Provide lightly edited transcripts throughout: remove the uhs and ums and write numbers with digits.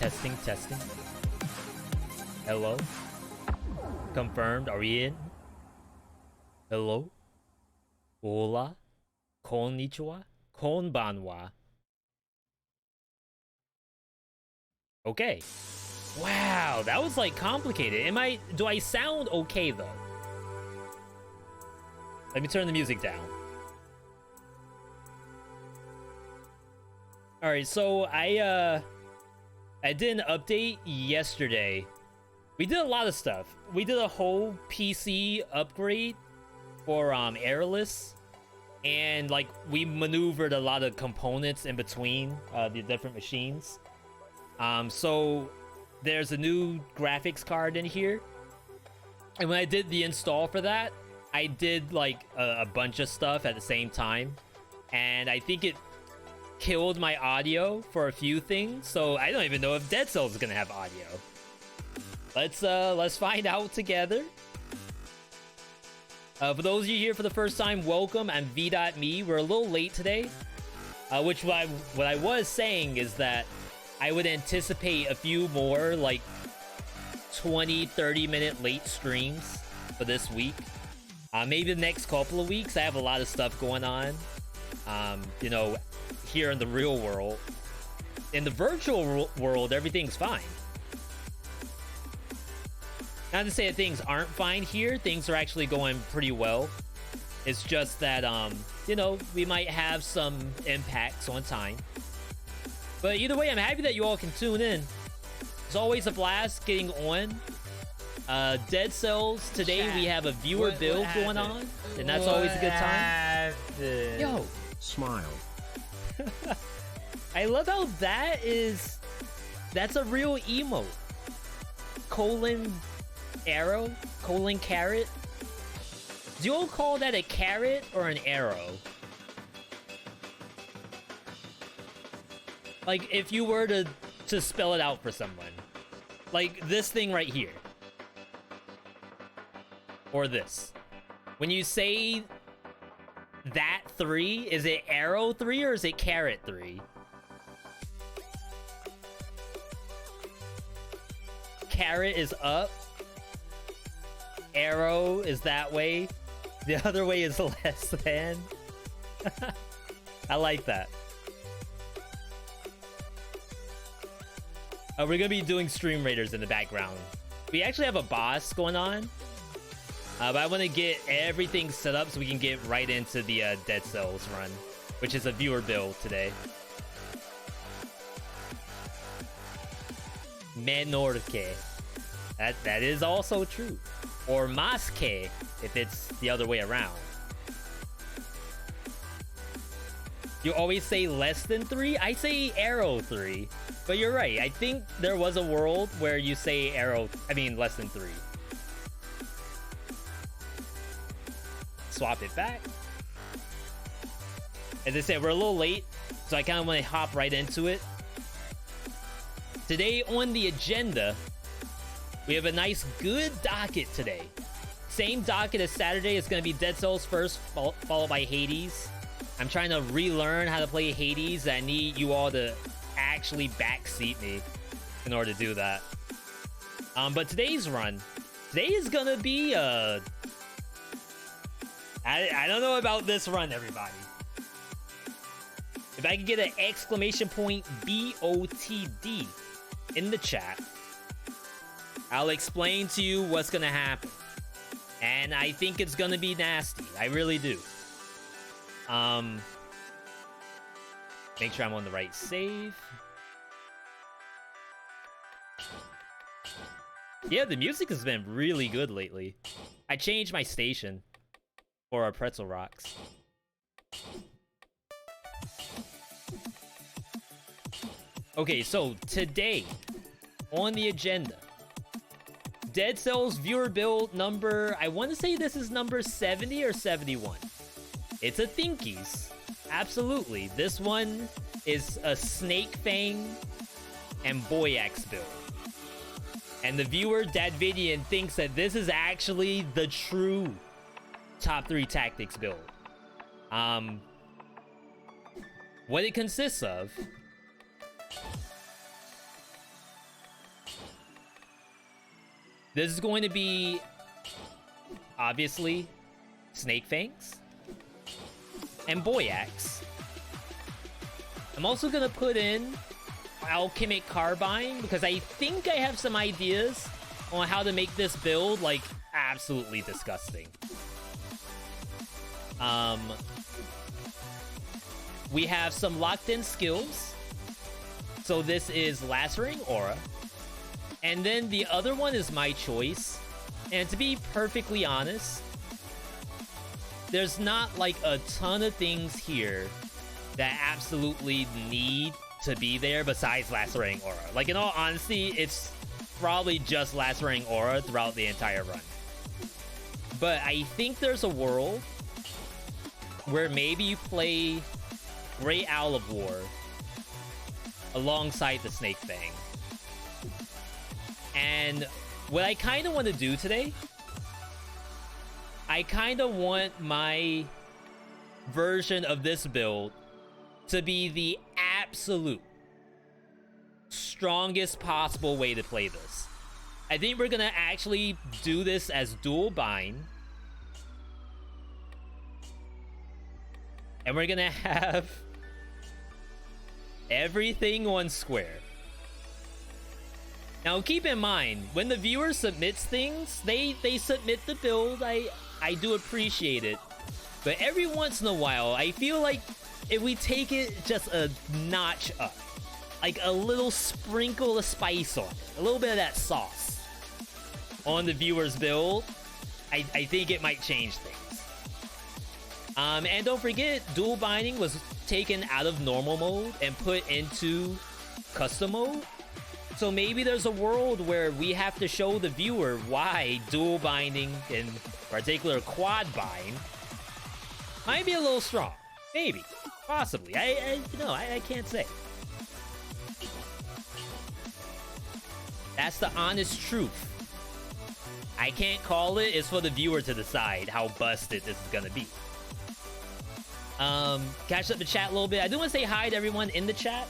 Testing, testing. Hello? Confirmed. Are we in? Hello? Hola? Konnichiwa? Konbanwa. Okay. Wow, that was like complicated. Do I sound okay though? Let me turn the music down. Alright, so I did an update yesterday. We did a lot of stuff. We did a whole PC upgrade for Airless. And like we maneuvered a lot of components in between the different machines. So there's a new graphics card in here. And when I did the install for that, I did like a bunch of stuff at the same time. And I think it killed my audio for a few things. So I don't even know if Dead Cells is gonna have audio. Let's find out together. For those of you here for the first time, welcome. I'm VeeDotMe. We're a little late today. What I was saying is that I would anticipate a few more like 20-30 minute late streams for this week. Maybe the next couple of weeks. I have a lot of stuff going on. You know, here in the real world. In the virtual world, everything's fine. Not to say that things aren't fine here. Things are actually going pretty well. It's just that, you know, we might have some impacts on time. But either way, I'm happy that you all can tune in. It's always a blast getting on. Dead Cells, today we have a viewer build going on. And that's always a good time. Yo. Smile. I love how that's a real emote. Colon arrow? Colon carrot? Do you all call that a carrot or an arrow? Like, if you were to spell it out for someone. Like, this thing right here. Or this. When you say that 3, is it arrow 3 or is it carrot 3? Carrot is up. Arrow is that way. The other way is less than. I like that. We're gonna be doing Stream Raiders in the background. We actually have a boss going on. But I want to get everything set up so we can get right into the Dead Cells run, which is a viewer build today. Menorque. That is also true. Or más que, if it's the other way around. You always say less than 3? I say arrow 3. But you're right. I think there was a world where you say less than 3. Swap it back. As I said, we're a little late, so I kind of want to hop right into it. Today on the agenda, we have a nice, good docket today. Same docket as Saturday. It's going to be Dead Cells first, followed by Hades. I'm trying to relearn how to play Hades. I need you all to actually backseat me in order to do that. But today's run, today is going to be I don't know about this run, everybody. If I could get an exclamation point BOTD in the chat, I'll explain to you what's gonna happen. And I think it's gonna be nasty. I really do. Make sure I'm on the right save. Yeah, the music has been really good lately. I changed my station for our Pretzel Rocks. Okay, so today on the agenda, Dead Cells viewer build number, I want to say this is number 70 or 71. It's a Thinkies. Absolutely. This one is a Snake Fang and Boyax build. And the viewer, Dadvidian, thinks that this is actually the true top 3 tactics build. What it consists of This is going to be, obviously, Snake Fangs and Boy Axe. I'm also gonna put in Alchemic Carbine because I think I have some ideas on how to make this build, like, absolutely disgusting. We have some locked-in skills. So this is Lacerating Aura. And then the other one is my choice. And to be perfectly honest, there's not, like, a ton of things here that absolutely need to be there besides Lacerating Aura. Like, in all honesty, it's probably just Lacerating Aura throughout the entire run. But I think there's a world where maybe you play Great Owl of War alongside the Snake Fang. And what I kind of want to do today, I kind of want my version of this build to be the absolute strongest possible way to play this. I think we're gonna actually do this as dual bind. And we're gonna have everything on square. Now keep in mind, when the viewer submits things, they submit the build. I do appreciate it. But every once in a while, I feel like if we take it just a notch up, like a little sprinkle of spice on it, a little bit of that sauce on the viewer's build, I think it might change things. And don't forget, dual binding was taken out of normal mode and put into custom mode. So maybe there's a world where we have to show the viewer why dual binding, in particular quad bind, might be a little strong. Maybe. Possibly. I can't say. That's the honest truth. I can't call it. It's for the viewer to decide how busted this is gonna be. Catch up the chat a little bit. I do want to say hi to everyone in the chat.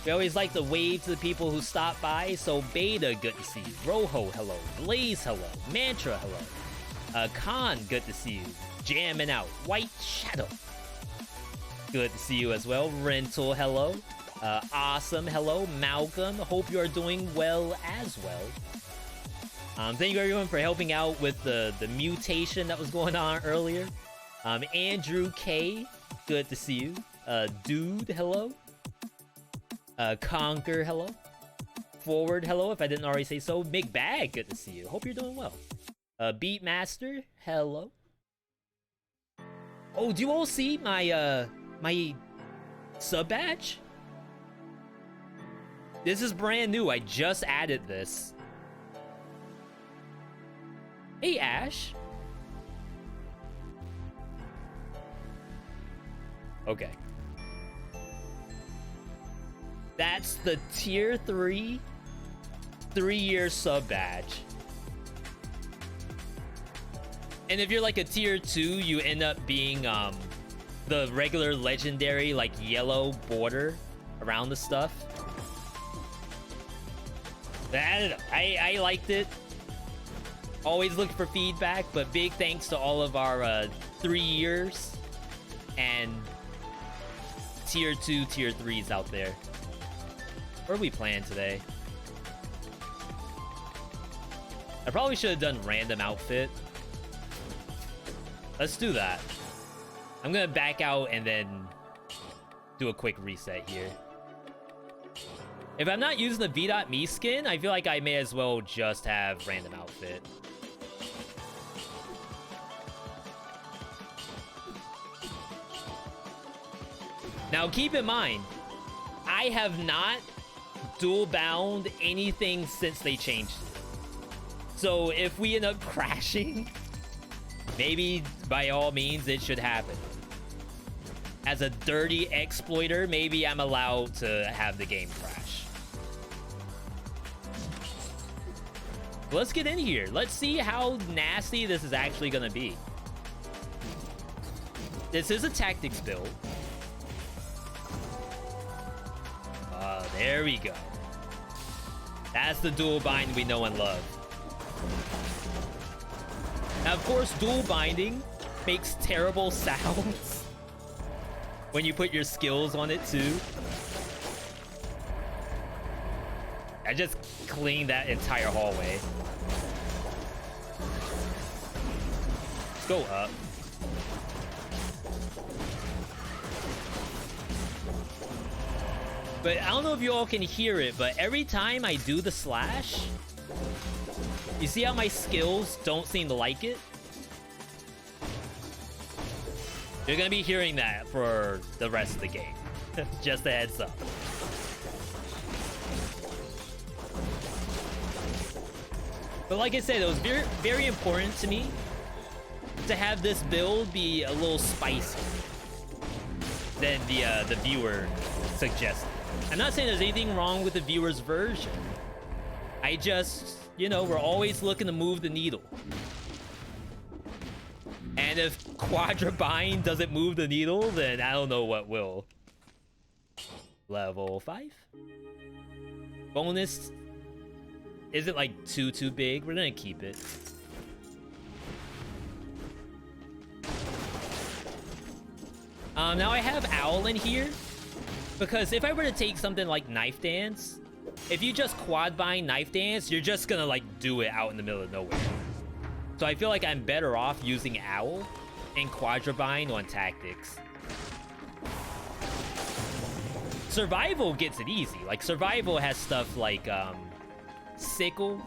We always like to wave to the people who stop by. So Beta, good to see you. Roho, hello. Blaze, hello. Mantra, hello. Khan, good to see you. Jamming out. White Shadow, good to see you as well. Rental, hello. Awesome, hello. Malcolm, hope you are doing well as well. Thank you everyone for helping out with the mutation that was going on earlier. Andrew K, good to see you. Dude, hello. Conquer, hello. Forward, hello, if I didn't already say so. Big Bag, good to see you. Hope you're doing well. Beatmaster, hello. Oh, do you all see my my sub badge? This is brand new. I just added this. Hey, Ash. Okay. That's the tier 3 3-year sub badge. And if you're like a tier 2, you end up being the regular legendary like yellow border around the stuff. I don't know. I liked it. Always looking for feedback, but big thanks to all of our 3 years and tier 2, tier 3s out there. Where are we playing today? I probably should have done random outfit. Let's do that. I'm gonna back out and then do a quick reset here. If I'm not using the VeedotMe skin, I feel like I may as well just have random outfit. Now keep in mind, I have not dual bound anything since they changed it. So if we end up crashing, maybe by all means it should happen. As a dirty exploiter, maybe I'm allowed to have the game crash. Let's get in here. Let's see how nasty this is actually gonna be. This is a tactics build. There we go. That's the dual bind we know and love. Now, of course, dual binding makes terrible sounds when you put your skills on it too. I just cleaned that entire hallway. Let's go up. But I don't know if you all can hear it, but every time I do the slash, you see how my skills don't seem to like it? You're gonna be hearing that for the rest of the game. Just a heads up. But like I said, it was very, very important to me to have this build be a little spicy than the viewer suggested. I'm not saying there's anything wrong with the viewer's version. I just, you know, we're always looking to move the needle. And if Quadrabind doesn't move the needle, then I don't know what will. Level 5. Bonus. Is it like too big? We're gonna keep it. Now I have Owl in here. Because if I were to take something like Knife Dance, if you just quad bind Knife Dance, you're just gonna like do it out in the middle of nowhere. So I feel like I'm better off using Owl and Quadrabind on Tactics. Survival gets it easy. Like Survival has stuff like Sickle,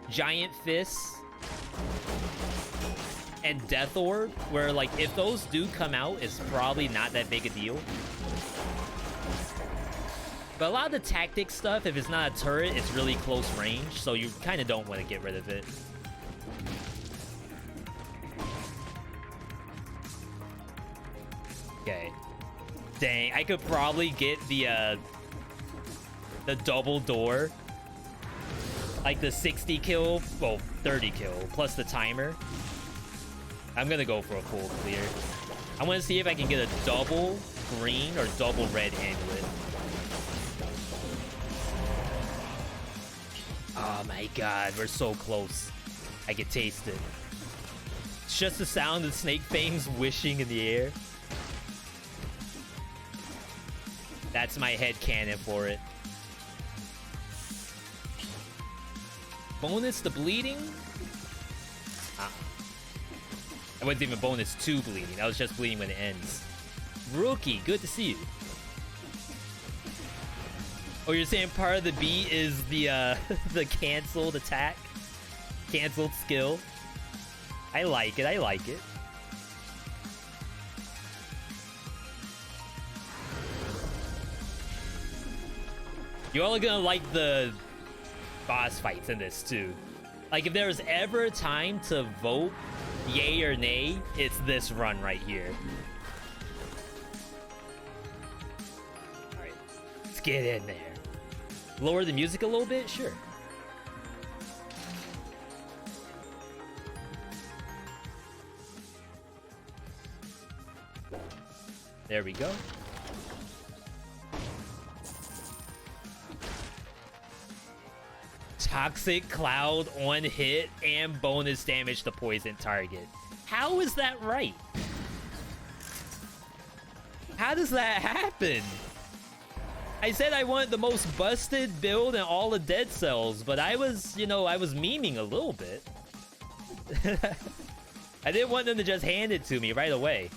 Giant Fists, and Death Orb, where like if those do come out, it's probably not that big a deal. But a lot of the tactic stuff, if it's not a turret, it's really close range, so you kind of don't want to get rid of it. Okay. Dang, I could probably get the double door. Like the 60 kill, well, 30 kill, plus the timer. I'm gonna go for a full clear. I want to see if I can get a double green or double red amulet. Oh my god, we're so close. I can taste it. It's just the sound of snake fangs wishing in the air. That's my head cannon for it. Bonus the bleeding? I wasn't even bonus 2 bleeding. I was just bleeding when it ends. Rookie, good to see you. Oh, you're saying part of the B is the the canceled attack? Canceled skill? I like it, I like it. You all are gonna like the boss fights in this too. Like if there was ever a time to vote yay or nay, it's this run right here. Alright, let's get in there. Lower the music a little bit? Sure. There we go. Toxic Cloud on hit and bonus damage to poison target. How is that right? How does that happen? I said I wanted the most busted build in all of Dead Cells, but I was, you know, I was memeing a little bit. I didn't want them to just hand it to me right away.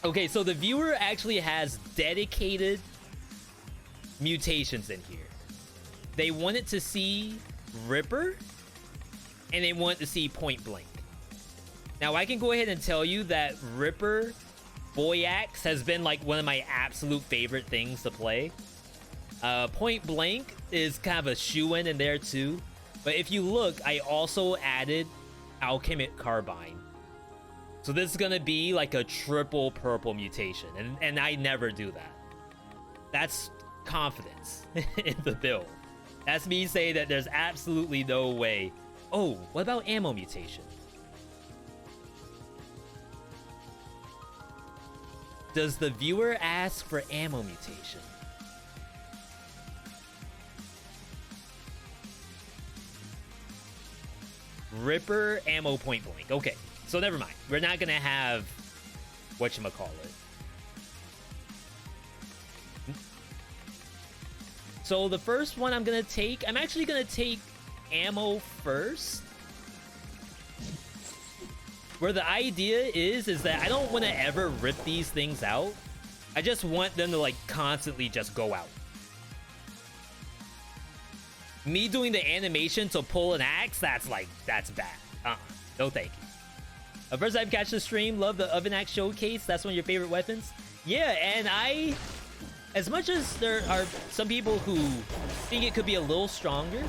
Okay, so the viewer actually has dedicated mutations in here. They wanted to see Ripper, and they wanted to see Point Blank. Now, I can go ahead and tell you that Ripper Boyax has been like one of my absolute favorite things to play. Point Blank is kind of a shoe-in in there too. But if you look, I also added Alchemic Carbine. So this is gonna be like a triple purple mutation, and I never do that. That's confidence in the build. That's me saying that there's absolutely no way. Oh, what about ammo mutation? Does the viewer ask for ammo mutation? Ripper ammo point blank. Okay, so never mind. We're not gonna have whatchamacallit. So the first one I'm actually gonna take ammo first. Where the idea is that I don't want to ever rip these things out. I just want them to like constantly just go out. Me doing the animation to pull an axe, that's bad. No thank you. First time catch the stream, love the oven axe showcase. That's one of your favorite weapons. Yeah, and as much as there are some people who think it could be a little stronger,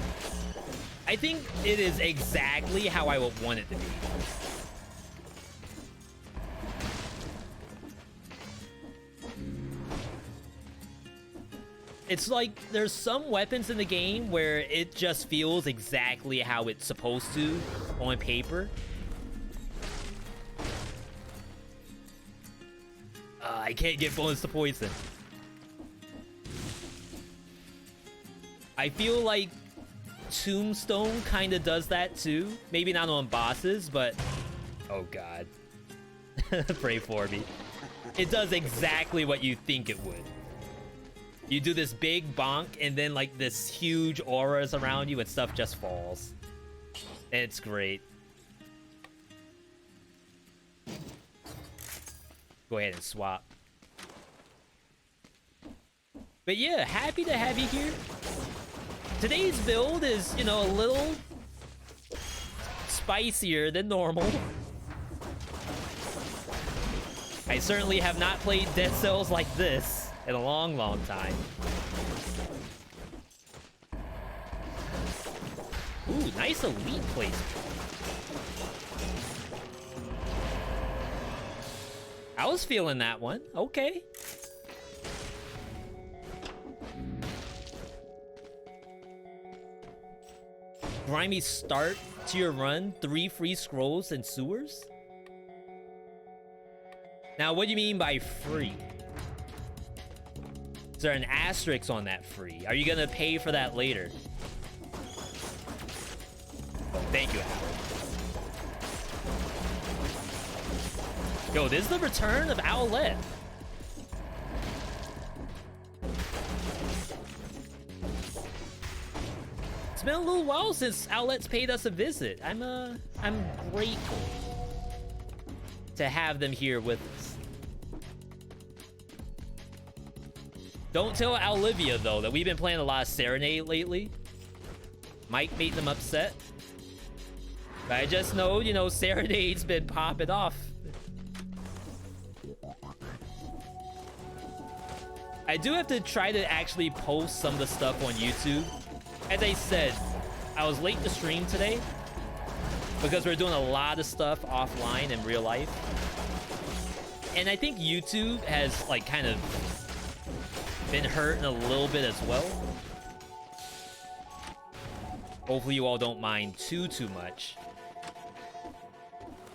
I think it is exactly how I would want it to be. It's like there's some weapons in the game where it just feels exactly how it's supposed to on paper. I can't get bonus to poison. I feel like Tombstone kind of does that too. Maybe not on bosses, but... Oh god. Pray for me. It does exactly what you think it would. You do this big bonk, and then like this huge aura is around you and stuff just falls. It's great. Go ahead and swap. But yeah, happy to have you here. Today's build is, you know, a little spicier than normal. I certainly have not played Dead Cells like this in a long, long time. Ooh, nice elite placement. I was feeling that one. Okay. Grimy start to your run, 3 free scrolls and sewers? Now, what do you mean by free? Is there an asterisk on that free? Are you gonna pay for that later? Oh, thank you, Howard. Yo, this is the return of Owlette. It's been a little while since Owlette's paid us a visit. I'm grateful to have them here with us. Don't tell Olivia, though, that we've been playing a lot of Serenade lately. Mike made them upset. But I just know, you know, Serenade's been popping off. I do have to try to actually post some of the stuff on YouTube. As I said, I was late to stream today because we're doing a lot of stuff offline in real life. And I think YouTube has, like, kind of been hurting a little bit as well. Hopefully you all don't mind too much.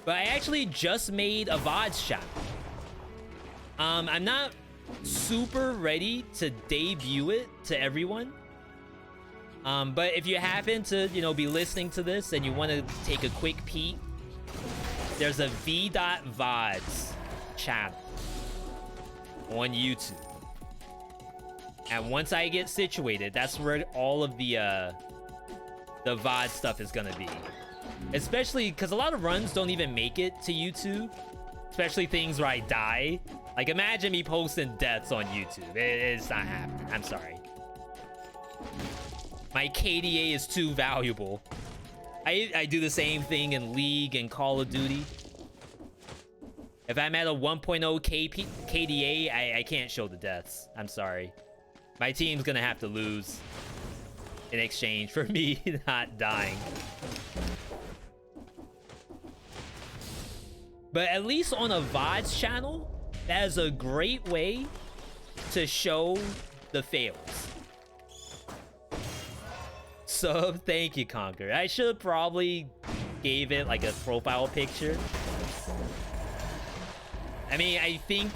But I actually just made a VODs channel. I'm not super ready to debut it to everyone. But if you happen to, you know, be listening to this and you want to take a quick peek, there's a VeeDotVod's channel on YouTube. And once I get situated, that's where all of the VOD stuff is gonna be. Especially because a lot of runs don't even make it to YouTube. Especially things where I die. Like, imagine me posting deaths on YouTube. It's not happening. I'm sorry. My KDA is too valuable. I do the same thing in League and Call of Duty. If I'm at a 1.0 KDA, I can't show the deaths. I'm sorry. My team's gonna have to lose in exchange for me not dying. But at least on a VODs channel, that is a great way to show the fails. So, thank you, Conquer. I should have probably gave it like a profile picture. I mean, I think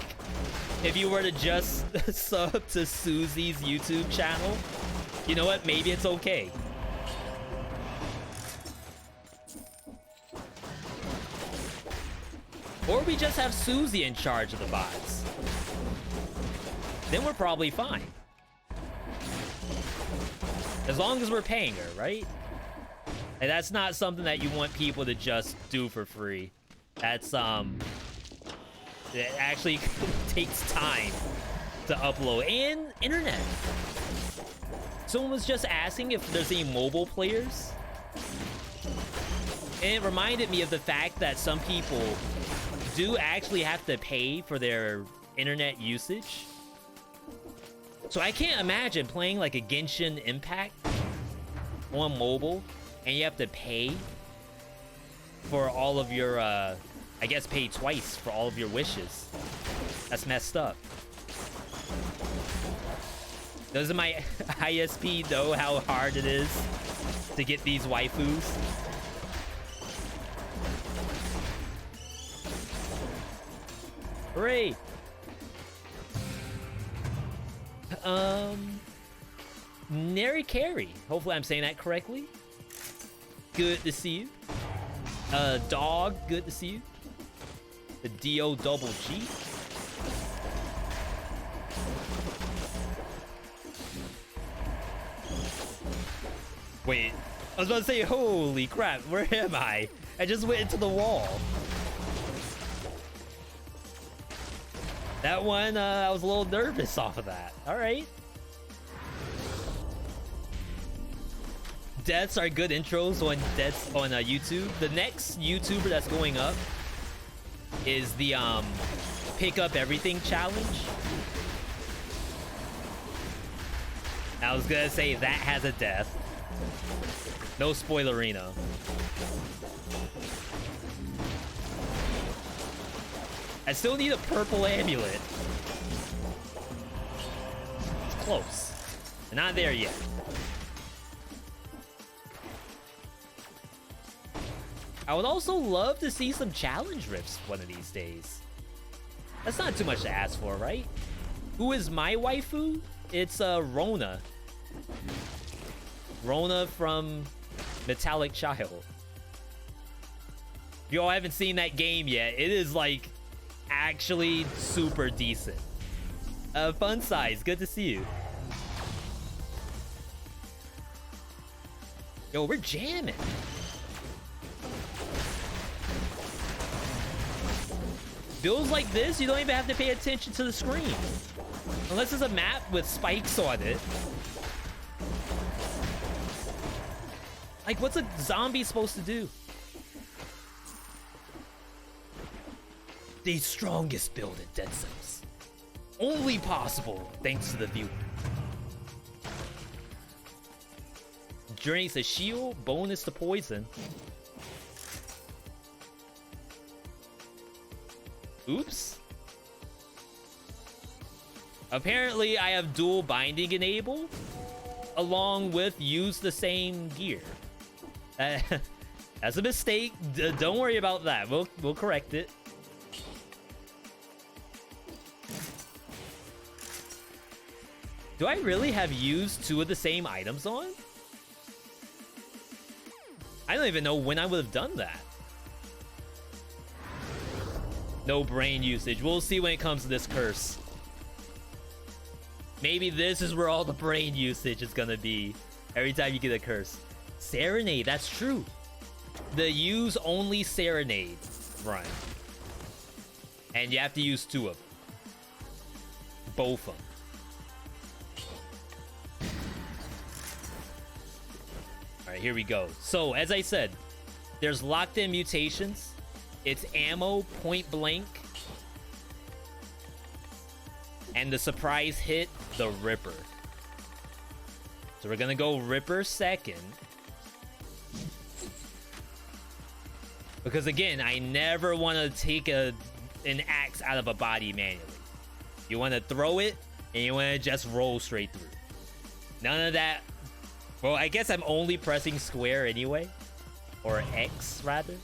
if you were to just sub to Susie's YouTube channel, you know what? Maybe it's okay. Or we just have Susie in charge of the bots. Then we're probably fine. As long as we're paying her, right? And that's not something that you want people to just do for free. That's, it actually takes time to upload. And internet. Someone was just asking if there's any mobile players. And it reminded me of the fact that some people do actually have to pay for their internet usage. So I can't imagine playing like a Genshin Impact on mobile and you have to pay for all of your, I guess pay twice for all of your wishes. That's messed up. Doesn't my ISP know how hard it is to get these waifus? Hooray! Nary Carey. Hopefully I'm saying that correctly. Good to see you. Dog, good to see you. The D-O-double-G. Wait, I was about to say, holy crap, where am I? I just went into the wall. That one, I was a little nervous off of that. All right. Deaths are good intros on deaths on YouTube. The next YouTuber that's going up is the pick up everything challenge. I was gonna say that has a death. No spoilerino. I still need a purple amulet. It's close. We're not there yet. I would also love to see some challenge rifts one of these days. That's not too much to ask for, right? Who is my waifu? It's Rona. Rona from Metallic Child. If you all haven't seen that game yet, it is like actually super decent. Fun size, good to see you. Yo, we're jamming. Builds like this, you don't even have to pay attention to the screen. Unless it's a map with spikes on it. Like, what's a zombie supposed to do? The strongest build in Dead Cells. Only possible thanks to the viewer. Journeys a shield, bonus to poison. Oops. Apparently, I have dual binding enabled, along with use the same gear. That's a mistake. Don't worry about that. We'll correct it. Do I really have used two of the same items on? I don't even know when I would have done that. No brain usage. We'll see when it comes to this curse. Maybe this is where all the brain usage is gonna be. Every time you get a curse. Serenade, that's true. The use only Serenade run. And you have to use two of them. Both of them. Alright, here we go. So, as I said, there's locked in mutations. It's ammo, point blank. And the surprise hit, the Ripper. So we're gonna go Ripper second. Because again, I never want to take an axe out of a body manually. You want to throw it, and you want to just roll straight through. None of that. Well, I guess I'm only pressing square anyway. Or X, rather.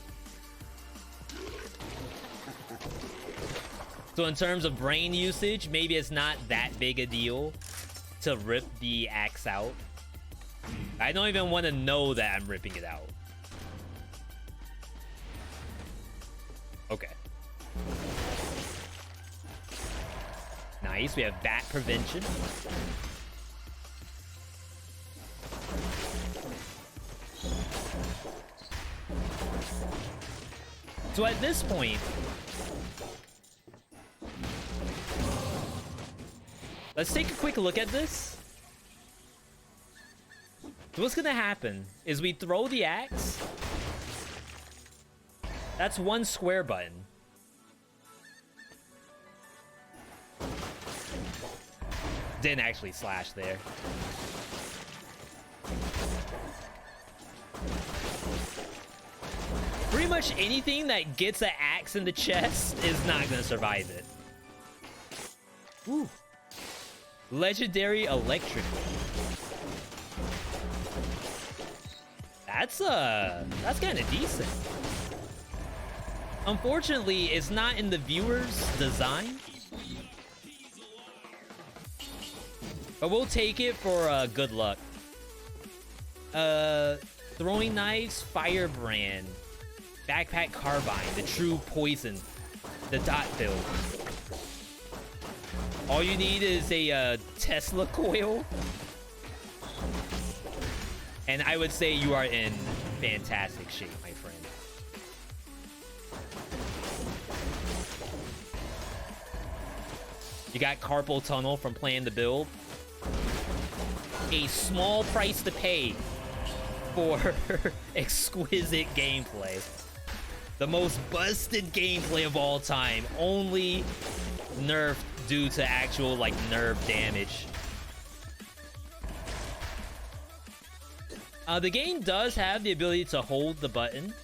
So in terms of brain usage, maybe it's not that big a deal to rip the axe out. I don't even want to know that I'm ripping it out. Okay. Nice, we have bat prevention. So at this point, let's take a quick look at this. So what's gonna happen is we throw the axe. That's one square button. Didn't actually slash there. Pretty much anything that gets an axe in the chest is not gonna survive it. Ooh. Legendary electric. That's kind of decent. Unfortunately, it's not in the viewer's design. But we'll take it for good luck. Throwing knives, firebrand, backpack carbine, the true poison, the dot build. All you need is a Tesla coil. And I would say you are in fantastic shape, my friend. You got carpal tunnel from playing the build. A small price to pay for exquisite gameplay. The most busted gameplay of all time. Only nerfed due to actual, like, nerve damage. The game does have the ability to hold the button,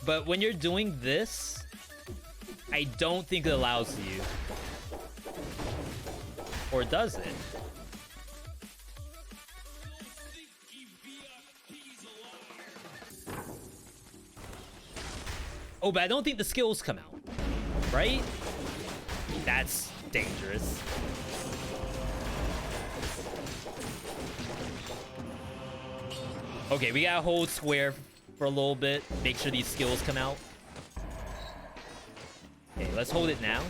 but when you're doing this, I don't think it allows you. Or does it? Oh, but I don't think the skills come out, right? That's dangerous. Okay, we gotta hold square for a little bit. Make sure these skills come out. Okay, let's hold it now.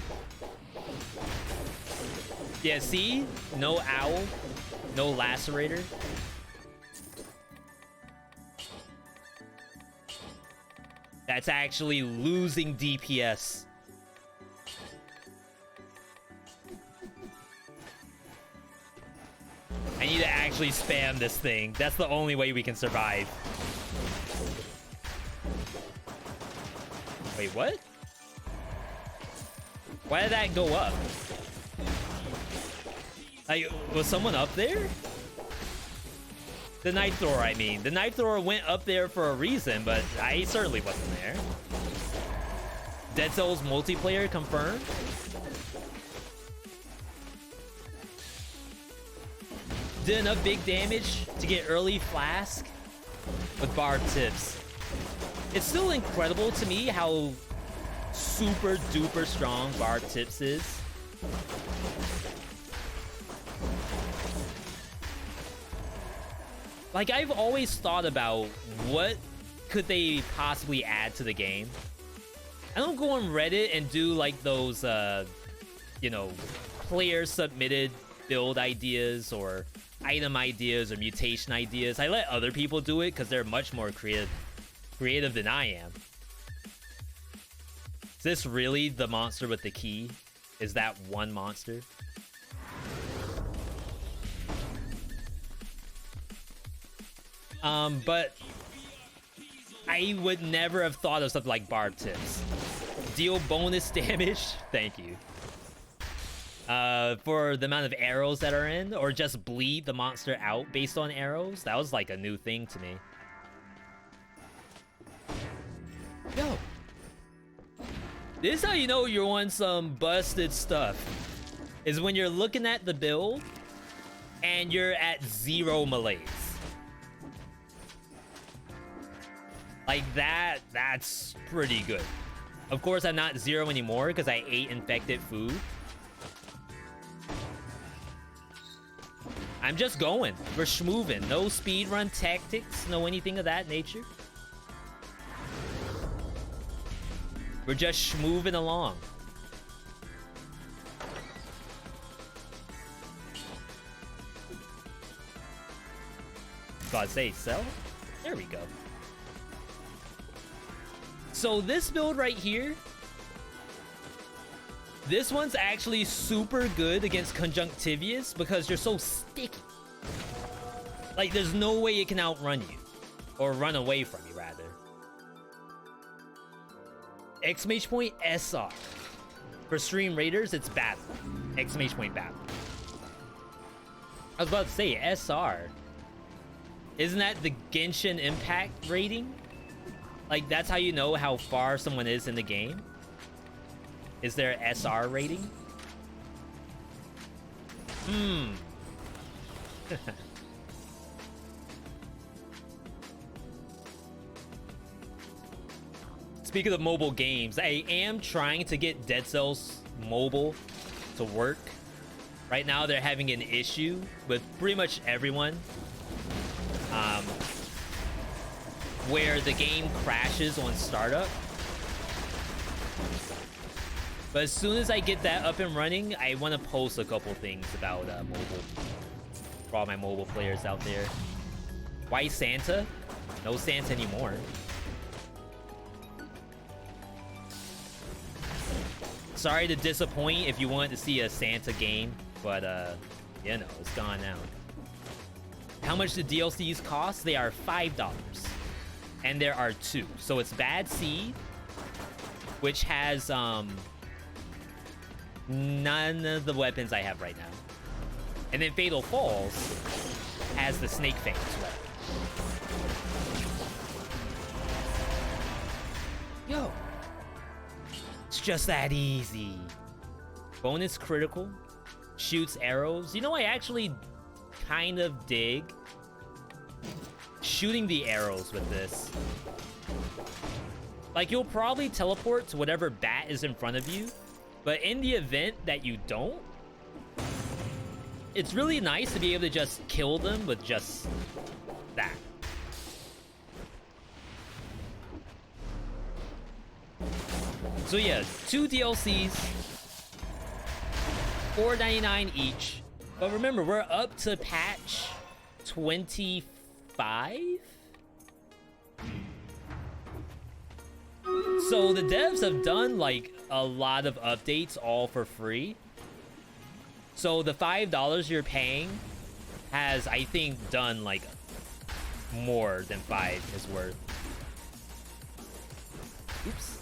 Yeah, see? No owl. No lacerator. That's actually losing DPS. I need to actually spam this thing. That's the only way we can survive. Wait, what? Why did that go up? Like, was someone up there? The knife thrower, I mean. The knife thrower went up there for a reason, but I certainly wasn't there. Dead Cells multiplayer confirmed? Did enough big damage to get early flask with barbed tips. It's still incredible to me how super duper strong barbed tips is. Like, I've always thought about what could they possibly add to the game. I don't go on Reddit and do like those, you know, player submitted build ideas or item ideas or mutation ideas. I let other people do it because they're much more creative than I am. Is this really the monster with the key? Is that one monster? But I would never have thought of something like barb tips. Deal bonus damage, thank you. For the amount of arrows that are in, or just bleed the monster out based on arrows. That was like a new thing to me. Yo, this is how you know you're on some busted stuff. Is when you're looking at the build and you're at 0 malaise. Like that's pretty good. Of course, I'm not 0 anymore because I ate infected food. I'm just going. We're schmoovin'. No speedrun tactics, no anything of that nature. We're just moving along. God say sell? There we go. So this build right here, this one's actually super good against Conjunctivius because you're so sticky. Like, there's no way it can outrun you. Or run away from you, rather. Exclamation point SR. For Stream Raiders, it's battle. Exclamation point battle. I was about to say, SR. Isn't that the Genshin Impact rating? Like, that's how you know how far someone is in the game? Is there SR rating? Speaking of mobile games, I am trying to get Dead Cells mobile to work. Right now, they're having an issue with pretty much everyone. Where the game crashes on startup. But as soon as I get that up and running, I want to post a couple things about mobile. For all my mobile players out there. Why Santa? No Santa anymore. Sorry to disappoint if you wanted to see a Santa game, but you know, it's gone now. How much do DLCs cost? They are $5. And there are 2. So it's Bad Seed, which has none of the weapons I have right now. And then Fatal Falls has the Snake Fangs weapon. Yo. It's just that easy. Bonus critical. Shoots arrows. You know, I actually kind of dig shooting the arrows with this. Like, you'll probably teleport to whatever bat is in front of you, but in the event that you don't, it's really nice to be able to just kill them with just that. So yeah, 2 DLCs, $4.99 each. But remember, we're up to patch 25? So the devs have done like a lot of updates all for free. So the $5 you're paying has, I think, done like more than 5 is worth. Oops.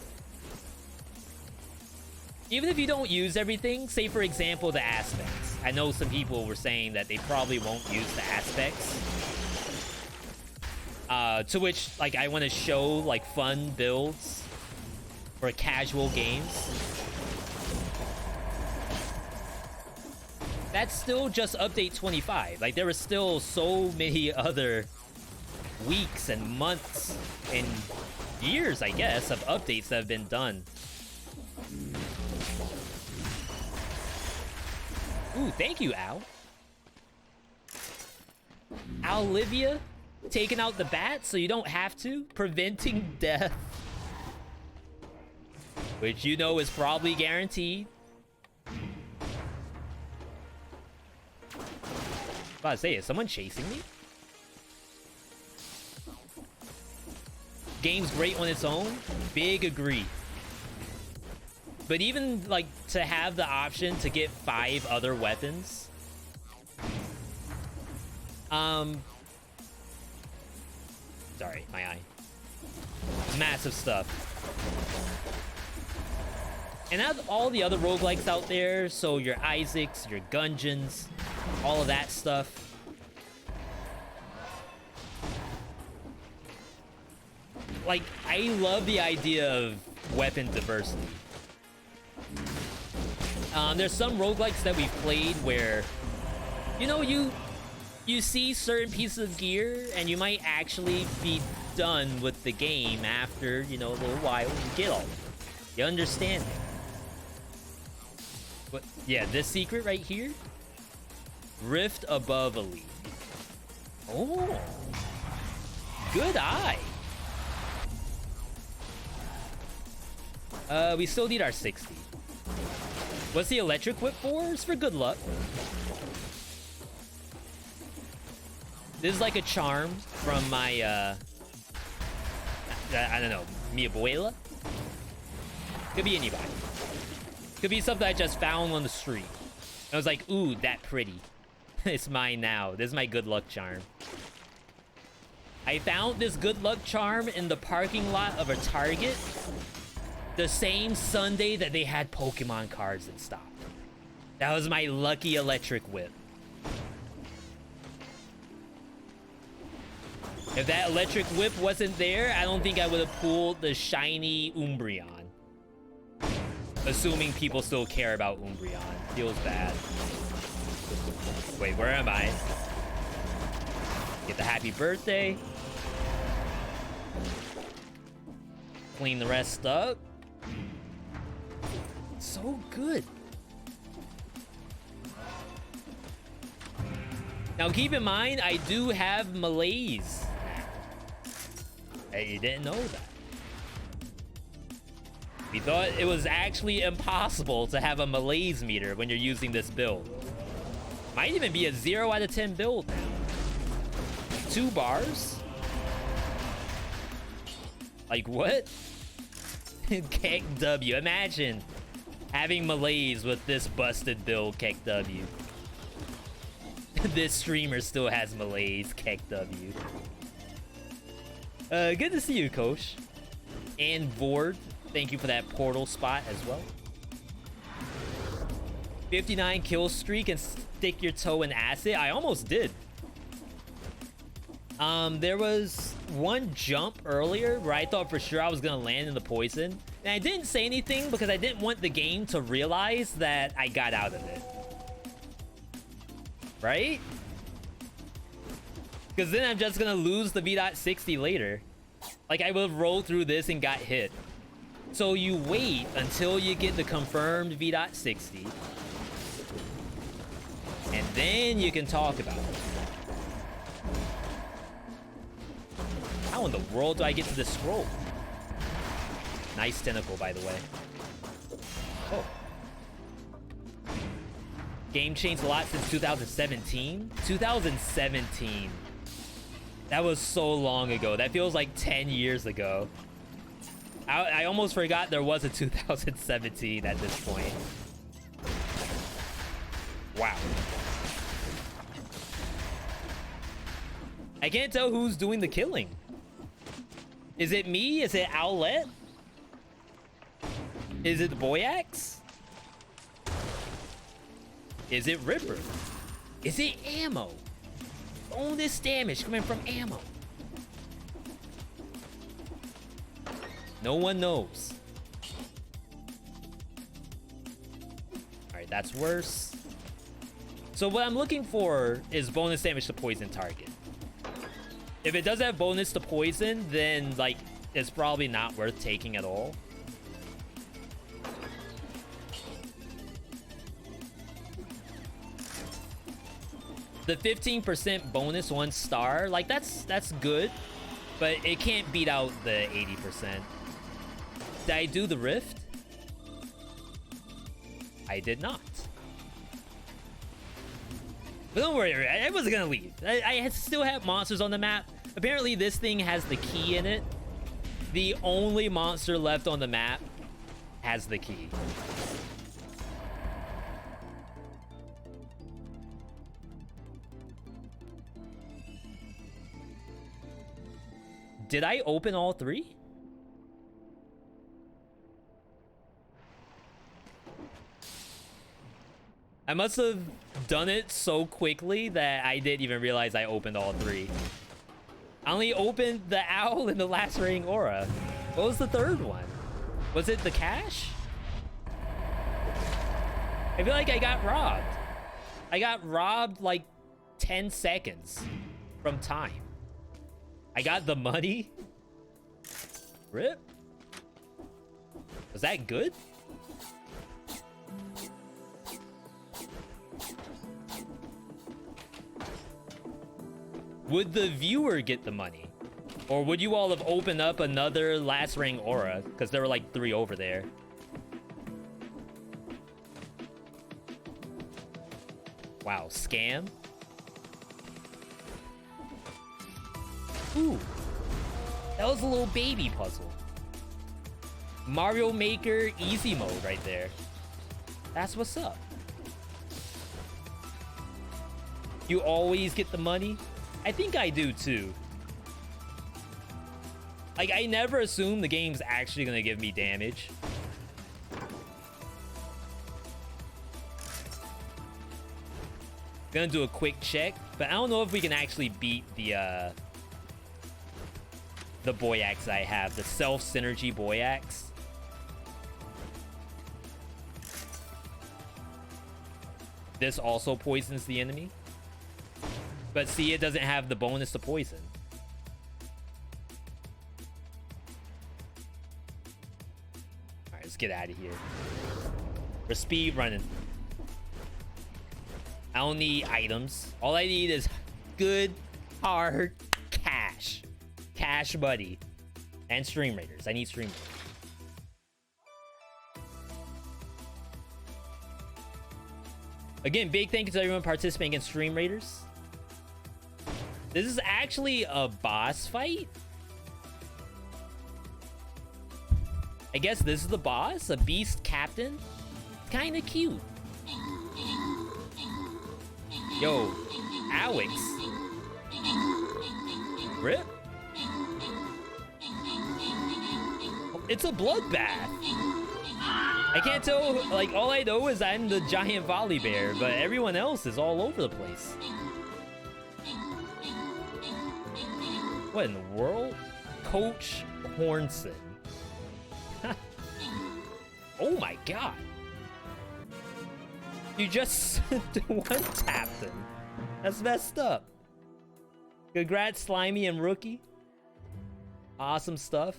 Even if you don't use everything, say for example the aspects. I know some people were saying that they probably won't use the aspects. To which, like, I want to show like fun builds for casual games. That's still just update 25. Like, there were still so many other weeks and months and years, I guess, of updates that have been done. Ooh, thank you, Al. Olivia, taking out the bat so you don't have to. Preventing death. Which you know is probably guaranteed. About to say, is someone chasing me? Game's great on its own. Big agree. But even, like, to have the option to get 5 other weapons. Sorry, my eye. Massive stuff. And have all the other roguelikes out there, so your Isaacs, your Gungeons, all of that stuff. Like, I love the idea of weapon diversity. There's some roguelikes that we've played where, you know, you see certain pieces of gear and you might actually be done with the game after, you know, a little while. You get all of it. You understand it. But yeah, this secret right here, Rift above Elite. Oh, good eye. We still need our 60. What's the electric whip for? It's for good luck. This is like a charm from my, I don't know, mi abuela? Could be anybody. Could be something I just found on the street. I was like, ooh, that pretty. It's mine now. This is my good luck charm. I found this good luck charm in the parking lot of a Target the same Sunday that they had Pokemon cards in stock. That was my lucky electric whip. If that electric whip wasn't there, I don't think I would have pulled the shiny Umbreon. Assuming people still care about Umbreon. Feels bad. Wait, where am I? Get the happy birthday. Clean the rest up. So good. Now keep in mind, I do have malaise. Hey, you didn't know that. We thought it was actually impossible to have a malaise meter when you're using this build. Might even be a 0 out of 10 build now. 2 bars? Like what? Keck W. Imagine having malaise with this busted build, Keck W. This streamer still has malaise, Keck W. Good to see you, Kosh. And Vord, thank you for that portal spot as well. 59 kill streak and stick your toe in acid. I almost did. There was one jump earlier where I thought for sure I was gonna land in the poison. And I didn't say anything because I didn't want the game to realize that I got out of it. Right? Because then I'm just gonna lose the V.60 later. Like, I would have rolled through this and got hit. So you wait until you get the confirmed V.60. And then you can talk about it. How in the world do I get to this scroll? Nice tentacle, by the way. Oh. Game changed a lot since 2017. 2017. That was so long ago. That feels like 10 years ago. I almost forgot there was a 2017 at this point. Wow. I can't tell who's doing the killing. Is it me? Is it Owlette? Is it the Boyax? Is it Ripper? Is it ammo? All this damage coming from ammo. No one knows. Alright, that's worse. So what I'm looking for is bonus damage to poison target. If it does have bonus to poison, then like it's probably not worth taking at all. The 15% bonus 1 star, like that's good, but it can't beat out the 80%. Did I do the rift? I did not. But don't worry, I wasn't gonna leave. I still have monsters on the map. Apparently this thing has the key in it. The only monster left on the map has the key. Did I open all 3? I must have done it so quickly that I didn't even realize I opened all 3. I only opened the owl and the lacerating aura. What was the third one? Was it the cache? I feel like I got robbed. I got robbed like 10 seconds from time. I got the money. Rip. Was that good? Would the viewer get the money? Or would you all have opened up another last ring aura? Because there were like 3 over there. Wow, scam? Ooh. That was a little baby puzzle. Mario Maker easy mode right there. That's what's up. You always get the money? I think I do too. Like, I never assume the game's actually gonna give me damage. Gonna do a quick check, but I don't know if we can actually beat the boy axe I have, the self-synergy boy axe. This also poisons the enemy. But see, it doesn't have the bonus to poison. Alright, let's get out of here. We're speed running. I don't need items. All I need is good, hard cash. Cash buddy. And stream raiders. I need stream raiders. Again, big thank you to everyone participating in stream raiders. This is actually a boss fight. I guess this is the boss, a beast captain. Kind of cute. Yo, Alex. Rip. It's a bloodbath. I can't tell, like, all I know is I'm the giant volley bear, but everyone else is all over the place. What in the world? Coach Hornson. Oh my god. You just one-tapped him. That's messed up. Congrats, Slimy and Rookie. Awesome stuff.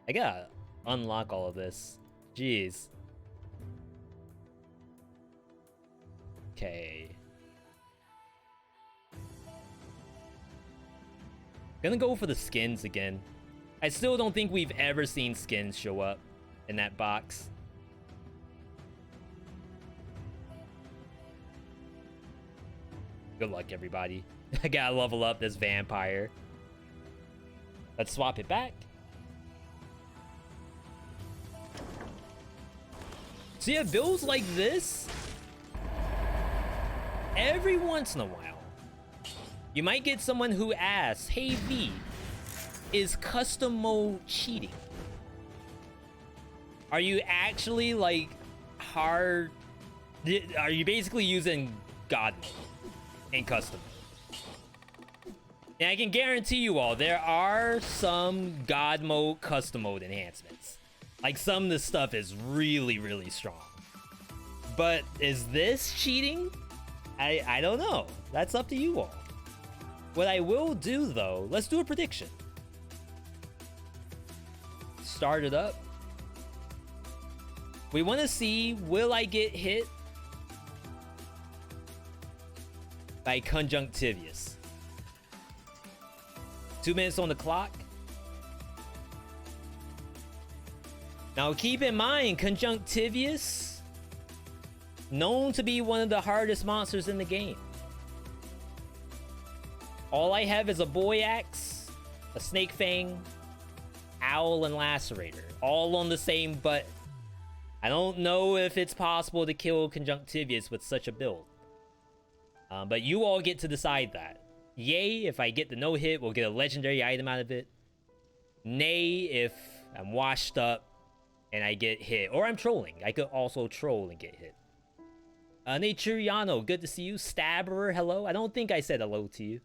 I gotta unlock all of this. Jeez. Okay. Gonna go for the skins again. I still don't think we've ever seen skins show up in that box. Good luck, everybody. I gotta level up this vampire. Let's swap it back. So yeah, builds like this, every once in a while, you might get someone who asks, hey V, is custom mode cheating? Are you actually like hard? Are you basically using God mode in custom? And I can guarantee you all, there are some God mode custom mode enhancements. Like, some of this stuff is really, really strong. But is this cheating? I don't know. That's up to you all. What I will do, though, let's do a prediction. Start it up. We want to see, will I get hit by Conjunctivius? 2 minutes on the clock. Now keep in mind, Conjunctivius, known to be one of the hardest monsters in the game. All I have is a boy axe, a snake fang, owl, and lacerator, all on the same button. I don't know if it's possible to kill Conjunctivius with such a build. But you all get to decide that. Yay, if I get the no-hit, we'll get a legendary item out of it. Nay, if I'm washed up and I get hit. Or I'm trolling. I could also troll and get hit. Naturiano, good to see you. Stabberer, hello. I don't think I said hello to you.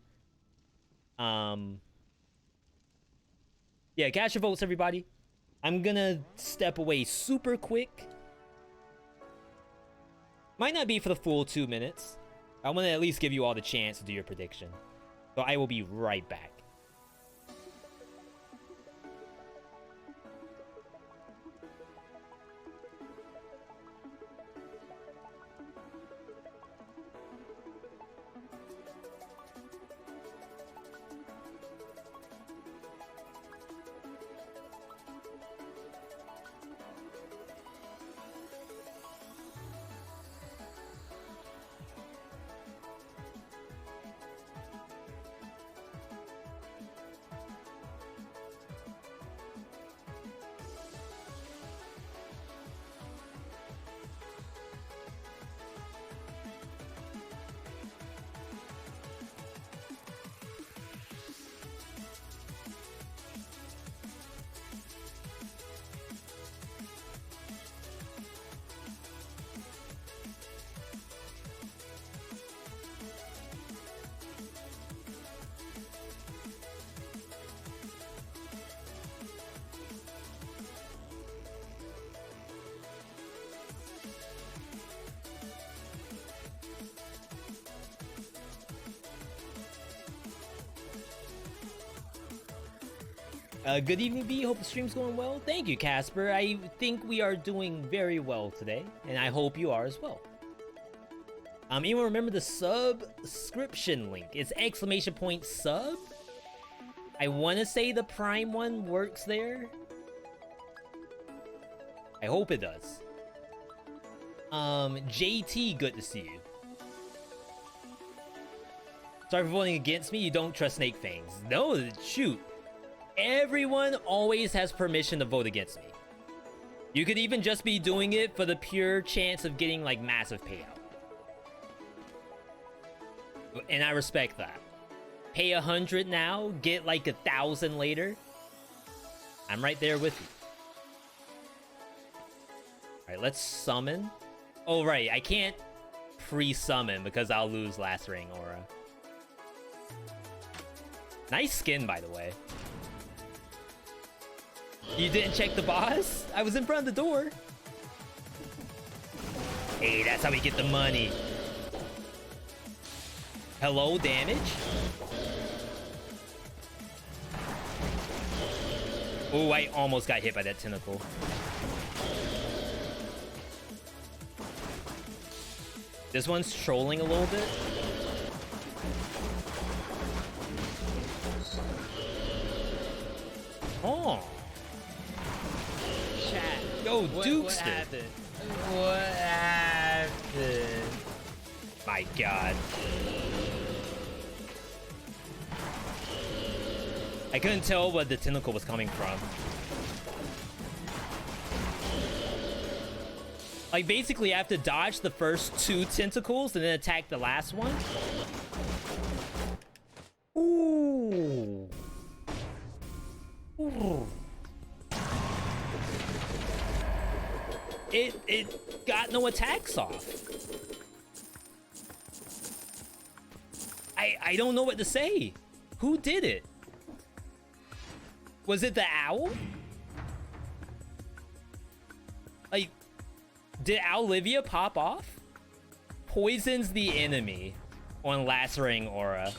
Yeah, cast your votes, everybody. I'm gonna step away super quick. Might not be for the full 2 minutes. I want to at least give you all the chance to do your prediction. So I will be right back. Good evening, V. Hope the stream's going well. Thank you, Casper. I think we are doing very well today, and I hope you are as well. Anyone remember the subscription link? It's !sub. I want to say the Prime one works there. I hope it does. JT, good to see you. Sorry for voting against me. You don't trust Snake Fangs. No, shoot. Everyone always has permission to vote against me. You could even just be doing it for the pure chance of getting, like, massive payout. And I respect that. Pay 100 now, get like 1,000 later. I'm right there with you. Alright, let's summon. Oh, right, I can't pre-summon because I'll lose Lacerating Aura. Nice skin, by the way. You didn't check the boss? I was in front of the door. Hey, that's how we get the money. Hello, damage? Oh, I almost got hit by that tentacle. This one's trolling a little bit. Oh. Chat. Yo, Dukester. What happened? What happened? My God. I couldn't tell where the tentacle was coming from. Like, basically, I have to dodge the first 2 tentacles and then attack the last one. Ooh. Ooh. It got no attacks off. I don't know what to say. Who did it? Was it the owl? Like, did Owlivia pop off? Poisons the enemy on Lacerating Aura.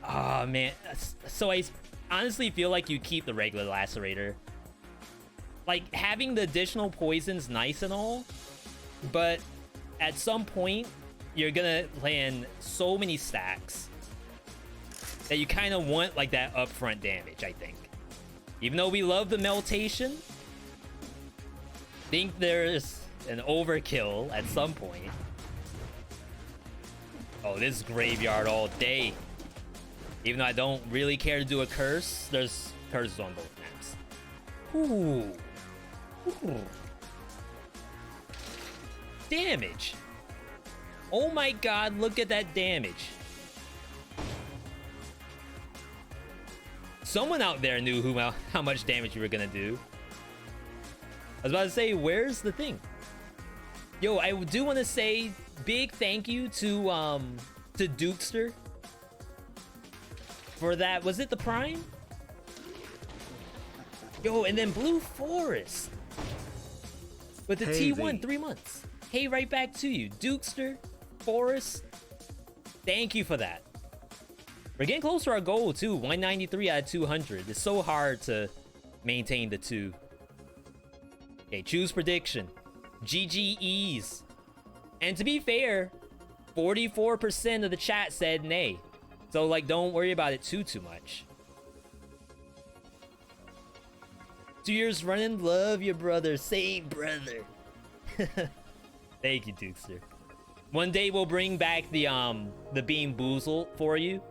Oh, man. So I honestly feel like you keep the regular Lacerator. Like, having the additional poison's nice and all, but at some point, you're gonna land so many stacks that you kind of want, like, that upfront damage, I think. Even though we love the meltation, think there's an overkill at some point. Oh, this graveyard all day. Even though I don't really care to do a curse, there's curses on both maps. Ooh. Ooh. Damage. Oh my God, look at that damage. Someone out there knew how much damage you were gonna do. I was about to say, where's the thing? Yo, I do want to say big thank you to Dukester for that. Was it the Prime? Yo, and then Blue Forest with the Hey, T1 V. 3 months. Hey, right back to you, Dukester, Forest. Thank you for that. We're getting close to our goal too. 193 out of 200. It's so hard to maintain the 2. Okay, choose prediction. GGEs. And to be fair, 44% of the chat said nay. So, like, don't worry about it too much. 2 years running, love your brother. Same brother. Thank you, Dukester. One day we'll bring back the Bean Boozled for you.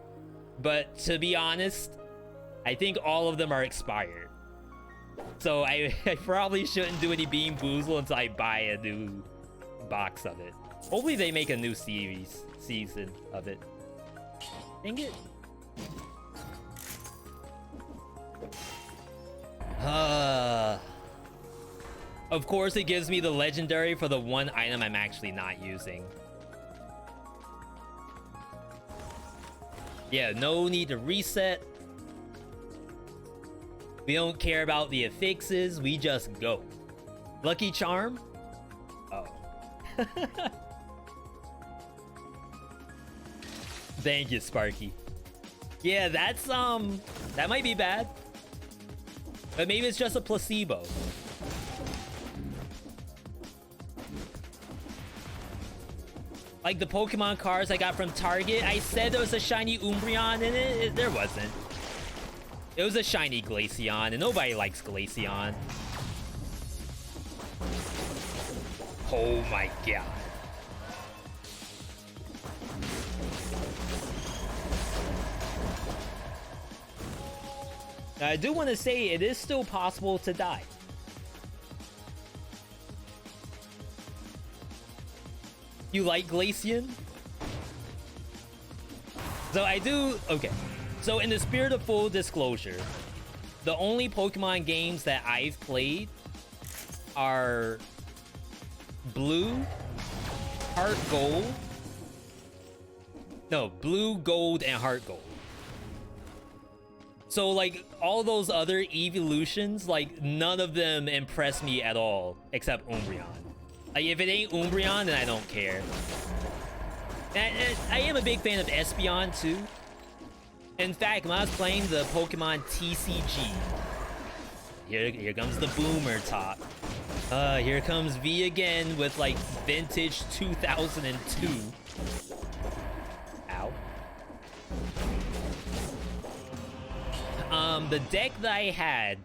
But to be honest, I think all of them are expired. So I probably shouldn't do any Bean Boozled until I buy a new box of it. Hopefully they make a new season of it. Dang it. Of course it gives me the legendary for the one item I'm actually not using. Yeah, no need to reset. We don't care about the affixes, we just go. Lucky Charm? Oh. Thank you, Sparky. Yeah, that's that might be bad. But maybe it's just a placebo. Like the Pokemon cards I got from Target, I said there was a shiny Umbreon in it. There wasn't. It was a shiny Glaceon, and nobody likes Glaceon. Oh my god. Now, I do want to say it is still possible to die. You like Glaceon? So I do... Okay. So in the spirit of full disclosure, the only Pokemon games that I've played are Blue, Heart Gold. No, Blue, Gold, and Heart Gold. So like all those other evolutions, like none of them impress me at all except Umbreon. Like, if it ain't Umbreon, then I don't care. And I am a big fan of Espeon, too. In fact, when I was playing the Pokemon TCG... Here comes the boomer talk. Here comes V again with, like, vintage 2002. Ow. The deck that I had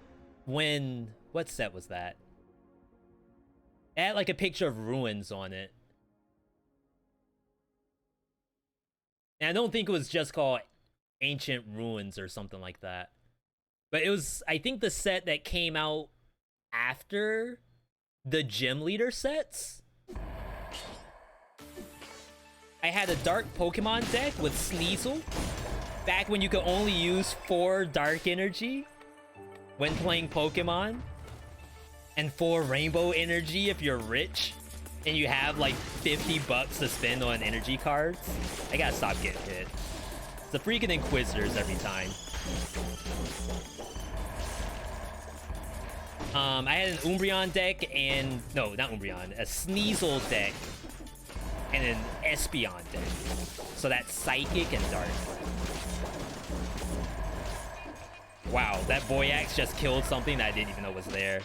when... What set was that? It had like a picture of ruins on it. And I don't think it was just called Ancient Ruins or something like that. But it was, I think, the set that came out after the Gym Leader sets. I had a Dark Pokemon deck with Sneasel. Back when you could only use 4 Dark Energy when playing Pokemon. And 4 Rainbow Energy if you're rich and you have like 50 bucks to spend on energy cards. I gotta stop getting hit. It's the freaking Inquisitors every time. I had an Umbreon deck and... No, not Umbreon. A Sneasel deck. And an Espeon deck. So that's Psychic and Dark. Wow, that Boyax just killed something that I didn't even know was there.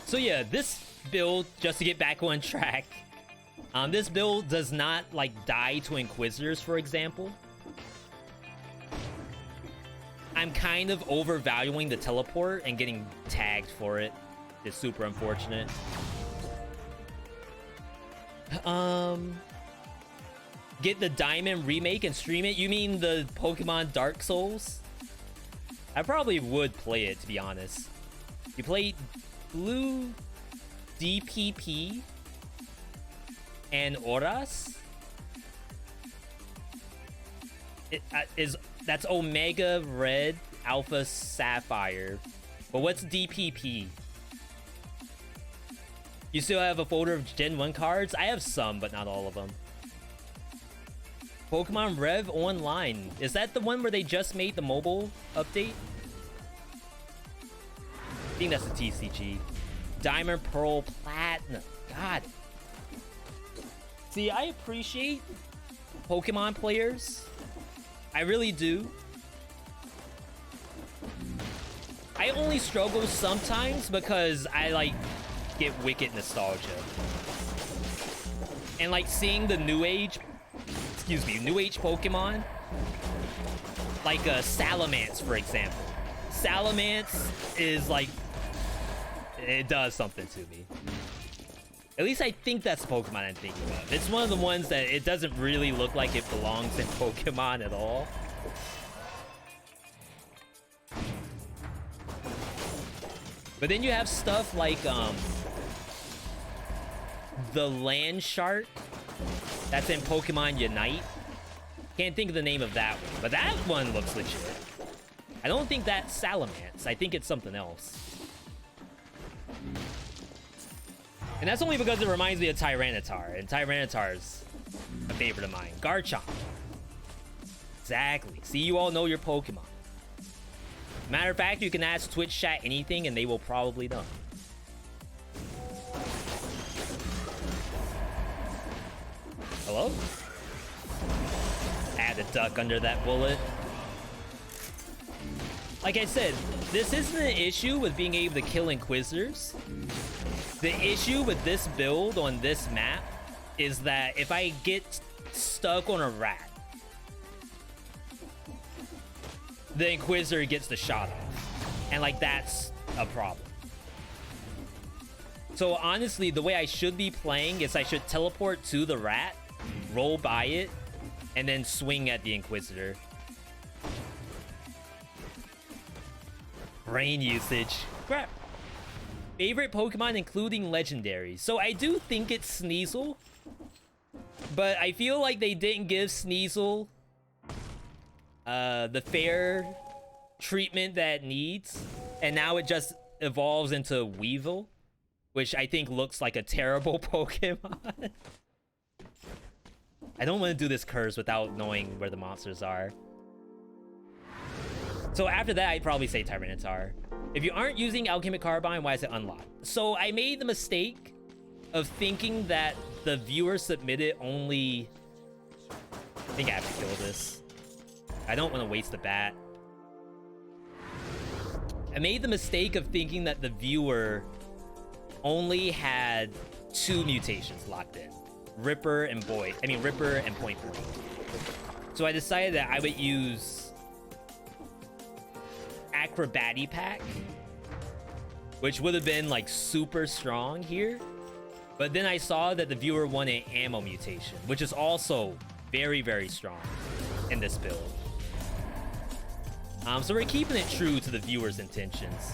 So yeah, this build, just to get back on track, this build does not like die to Inquisitors, for example. I'm kind of overvaluing the teleport and getting tagged for it. It's super unfortunate. Get the Diamond remake and stream it? You mean the Pokemon Dark Souls? I probably would play it, to be honest. You played Blue, DPP, and Oras? That's Omega Red, Alpha Sapphire. But what's DPP? You still have a folder of Gen 1 cards? I have some, but not all of them. Pokemon Rev Online. Is that the one where they just made the mobile update? I think that's the TCG. Diamond, Pearl, Platinum. God. See, I appreciate Pokemon players. I really do. I only struggle sometimes because I, like, get wicked nostalgia. And, like, seeing the new age... Excuse me, new age Pokemon. Like, Salamence, for example. Salamence is, like... It does something to me. At least I think that's the Pokemon I'm thinking of. It's one of the ones that it doesn't really look like it belongs in Pokemon at all. But then you have stuff like, the Land Shark. That's in Pokemon Unite. Can't think of the name of that one, but that one looks legit. I don't think that's Salamence. I think it's something else. And that's only because it reminds me of Tyranitar, and Tyranitar's a favorite of mine. Garchomp. Exactly. See, you all know your Pokemon. Matter of fact, you can ask Twitch chat anything, and they will probably know. Hello? I had to duck under that bullet. Like I said, this isn't an issue with being able to kill Inquisitors. The issue with this build on this map is that if I get stuck on a rat, the Inquisitor gets the shot off. And like, that's a problem. So honestly, the way I should be playing is I should teleport to the rat, roll by it, and then swing at the Inquisitor. Brain usage. Crap. Favorite Pokemon including legendary. So I do think it's Sneasel, but I feel like they didn't give Sneasel the fair treatment that it needs, and now it just evolves into Weevil, which I think looks like a terrible Pokemon. I don't want to do this curse without knowing where the monsters are. So after that, I'd probably say Tyranitar. If you aren't using Alchemic Carbine, why is it unlocked? So I made the mistake of thinking that the viewer submitted only... I think I have to kill this. I don't want to waste the bat. I made the mistake of thinking that the viewer only had 2 mutations locked in. Ripper and Point Blank. So I decided that I would use Acrobati Pack, which would have been like super strong here. But then I saw that the viewer wanted Ammo Mutation, which is also very, very strong in this build. So we're keeping it true to the viewer's intentions.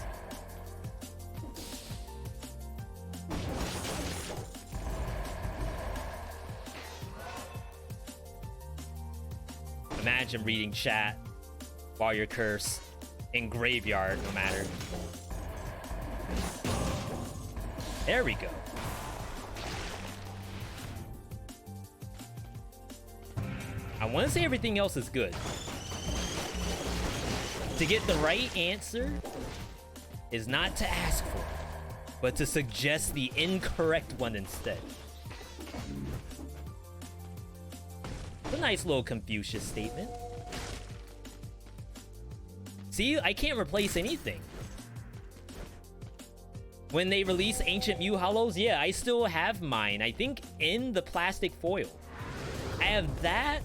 Imagine reading chat while you're cursed in graveyard, no matter. There we go. I want to say everything else is good. To get the right answer is not to ask for, but to suggest the incorrect one instead. It's a nice little Confucius statement. See, I can't replace anything. When they release Ancient Mew Hollows, yeah, I still have mine. I think in the plastic foil. I have that.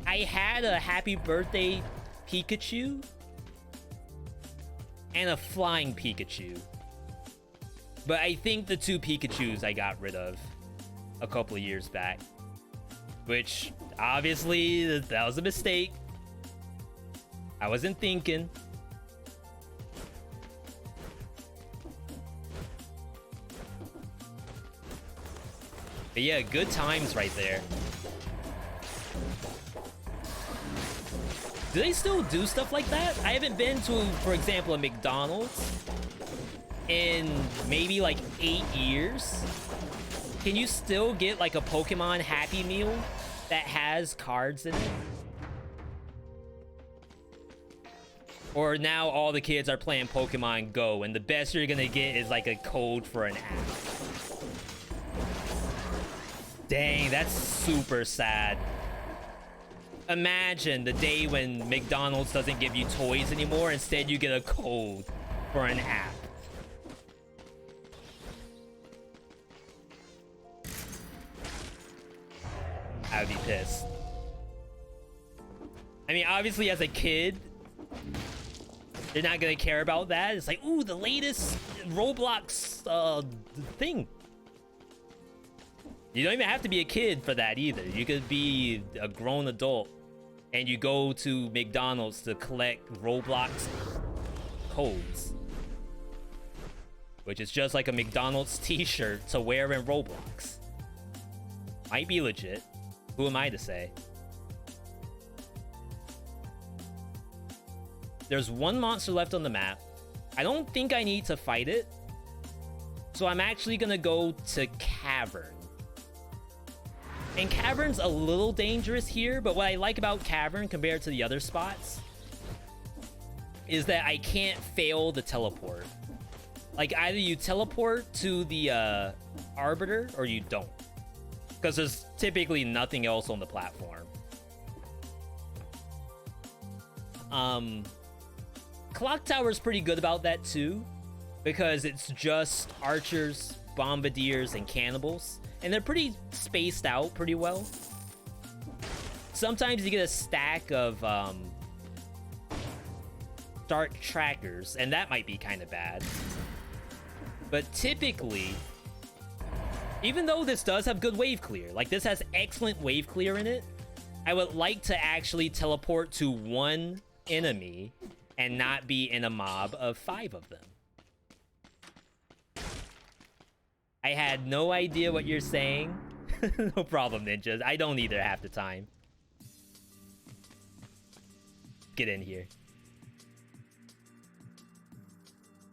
I had a Happy Birthday Pikachu and a Flying Pikachu. But I think the 2 Pikachus I got rid of a couple of years back. Which, obviously, that was a mistake. I wasn't thinking. But yeah, good times right there. Do they still do stuff like that? I haven't been to, for example, a McDonald's in maybe like 8 years. Can you still get like a Pokemon Happy Meal that has cards in it? Or now all the kids are playing Pokemon Go and the best you're gonna get is like a code for an app. Dang, that's super sad. Imagine the day when McDonald's doesn't give you toys anymore. Instead, you get a code for an app. I would be pissed. I mean, obviously, as a kid, you're not gonna care about that. It's like, ooh, the latest Roblox thing. You don't even have to be a kid for that either. You could be a grown adult and you go to McDonald's to collect Roblox codes, which is just like a McDonald's t-shirt to wear in Roblox. Might be legit. Who am I to say? There's 1 monster left on the map. I don't think I need to fight it. So I'm actually gonna go to Cavern. And Cavern's a little dangerous here, but what I like about Cavern compared to the other spots is that I can't fail the teleport. Like, either you teleport to the Arbiter or you don't. Because there's typically nothing else on the platform. Clock Tower's pretty good about that too, because it's just archers, bombardiers, and cannibals, and they're pretty spaced out pretty well. Sometimes you get a stack of dart trackers, and that might be kind of bad. But typically, even though this does have good wave clear, like this has excellent wave clear in it, I would like to actually teleport to one enemy and not be in a mob of 5 of them. I had no idea what you're saying. No problem, ninjas. I don't either half the time. Get in here.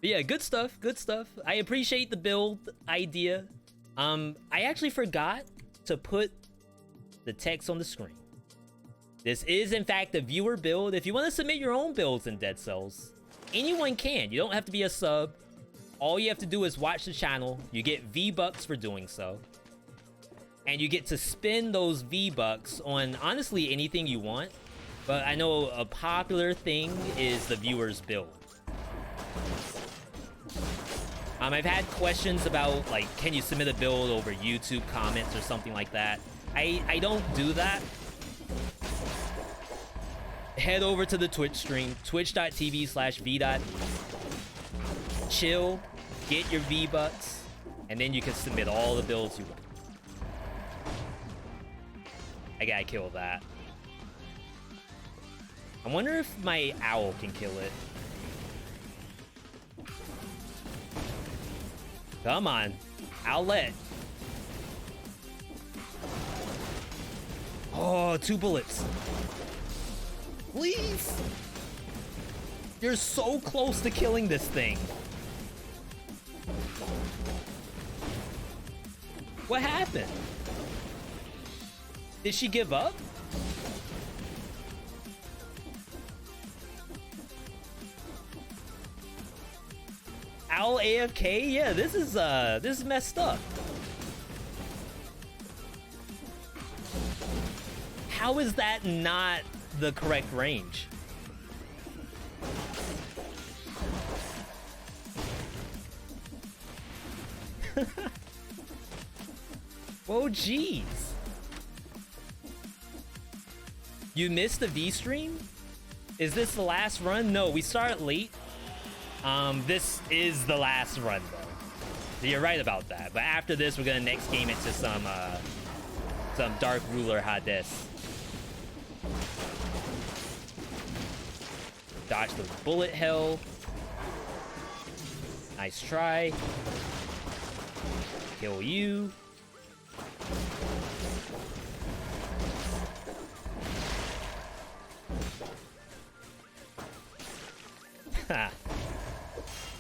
But yeah, good stuff, good stuff. I appreciate the build idea. I actually forgot to put the text on the screen. This is, in fact, a viewer build. If you want to submit your own builds in Dead Cells, anyone can. You don't have to be a sub. All you have to do is watch the channel. You get V-Bucks for doing so. And you get to spend those V-Bucks on, honestly, anything you want. But I know a popular thing is the viewer's build. I've had questions about, like, can you submit a build over YouTube comments or something like that? I don't do that. Head over to the Twitch stream, twitch.tv/veedotme. Chill, get your V-Bucks, and then you can submit all the builds you want. I gotta kill that. I wonder if my owl can kill it. Come on, owlet. Oh, 2 bullets. Please. You're so close to killing this thing. What happened? Did she give up? Owl AFK? Yeah, this is messed up. How is that not the correct range? Whoa, jeez. You missed the V stream? Is this the last run? No, we start late. This is the last run though. You're right about that. But after this, we're gonna next game into some Dark Ruler Hades. Dodge the bullet hell. Nice try. Kill you.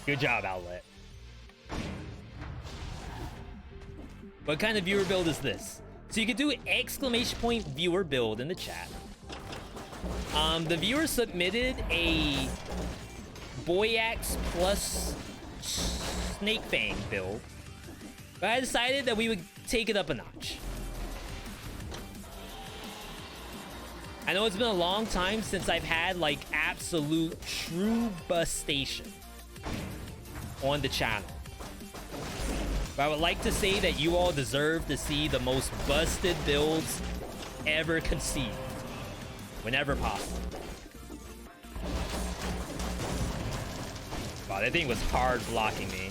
Good job, Outlet. What kind of viewer build is this? So you could do exclamation point viewer build in the chat. The viewer submitted a Boyax plus Snake Fang build, but I decided that we would take it up a notch. I know it's been a long time since I've had like absolute true bustation on the channel, but I would like to say that you all deserve to see the most busted builds ever conceived, whenever possible. Wow, that thing was hard blocking me.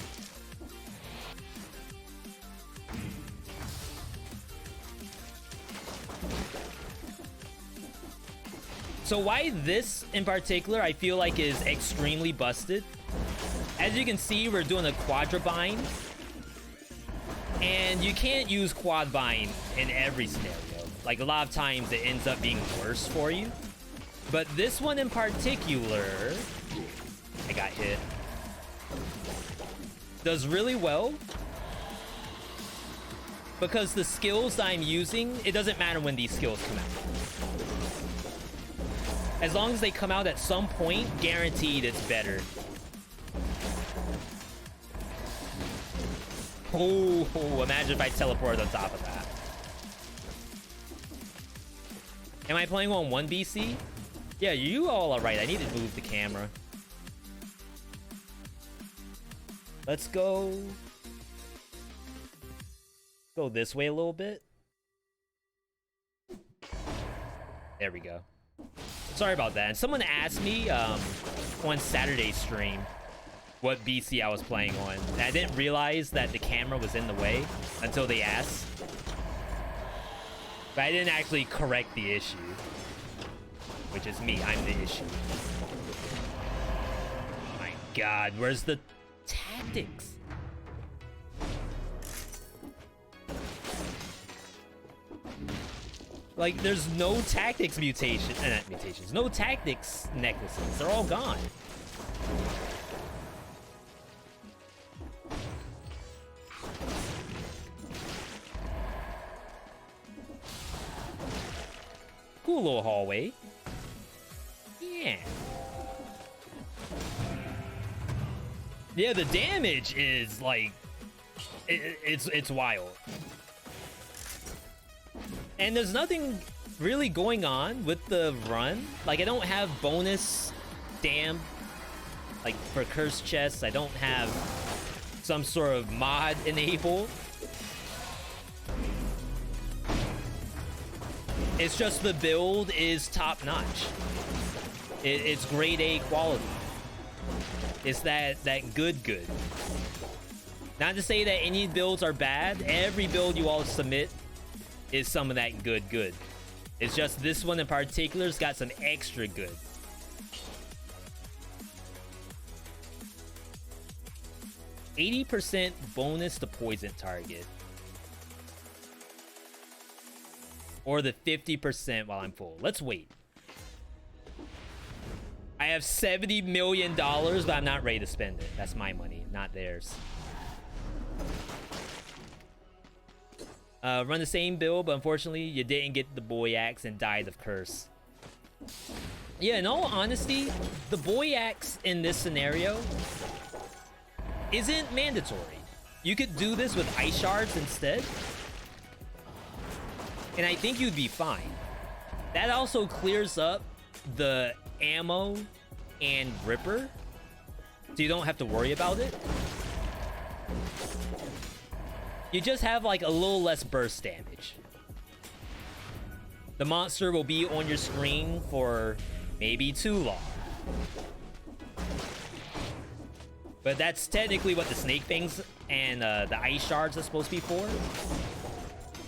So why this in particular I feel like is extremely busted. As you can see, we're doing a quadra bind, and you can't use quad bind in every scenario. Like a lot of times it ends up being worse for you. But this one in particular, I got hit, does really well. Because the skills that I'm using, it doesn't matter when these skills come out. As long as they come out at some point, guaranteed it's better. Oh, imagine if I teleport on top of that. Am I playing on 1 BC? Yeah, you all are right. I need to move the camera. Let's go this way a little bit. There we go. Sorry about that. And someone asked me on Saturday's stream what BC I was playing on. And I didn't realize that the camera was in the way until they asked. But I didn't actually correct the issue. Which is me. I'm the issue. My God, where's the tactics? Like, there's no tactics mutations. No tactics necklaces. They're all gone. Cool little hallway. Yeah. Yeah, the damage is like it's wild. And there's nothing really going on with the run. Like, I don't have bonus damn like for cursed chests. I don't have some sort of mod enabled. It's just the build is top notch. It's grade A quality. It's that good. Not to say that any builds are bad. Every build you all submit is some of that good. It's just this one in particular's got some extra good. %80 bonus to poison target. Or the 50% while I'm full. Let's wait. I have $70 million, but I'm not ready to spend it. That's my money, not theirs. Run the same build, but unfortunately, you didn't get the boy axe and died of curse. Yeah, in all honesty, the boy axe in this scenario isn't mandatory. You could do this with ice shards instead, and I think you'd be fine. That also clears up the ammo and ripper, so you don't have to worry about it. You just have like a little less burst damage. The monster will be on your screen for maybe too long. But that's technically what the snake things and the ice shards are supposed to be for.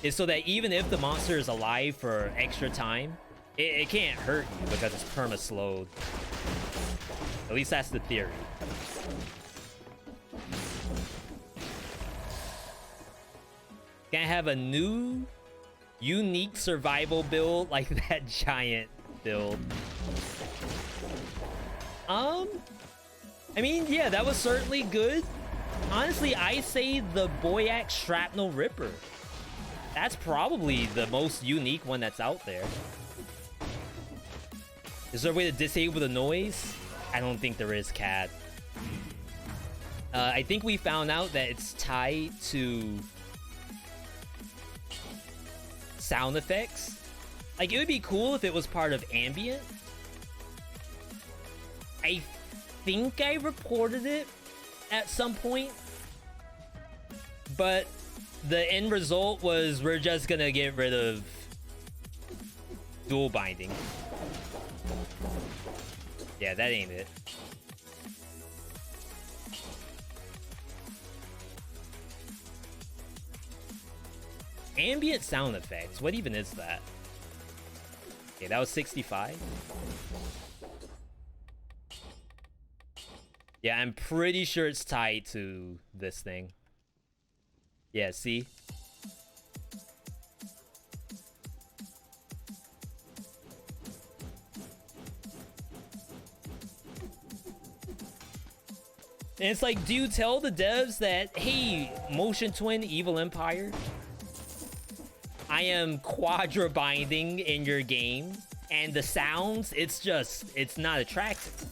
Is so that even if the monster is alive for extra time, it can't hurt you because it's perma-slowed. At least that's the theory. Can I have a new, unique survival build like that giant build? I mean, yeah, that was certainly good. Honestly, I say the boy axe shrapnel ripper. That's probably the most unique one that's out there. Is there a way to disable the noise? I don't think there is, Cat. I think we found out that it's tied to sound effects. Like, it would be cool if it was part of ambient. I think I reported it at some point, but the end result was we're just gonna get rid of dual binding. Yeah, that ain't it. Ambient sound effects. What even is that? Okay, that was 65. Yeah, I'm pretty sure it's tied to this thing. Yeah, see? And it's like, do you tell the devs that, hey, Motion Twin Evil Empire, I am quadra binding in your game, and the sounds, it's not attractive.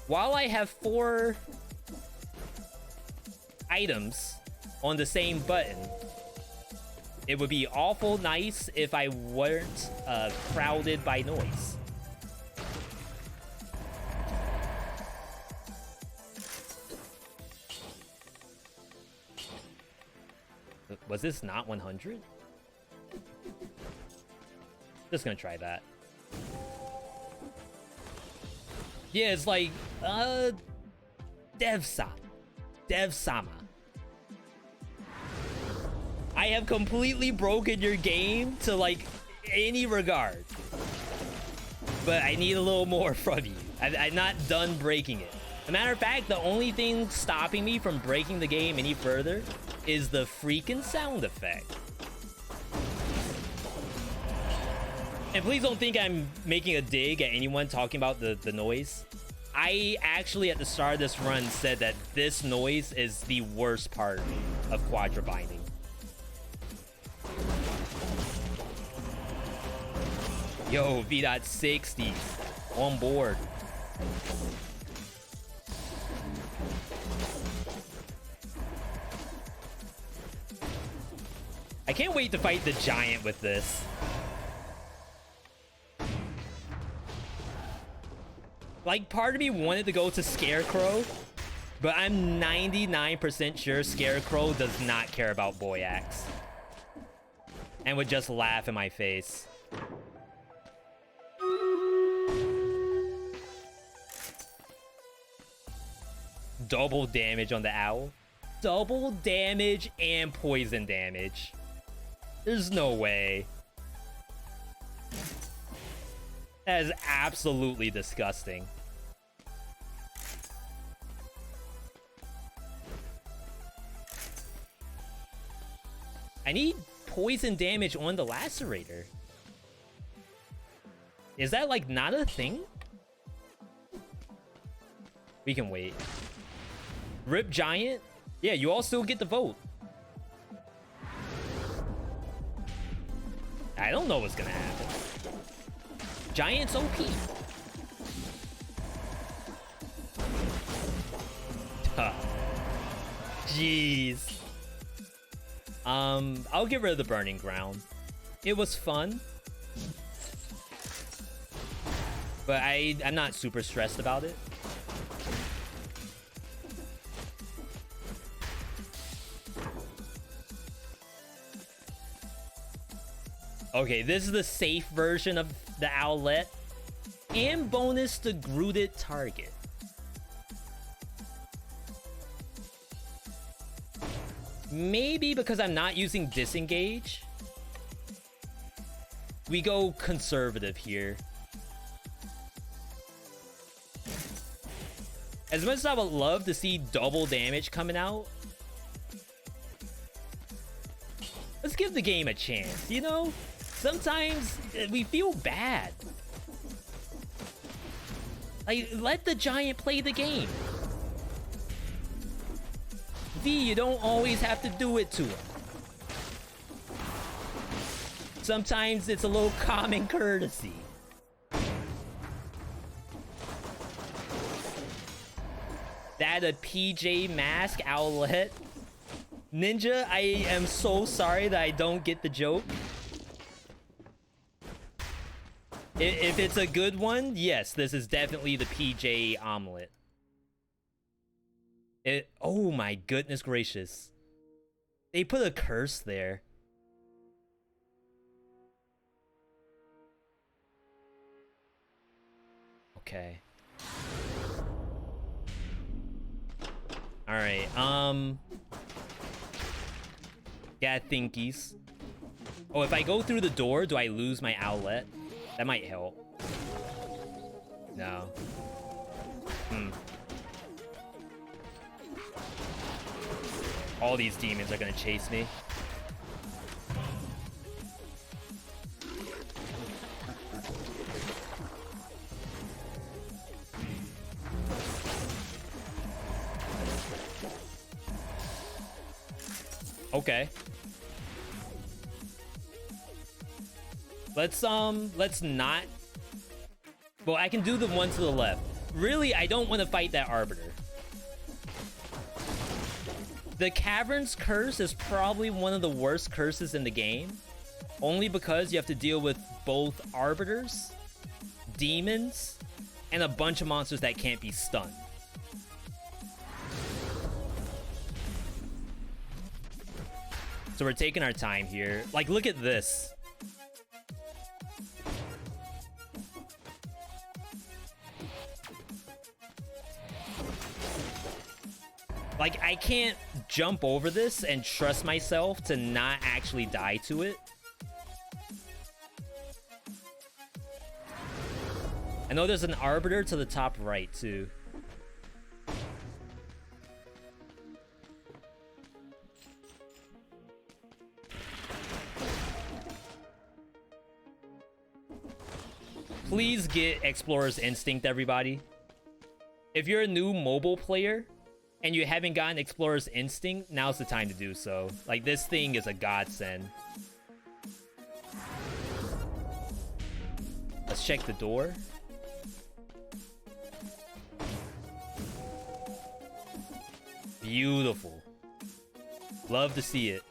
While I have 4 items on the same button, it would be awful nice if I weren't crowded by noise. Was this not 100? Just gonna try that. Yeah, it's like, Devsama. I have completely broken your game to, like, any regard. But I need a little more from you. I'm not done breaking it. As a matter of fact, the only thing stopping me from breaking the game any further is the freaking sound effect. And please don't think I'm making a dig at anyone talking about the noise. I actually, at the start of this run, said that this noise is the worst part of Quadra binding. Yo, V.60 on board. I can't wait to fight the giant with this. Like, part of me wanted to go to Scarecrow, but I'm 99% sure Scarecrow does not care about Boy Axe. And would just laugh in my face. Double damage on the owl. Double damage and poison damage. There's no way. That is absolutely disgusting. I need poison damage on the lacerator. Is that, like, not a thing? We can wait. Rip Giant? Yeah, you all still get the vote. I don't know what's gonna happen. Giant's OP. Huh. Jeez. I'll get rid of the Burning Ground. It was fun. But I'm not super stressed about it. Okay, this is the safe version of the Owlet. And bonus to Grooted target. Maybe because I'm not using Disengage, we go conservative here. As much as I would love to see double damage coming out, let's give the game a chance, you know? Sometimes we feel bad. Like, let the giant play the game. V, you don't always have to do it to him. Sometimes it's a little common courtesy. That a PJ Mask Owlet? Ninja, I am so sorry that I don't get the joke. If it's a good one, yes, this is definitely the PJ Omelet. Oh my goodness gracious. They put a curse there. Okay. Alright, yeah, thinkies. Oh, if I go through the door, do I lose my Owlet? That might help. No. All these demons are gonna chase me. Okay. Let's not. Well, I can do the one to the left. Really, I don't want to fight that Arbiter. The Cavern's Curse is probably one of the worst curses in the game. Only because you have to deal with both Arbiters, Demons, and a bunch of monsters that can't be stunned. So we're taking our time here. Like, look at this. Like, I can't jump over this and trust myself to not actually die to it. I know there's an arbiter to the top right, too. Please get Explorer's Instinct, everybody. If you're a new mobile player and you haven't gotten Explorer's Instinct, now's the time to do so. Like, this thing is a godsend. Let's check the door. Beautiful. Love to see it.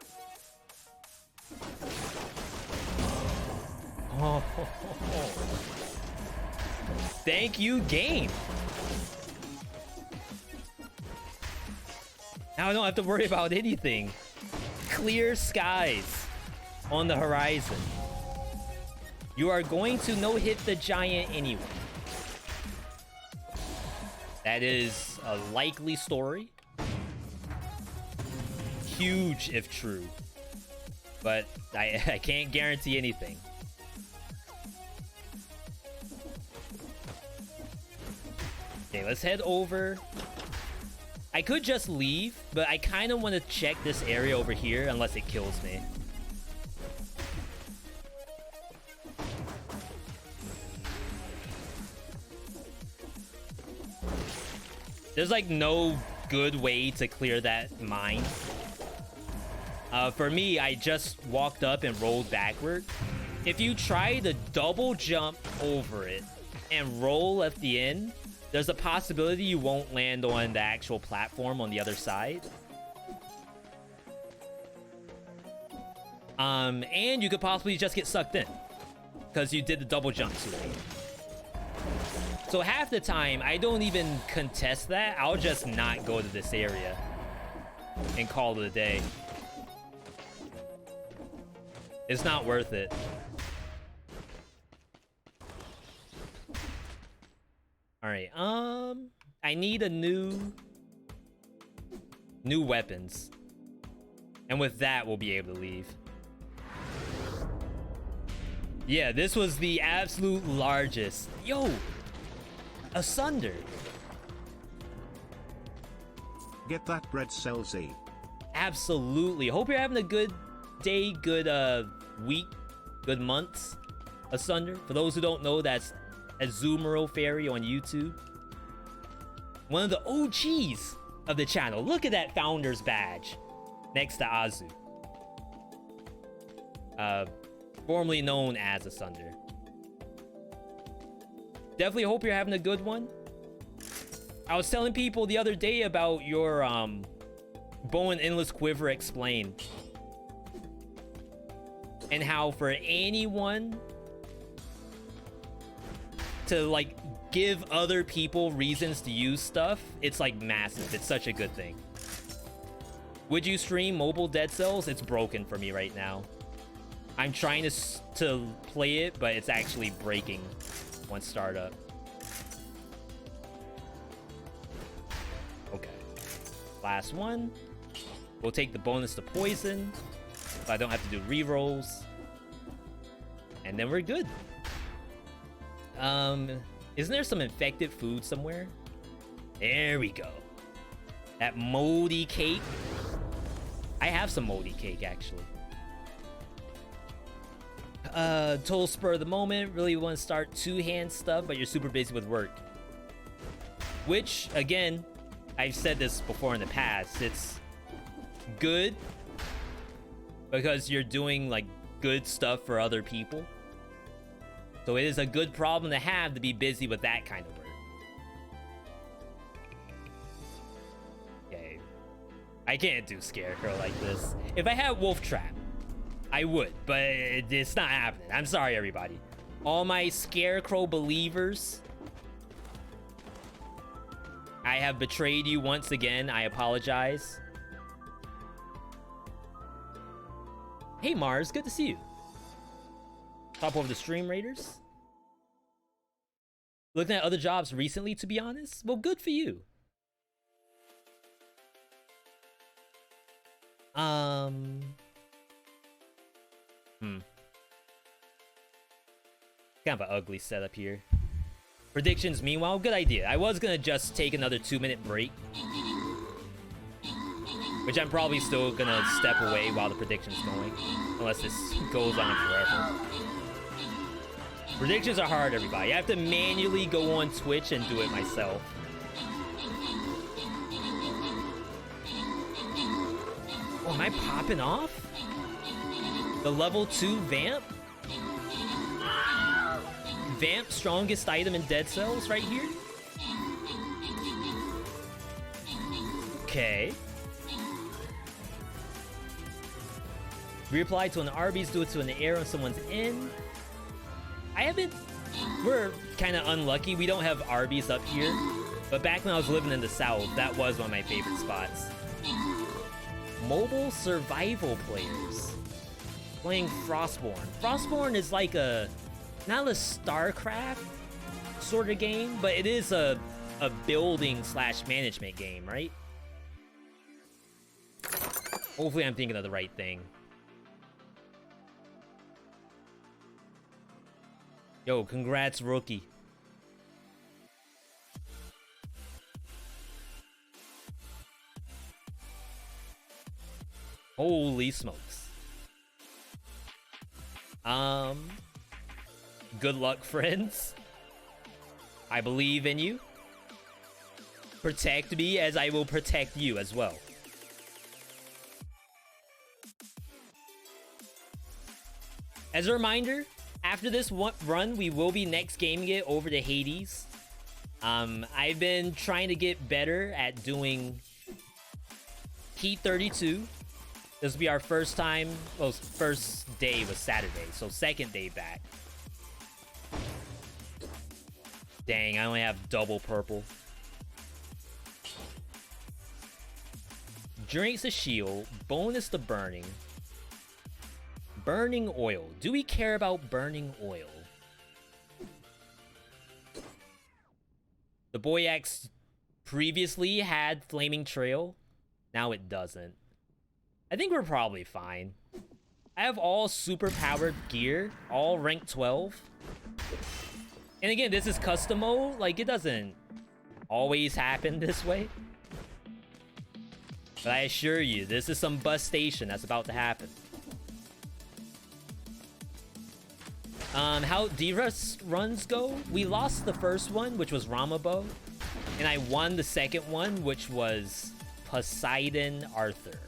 Oh. Thank you, game. Now I don't have to worry about anything. Clear skies on the horizon. You are going to no-hit the giant anyway. That is a likely story. Huge if true. But I can't guarantee anything. Okay, let's head over. I could just leave, but I kind of want to check this area over here unless it kills me. There's like no good way to clear that mine. For me, I just walked up and rolled backward. If you try to double jump over it and roll at the end, there's a possibility you won't land on the actual platform on the other side. And you could possibly just get sucked in because you did the double jump too late. So half the time, I don't even contest that. I'll just not go to this area and call it a day. It's not worth it. All right, I need a new weapons. And with that, we'll be able to leave. Yeah, this was the absolute largest. Yo, Asunder. Get that bread, Z. Absolutely. Hope you're having a good day, good week, good months, Asunder. For those who don't know, that's Azumarill Fairy on YouTube. One of the OGs of the channel. Look at that founder's badge next to Azu. Formerly known as Asunder. Definitely hope you're having a good one. I was telling people the other day about your Bow and Endless Quiver Explained. And how for anyone to like give other people reasons to use stuff, it's like massive. It's such a good thing. Would you stream mobile Dead Cells? It's broken for me right now. I'm trying to play it, but it's actually breaking once startup. Okay. Last one. We'll take the bonus to poison, so I don't have to do rerolls. And then we're good. Isn't there some infected food somewhere? There we go. That moldy cake. I have some moldy cake, actually. Total spur of the moment. Really want to start two-hand stuff, but you're super busy with work. Which, again, I've said this before in the past. It's good because you're doing, like, good stuff for other people. So it is a good problem to have to be busy with that kind of work. Okay. I can't do Scarecrow like this. If I had Wolf Trap, I would, but it's not happening. I'm sorry, everybody. All my Scarecrow believers, I have betrayed you once again. I apologize. Hey Mars, good to see you. Top over the stream raiders. Looking at other jobs recently, to be honest. Well, good for you. Kind of an ugly setup here. Predictions, meanwhile, good idea. I was gonna just take another 2-minute break, which I'm probably still gonna step away while the prediction's going, unless this goes on forever. Predictions are hard, everybody. I have to manually go on Twitch and do it myself. Oh, am I popping off? The level 2 Vamp? Vamp, strongest item in Dead Cells right here? Okay. Reapply to an Arby's, do it to an air on someone's in. I haven't... We're kind of unlucky. We don't have Arby's up here. But back when I was living in the South, that was one of my favorite spots. Mobile survival players. Playing Frostborn. Frostborn is like a... Not a StarCraft sort of game, but it is a building / management game, right? Hopefully I'm thinking of the right thing. Yo, congrats, rookie. Holy smokes. Good luck, friends. I believe in you. Protect me as I will protect you as well. As a reminder, after this run, we will be next gaming it over to Hades. I've been trying to get better at doing Heat 32. This will be our first time. Well, first day was Saturday, so second day back. Dang, I only have double purple. Drinks a shield, bonus to burning. Burning oil. Do we care about burning oil? The Boy X previously had Flaming Trail. Now it doesn't. I think we're probably fine. I have all super powered gear, all rank 12. And again, this is custom mode. Like, it doesn't always happen this way. But I assure you, this is some bus station that's about to happen. How D-Rush runs go? We lost the first one, which was Ramabo. And I won the second one, which was Poseidon Arthur.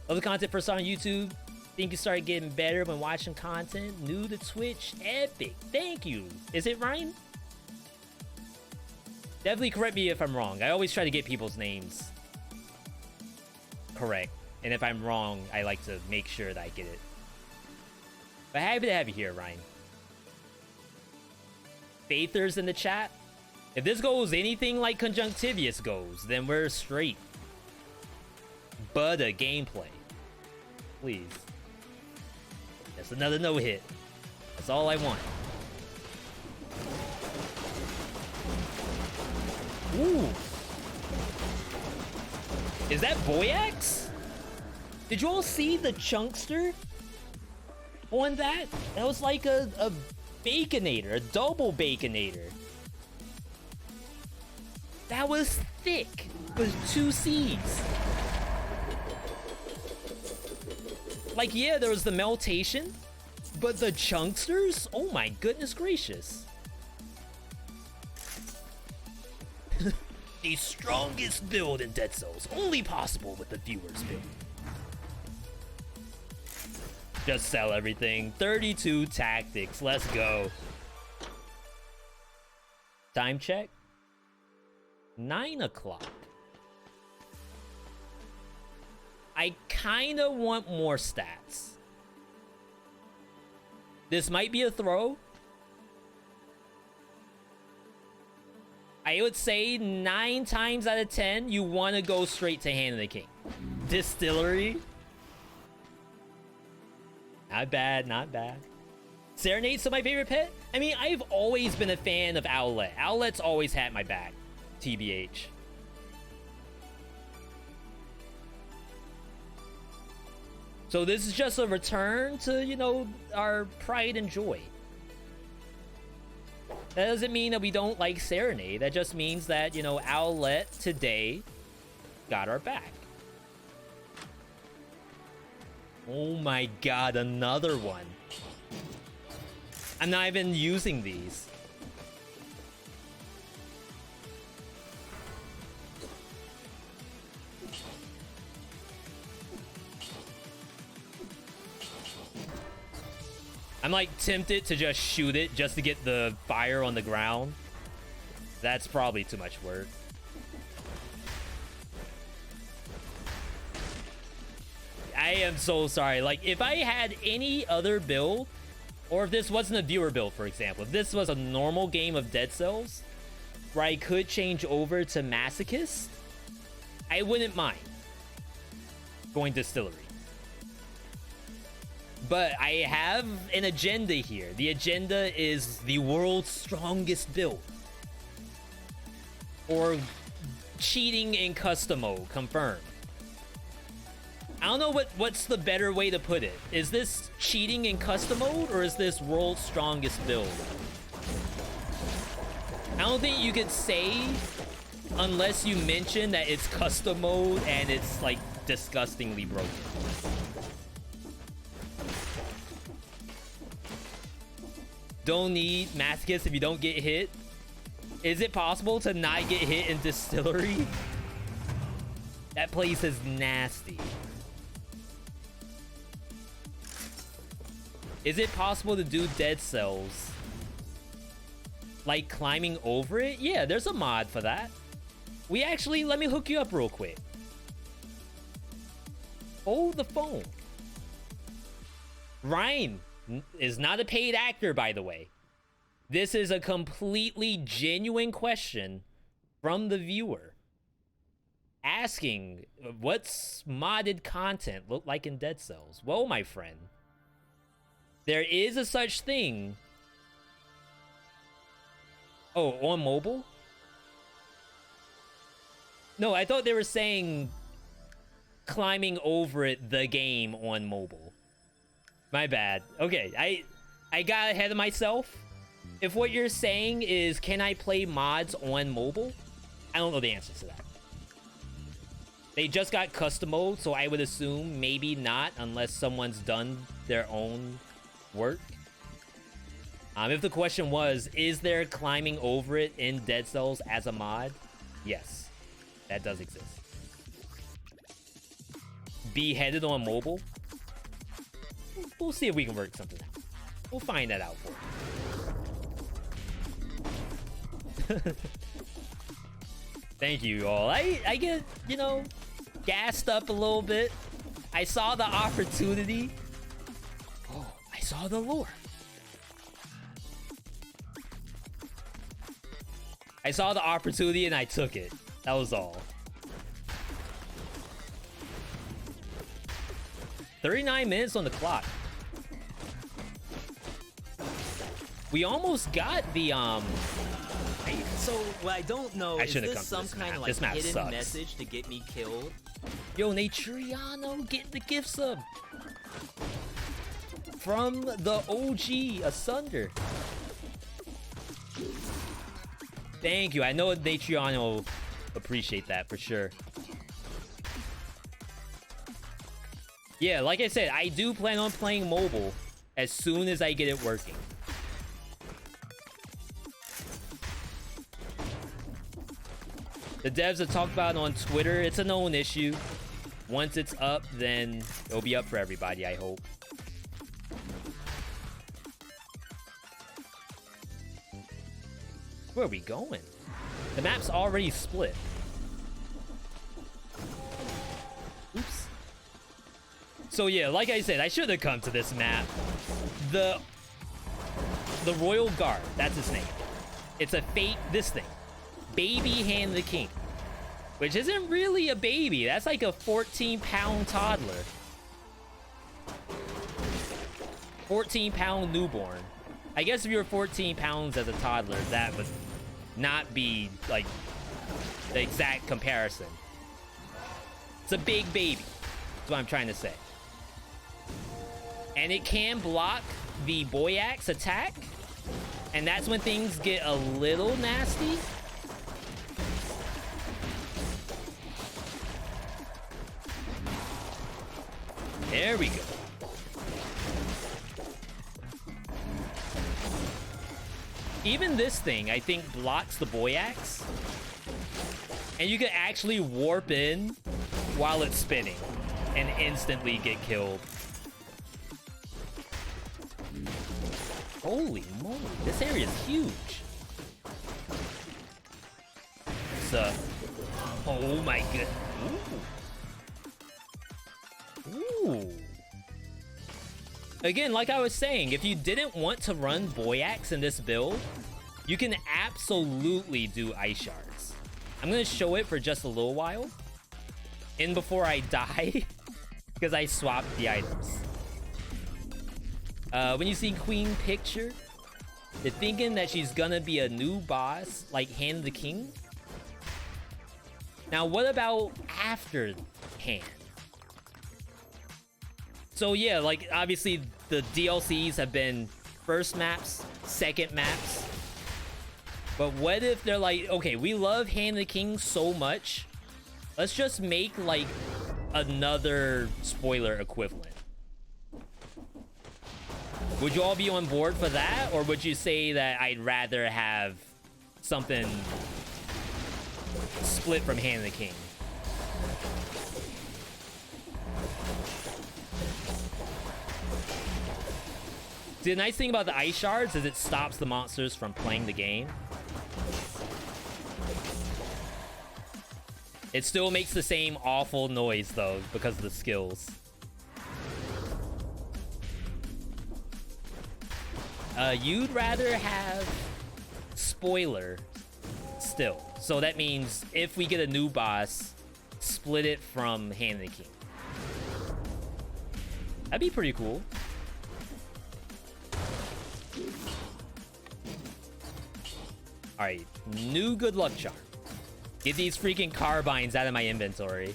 Love the content first on YouTube. Think you started getting better when watching content. New to Twitch. Epic. Thank you. Is it Ryan? Definitely correct me if I'm wrong. I always try to get people's names correct. And if I'm wrong, I like to make sure that I get it. But happy to have you here, Ryan. Faithers in the chat. If this goes anything like Conjunctivius goes, then we're straight. But a gameplay. Please. That's another no-hit. That's all I want. Ooh. Is that Boyax? Did you all see the chunkster on that? That was like a baconator, a double baconator. That was thick with 2 C's. Like, yeah, there was the meltation, but the chunksters? Oh my goodness gracious. The strongest build in Dead Cells, only possible with the viewers build. Just sell everything. 32 tactics, let's go. Time check. 9 o'clock. I kind of want more stats. This might be a throw. I would say 9 times out of 10, you want to go straight to Hand of the King. Distillery. Not bad, not bad. Serenade's still my favorite pet? I mean, I've always been a fan of Owlette. Owlette's always had my back. TBH. So this is just a return to, you know, our pride and joy. That doesn't mean that we don't like Serenade. That just means that, you know, Owlette today got our back. Oh my god, another one. I'm not even using these. I'm like tempted to just shoot it just to get the fire on the ground. That's probably too much work. I am so sorry. Like, if I had any other build, or if this wasn't a viewer build, for example, if this was a normal game of Dead Cells, where I could change over to Masochist, I wouldn't mind going Distillery. But I have an agenda here. The agenda is the world's strongest build. Or cheating in custom mode, confirmed. I don't know what's the better way to put it. Is this cheating in custom mode, or is this world's strongest build? I don't think you could say unless you mention that it's custom mode and it's like disgustingly broken. Don't need Masochist if you don't get hit. Is it possible to not get hit in Distillery? That place is nasty. Is it possible to do Dead Cells like climbing over it? Yeah, there's a mod for that. We actually, let me hook you up real quick. Hold the phone. Ryan is not a paid actor, by the way. This is a completely genuine from the viewer. Asking, what's modded content look like in Dead Cells? Well, my friend, there is a such thing. Oh, on mobile? No, I thought they were saying climbing over it, the game on mobile. My bad. Okay, I got ahead of myself. If what you're saying is, can I play mods on mobile? I don't know the answer to that. They just got custom mode, so I would assume maybe not unless someone's done their own work. If the question was, is there climbing over it in Dead Cells as a mod? Yes, that does exist. Beheaded on mobile? We'll see if we can work something out. We'll find that out for you. Thank you all. I get, you know, gassed up a little bit. I saw the opportunity. Oh, I saw the lure. I saw the opportunity and I took it. That was all. 39 minutes on the clock. We almost got the So what I don't know is this some kind of like hidden sucks. message to get me killed? Yo, Natriano, get the gift sub from the OG Asunder. Thank you. I know Natriano will appreciate that for sure. Yeah, like I said, I do plan on playing mobile as soon as I get it working. The devs have talked about it on Twitter. It's a known issue. Once it's up, then it'll be up for everybody, I hope. Where are we going? The map's already split. Oops. So yeah, like I said, I should have come to this map. The Royal Guard, that's its name. It's a fake, this thing. Baby Hand the King. Which isn't really a baby. That's like a 14-pound toddler. 14-pound newborn. I guess if you're 14 pounds as a toddler, that would not be like the exact comparison. It's a big baby. That's what I'm trying to say. And it can block the Boyax attack. And that's when things get a little nasty. There we go. Even this thing, I think, blocks the Boyax. And you can actually warp in while it's spinning and instantly get killed. Holy moly, this area is huge. So, oh my god. Ooh. Ooh. Again, like I was saying, if you didn't want to run Boyax in this build, you can absolutely do Ice Shards. I'm gonna show it for just a little while. And before I die, because I swapped the items. When you see Queen Picture, you're thinking that she's gonna be a new boss, like Hand of the King. Now, what about after Hand? So yeah, like, obviously, the DLCs have been first maps, second maps. But what if they're like, okay, we love Hand of the King so much, let's just make, like, another spoiler equivalent. Would you all be on board for that? Or would you say that I'd rather have something split from Hand of the King? The nice thing about the Ice Shards is it stops the monsters from playing the game. It still makes the same awful noise, though, because of the skills. You'd rather have spoiler still. So that means if we get a new boss, split it from Hand of the King. That'd be pretty cool. Alright, new good luck charm. Get these freaking carbines out of my inventory.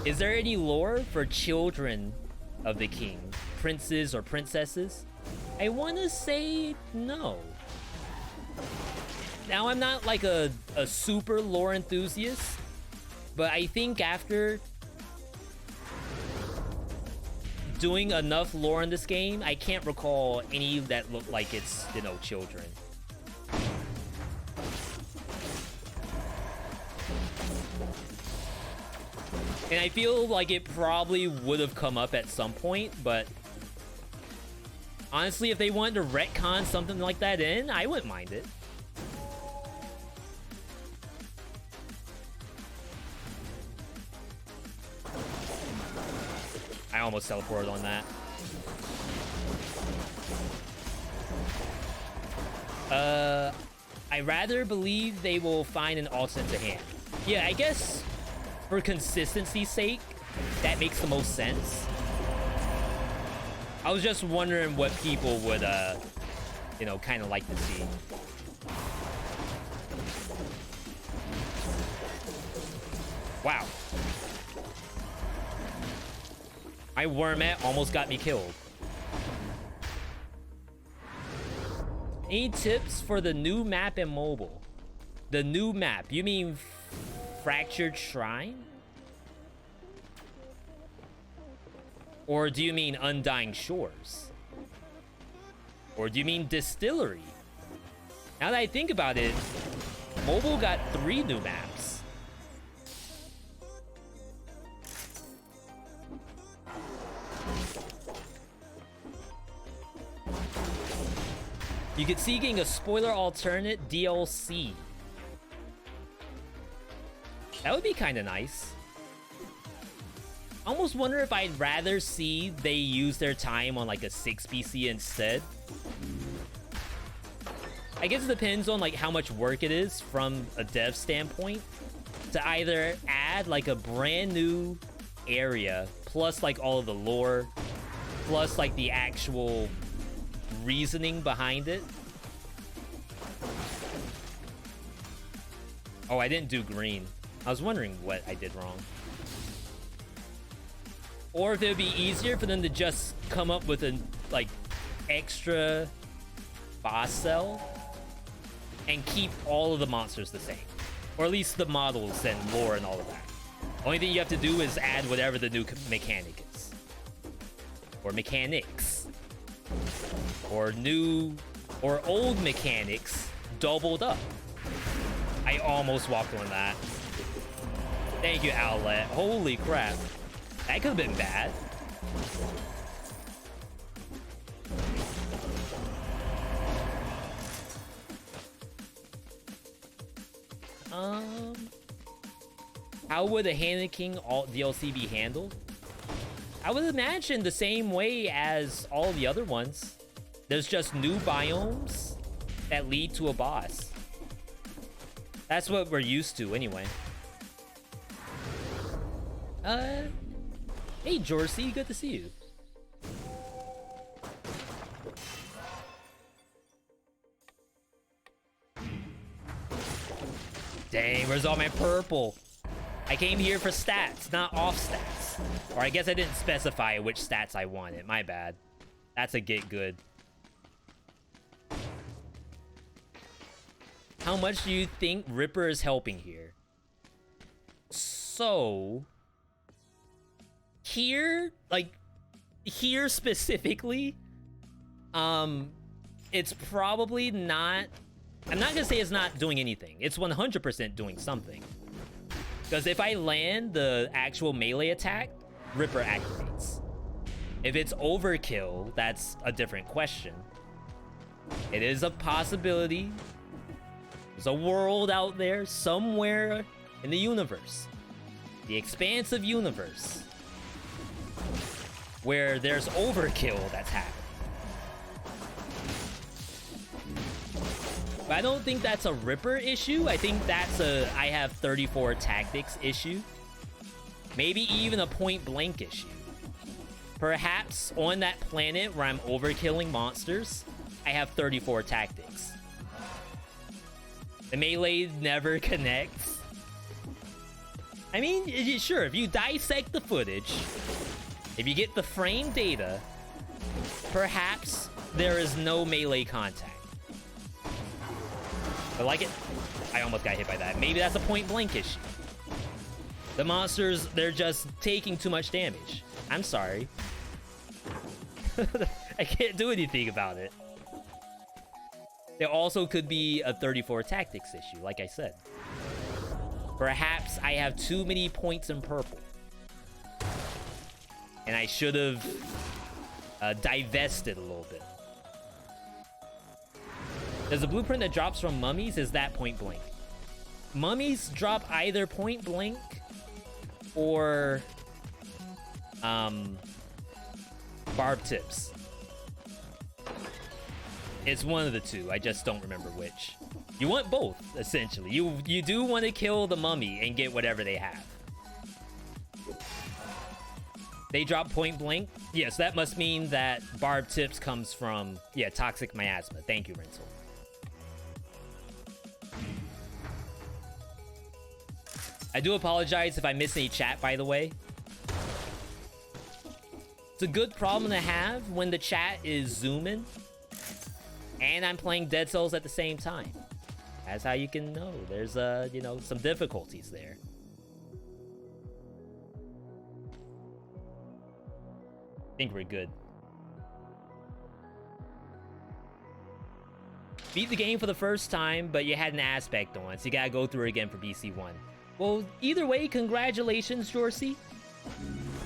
Is there any lore for children of the king? Princes or princesses? I want to say no. Now, I'm not like a super lore enthusiast, but I think after doing enough lore in this game, I can't recall any that look like it's, you know, children. And I feel like it probably would have come up at some point, but honestly, if they wanted to retcon something like that in, I wouldn't mind it. I almost teleported on that. I rather believe they will find an alternate to Hand. Yeah, I guess for consistency's sake, that makes the most sense. I was just wondering what people would, you know, kind of like to see. Wow. My Wormet almost got me killed. Any tips for the new map in mobile? The new map, you mean Fractured Shrine? Or do you mean Undying Shores? Or do you mean Distillery? Now that I think about it, mobile got 3 new maps. You could see getting a spoiler alternate DLC. That would be kind of nice. I almost wonder if I'd rather see they use their time on like a 6BC instead. I guess it depends on like how much work it is from a dev standpoint to either add like a brand new area plus like all of the lore plus like the actual reasoning behind it. Oh, I didn't do green. I was wondering what I did wrong. Or if it would be easier for them to just come up with a like extra boss cell and keep all of the monsters the same, or at least the models and lore and all of that. Only thing you have to do is add whatever the new mechanic is, or mechanics, or new or old mechanics doubled up. I almost walked on that. Thank you, Outlet. Holy crap. That could have been bad. How would a Haneking alt DLC be handled? I would imagine the same way as all the other ones. There's just new biomes that lead to a boss. That's what we're used to anyway. Hey Jorsey, good to see you. Dang, where's all my purple? I came here for stats, not off stats. Or I guess I didn't specify which stats I wanted. My bad. That's a get good. How much do you think Ripper is helping here? So... here, like... here specifically... it's probably not... I'm not gonna say it's not doing anything. It's 100% doing something. Because if I land the actual melee attack, Ripper activates. If it's overkill, that's a different question. It is a possibility. There's a world out there somewhere in the universe. The expansive universe. Where there's overkill that's happening. But I don't think that's a Ripper issue. I think that's a I have 34 tactics issue. Maybe even a point blank issue. Perhaps on that planet where I'm overkilling monsters, I have 34 tactics. The melee never connects. I mean, sure, if you dissect the footage, if you get the frame data, perhaps there is no melee contact. But like it, I almost got hit by that. Maybe that's a point blank issue. The monsters, they're just taking too much damage. I'm sorry. I can't do anything about it. There also could be a 34 tactics issue, like I said. Perhaps I have too many points in purple. And I should have divested a little bit. Does the blueprint that drops from mummies, is that point blank? Mummies drop either point blank or barb tips. It's one of the two. I just don't remember which. You want both, essentially. You do want to kill the mummy and get whatever they have. They drop point blank? Yes, that must mean that barb tips comes from, yeah, toxic miasma. Thank you, Rental. I do apologize if I miss any chat, by the way. It's a good problem to have when the chat is zooming and I'm playing Dead Cells at the same time. That's how you can know there's, you know, some difficulties there. I think we're good. Beat the game for the first time, but you had an aspect on, so you gotta go through it again for BC1. Well, either way, congratulations, Jorsey.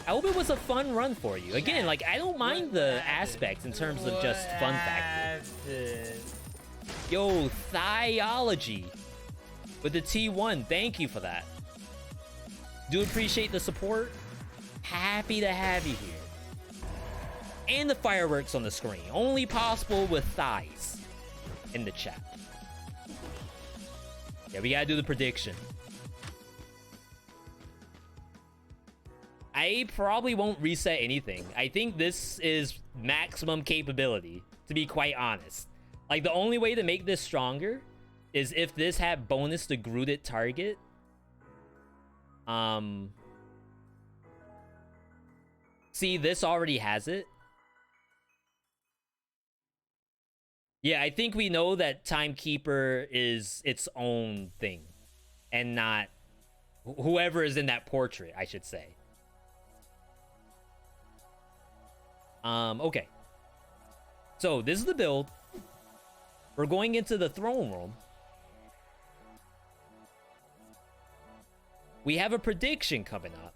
I hope it was a fun run for you. Again, like, I don't mind the aspects in terms of just fun factor. Yo, Thiology with the T1. Thank you for that. Do appreciate the support. Happy to have you here. And the fireworks on the screen. Only possible with thighs in the chat. Yeah, we gotta do the prediction. I probably won't reset anything. I think this is maximum capability, to be quite honest. Like, the only way to make this stronger is if this had bonus to Grooded target. See, this already has it. Yeah, I think we know that Timekeeper is its own thing. And not whoever is in that portrait, I should say. Okay. So, this is the build. We're going into the throne room. We have a prediction coming up.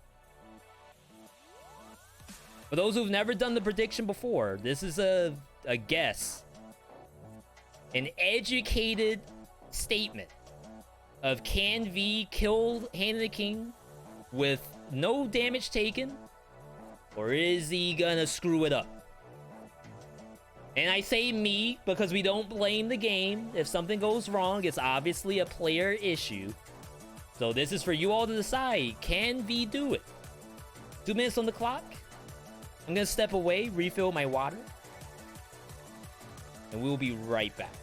For those who've never done the prediction before, this is a guess. An educated statement of can V kill Hand of the King with no damage taken? Or is he gonna screw it up? And I say me because we don't blame the game. If something goes wrong, it's obviously a player issue. So this is for you all to decide. Can V do it? 2 minutes on the clock. I'm gonna step away, refill my water. And we'll be right back.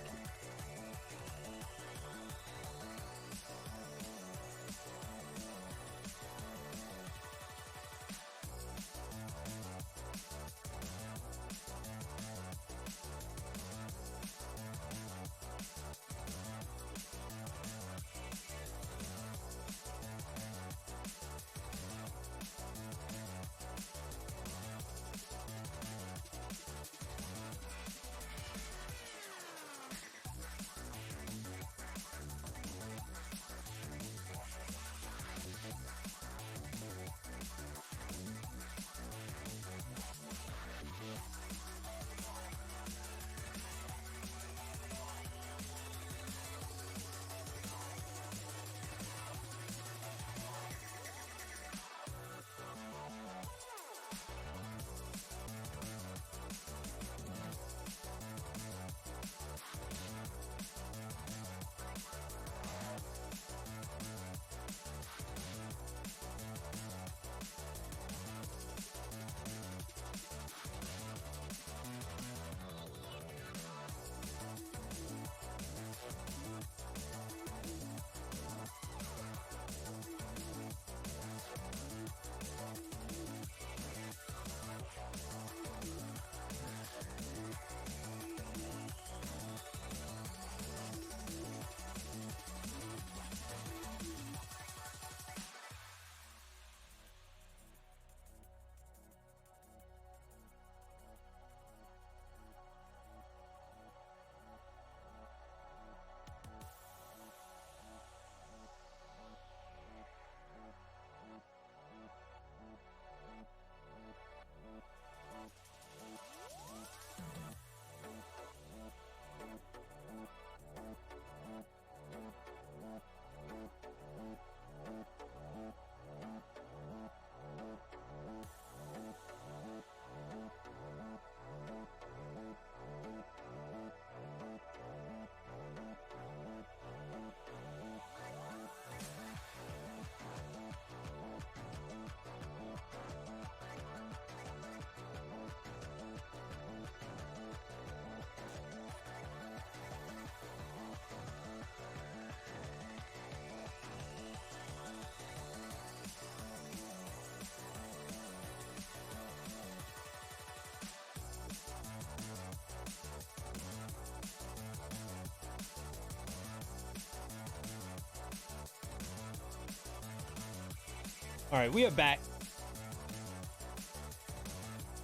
All right, we are back.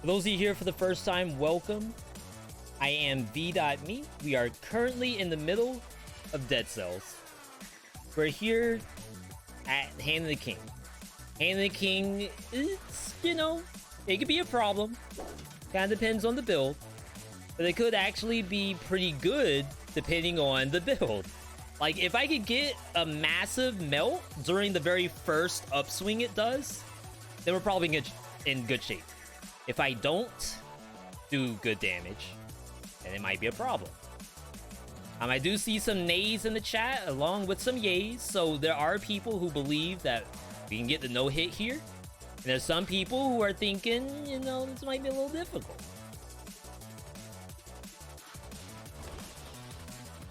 For those of you here for the first time, welcome. I am veedotme. We are currently in the middle of Dead Cells. We're here at Hand of the King. Hand of the King is, you know, it could be a problem. Kind of depends on the build. But it could actually be pretty good depending on the build. Like, if I could get a massive melt during the very first upswing it does, then we're probably in good shape. If I don't do good damage, then it might be a problem. I do see some nays in the chat along with some yays, so there are people who believe that we can get the no-hit here. And there's some people who are thinking, you know, this might be a little difficult.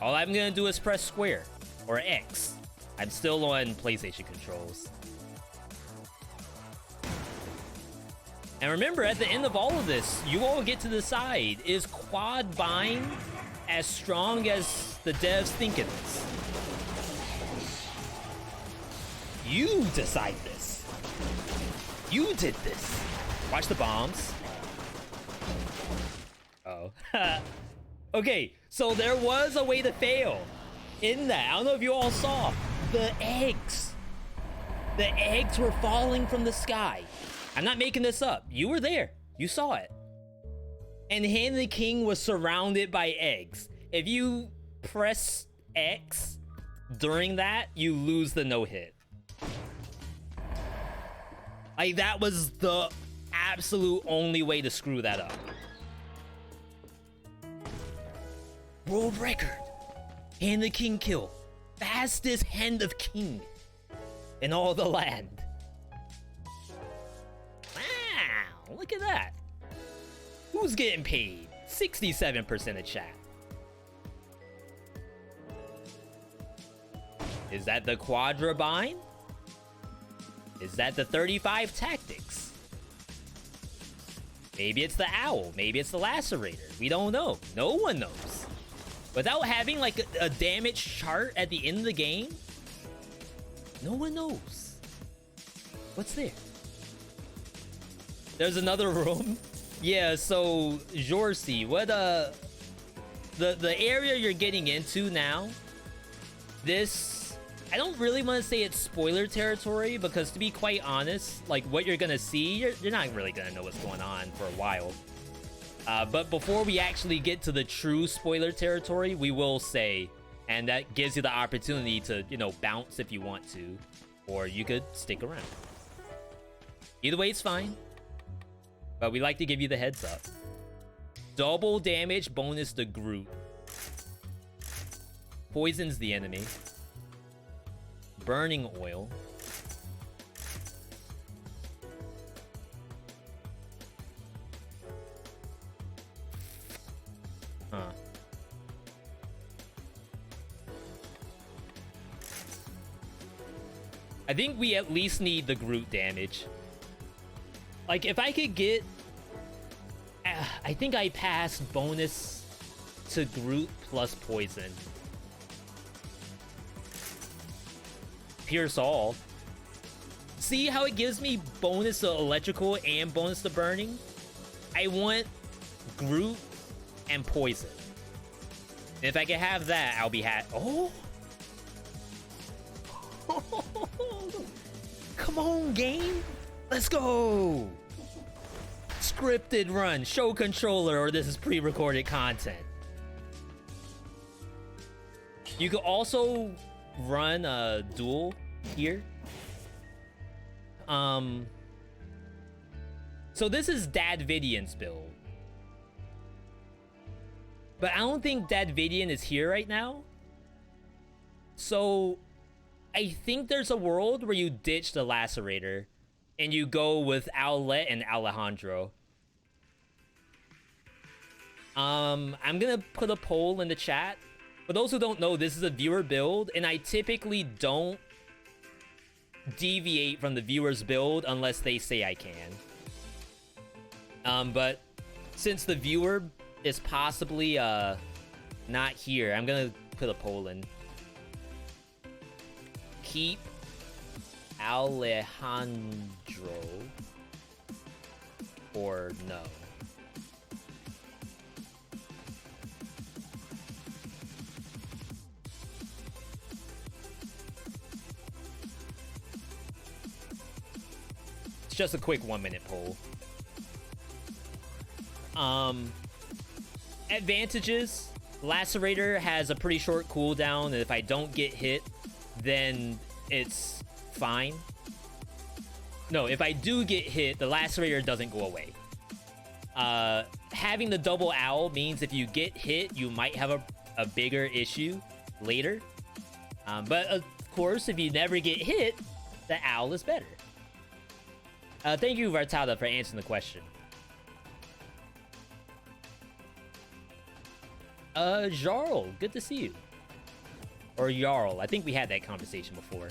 All I'm gonna do is press square or X. I'm still on PlayStation controls. And remember, at the end of all of this, you all get to decide, is quad bind as strong as the devs think it is? You decide this. You did this. Watch the bombs. Oh. Okay, so there was a way to fail in that. I don't know if you all saw. The eggs. The eggs were falling from the sky. I'm not making this up. You were there. You saw it. And Hand the King was surrounded by eggs. If you press X during that, you lose the no-hit. Like, that was the absolute only way to screw that up. World record. Hand the King kill. Fastest Hand of King in all the land. Wow, look at that. Who's getting paid? 67% of chat. Is that the Quadra Bind? Is that the 35 tactics? Maybe it's the Owl. Maybe it's the Lacerator. We don't know. No one knows. Without having like a damage chart at the end of the game, no one knows. What's there? There's another room. Yeah, so Jorsi, what the area you're getting into now, this, I don't really want to say it's spoiler territory, because to be quite honest, like what you're gonna see, you're not really gonna know what's going on for a while. But before we actually get to the true spoiler territory, we will say, and that gives you the opportunity to, you know, bounce if you want to, or you could stick around. Either way, it's fine. But we like to give you the heads up. Double damage bonus to Groot. Poisons the enemy. Burning oil. Huh. I think we at least need the Groot damage. Like, if I could get... I think I passed bonus to Groot plus poison. Pierce all. See how it gives me bonus to electrical and bonus to burning? I want Groot and poison. And if I can have that, I'll be happy. Oh! Come on, game! Let's go! Scripted run, show controller, or this is pre-recorded content. You could also run a duel here. So this is Dadvidian's build. But I don't think Dadvidian is here right now. So I think there's a world where you ditch the Lacerator and you go with Owlette and Alejandro. I'm gonna put a poll in the chat. For those who don't know, this is a viewer build, and I typically don't deviate from the viewer's build unless they say I can. But since the viewer is possibly not here, I'm gonna put a poll in. Keep Alejandro or no? It's just a quick 1-minute poll. Advantages. Lacerator has a pretty short cooldown, and if I don't get hit, then it's fine. No, if I do get hit, the Lacerator doesn't go away. Having the double owl means if you get hit, you might have a bigger issue later. But of course, if you never get hit, the owl is better. Thank you, Vartada, for answering the question. Jarl, good to see you. Or Jarl, I think we had that conversation before.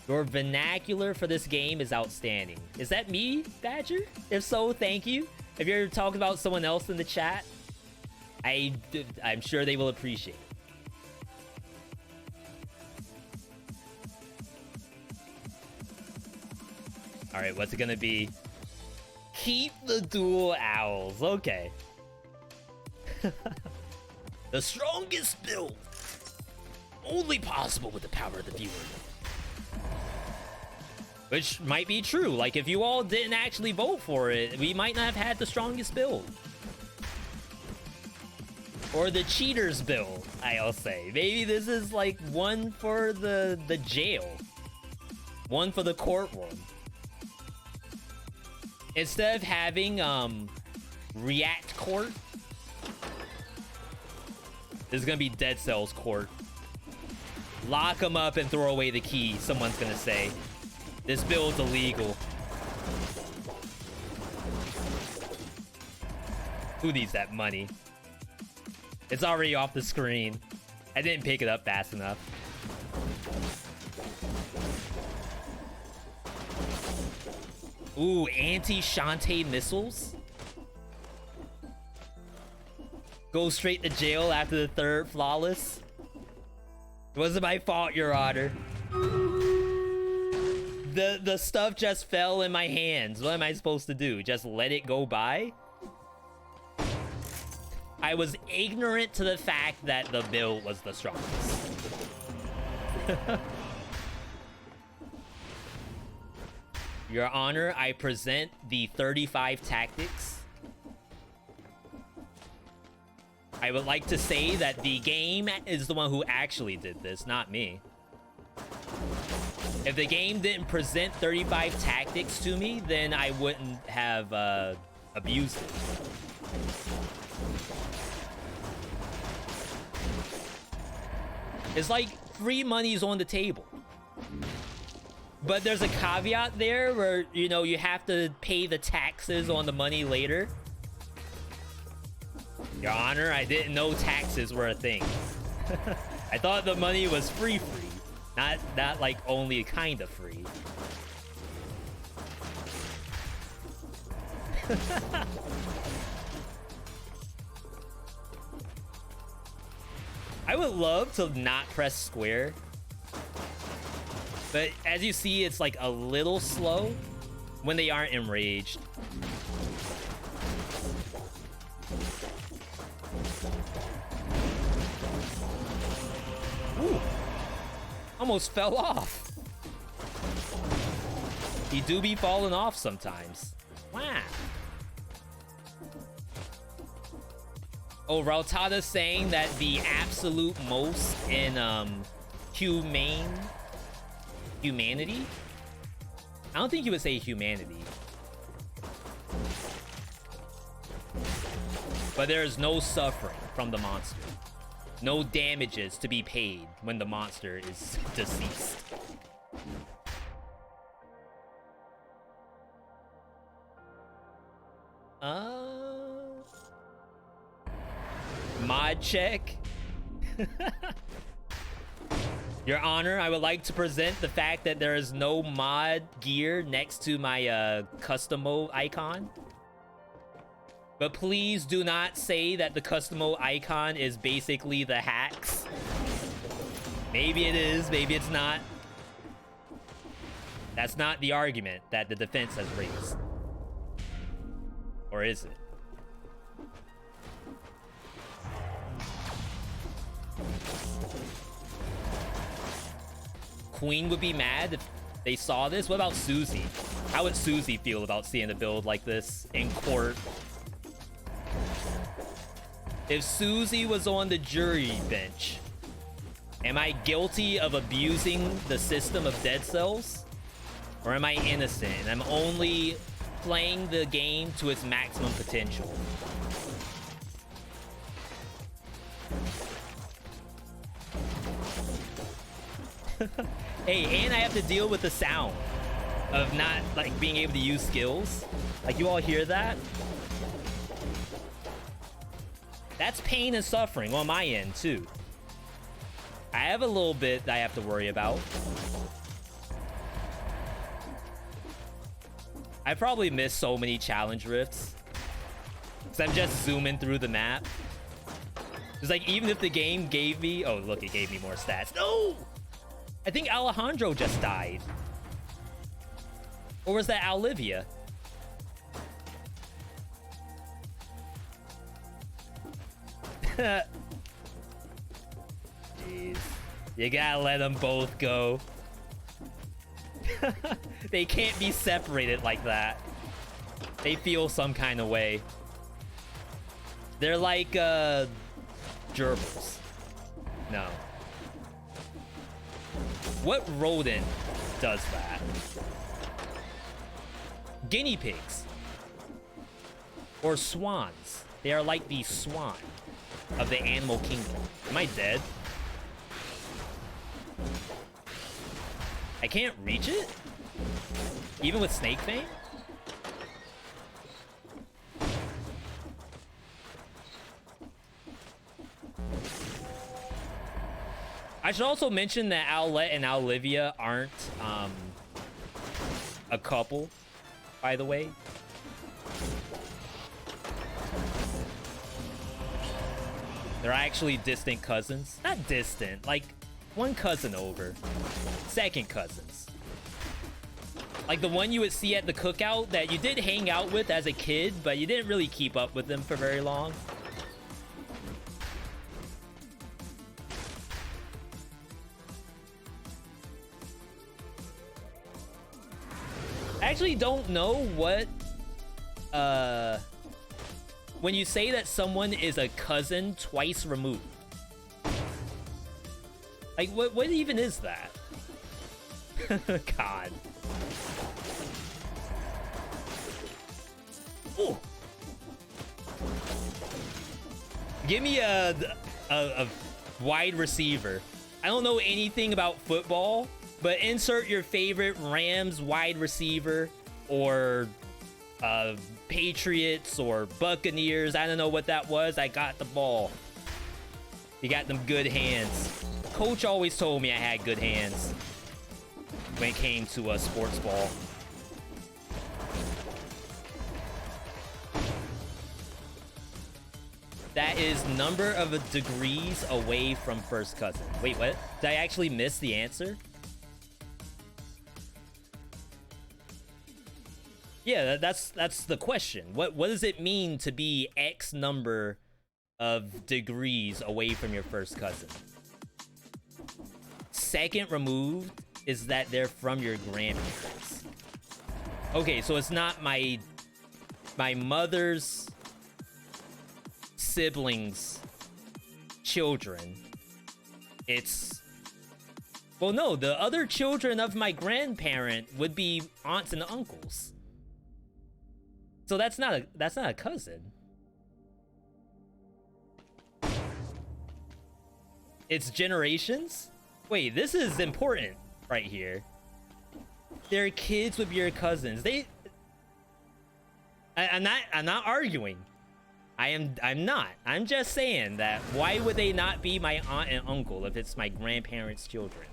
Your vernacular for this game is outstanding. Is that me, Badger? If so, thank you. If you're talking about someone else in the chat, I'm sure they will appreciate it. Alright, what's it gonna be? Keep the dual owls. Okay. The strongest build. Only possible with the power of the viewer. Which might be true. Like, if you all didn't actually vote for it, we might not have had the strongest build. Or the cheaters build, I'll say. Maybe this is like one for the jail. One for the courtroom. Instead of having React Court, this is gonna be Dead Cells Court. Lock them up and throw away the key, someone's gonna say. This build's illegal. Who needs that money? It's already off the screen. I didn't pick it up fast enough. Ooh, anti-Shantae missiles? Go straight to jail after the third flawless? It wasn't my fault, Your Honor. The stuff just fell in my hands. What am I supposed to do? Just let it go by? I was ignorant to the fact that the build was the strongest. Your Honor, I present the 35 tactics. I would like to say that the game is the one who actually did this, not me. If the game didn't present 35 tactics to me, then I wouldn't have abused it. It's like free money's on the table. But there's a caveat there where, you know, you have to pay the taxes on the money later. Your Honor, I didn't know taxes were a thing. I thought the money was free. Not like only kind of free. I would love to not press square. But as you see, it's like a little slow when they aren't enraged. Ooh. Almost fell off. He do be falling off sometimes. Wow. Oh, Rautada's saying that the absolute most in humanity? I don't think he would say humanity. But there's no suffering from the monster. No damages to be paid when the monster is deceased. Mod check. Your Honor, I would like to present the fact that there is no mod gear next to my custom mode icon. But please do not say that the custom mode icon is basically the hacks. Maybe it is, maybe it's not. That's not the argument that the defense has raised. Or is it? Queen would be mad if they saw this. What about Susie? How would Susie feel about seeing a build like this in court? If Susie was on the jury bench, am I guilty of abusing the system of Dead Cells? Or am I innocent and I'm only playing the game to its maximum potential? Hey, and I have to deal with the sound. of not like being able to use skills. Like, you all hear that? That's pain and suffering on my end too. I have a little bit that I have to worry about. I probably missed so many challenge rifts because I'm just zooming through the map. It's like, even if the game gave me... Oh, look, it gave me more stats. No! I think Alejandro just died. Or was that Olivia? Jeez. You gotta let them both go. They can't be separated like that. They feel some kind of way. They're like, gerbils. No. What rodent does that? Guinea pigs. Or swans. They are like the swan of the animal kingdom. Am I dead? I can't reach it? Even with Snake Fang? I should also mention that Owlette and Olivia aren't a couple, by the way. They're actually distant cousins. Not distant, like one cousin over. Second cousins. Like the one you would see at the cookout that you did hang out with as a kid, but you didn't really keep up with them for very long. I actually don't know what, when you say that someone is a cousin twice removed. Like, what even is that? God. Ooh. Give me a wide receiver. I don't know anything about football, but insert your favorite Rams wide receiver or Patriots or Buccaneers. I don't know what that was. I got the ball. You got them good hands. Coach always told me I had good hands when it came to a sports ball. That is number of degrees away from first cousin. Wait, what? Did I actually miss the answer? Yeah, that's the question. What does it mean to be X number of degrees away from your first cousin? Second removed is that they're from your grandparents. Okay, so it's not my mother's siblings' children. It's... Well, no, the other children of my grandparent would be aunts and uncles. So that's not a cousin. It's generations? Wait, this is important right here. They're kids with your cousins. I'm not arguing. I'm not. I'm just saying that why would they not be my aunt and uncle if it's my grandparents' children?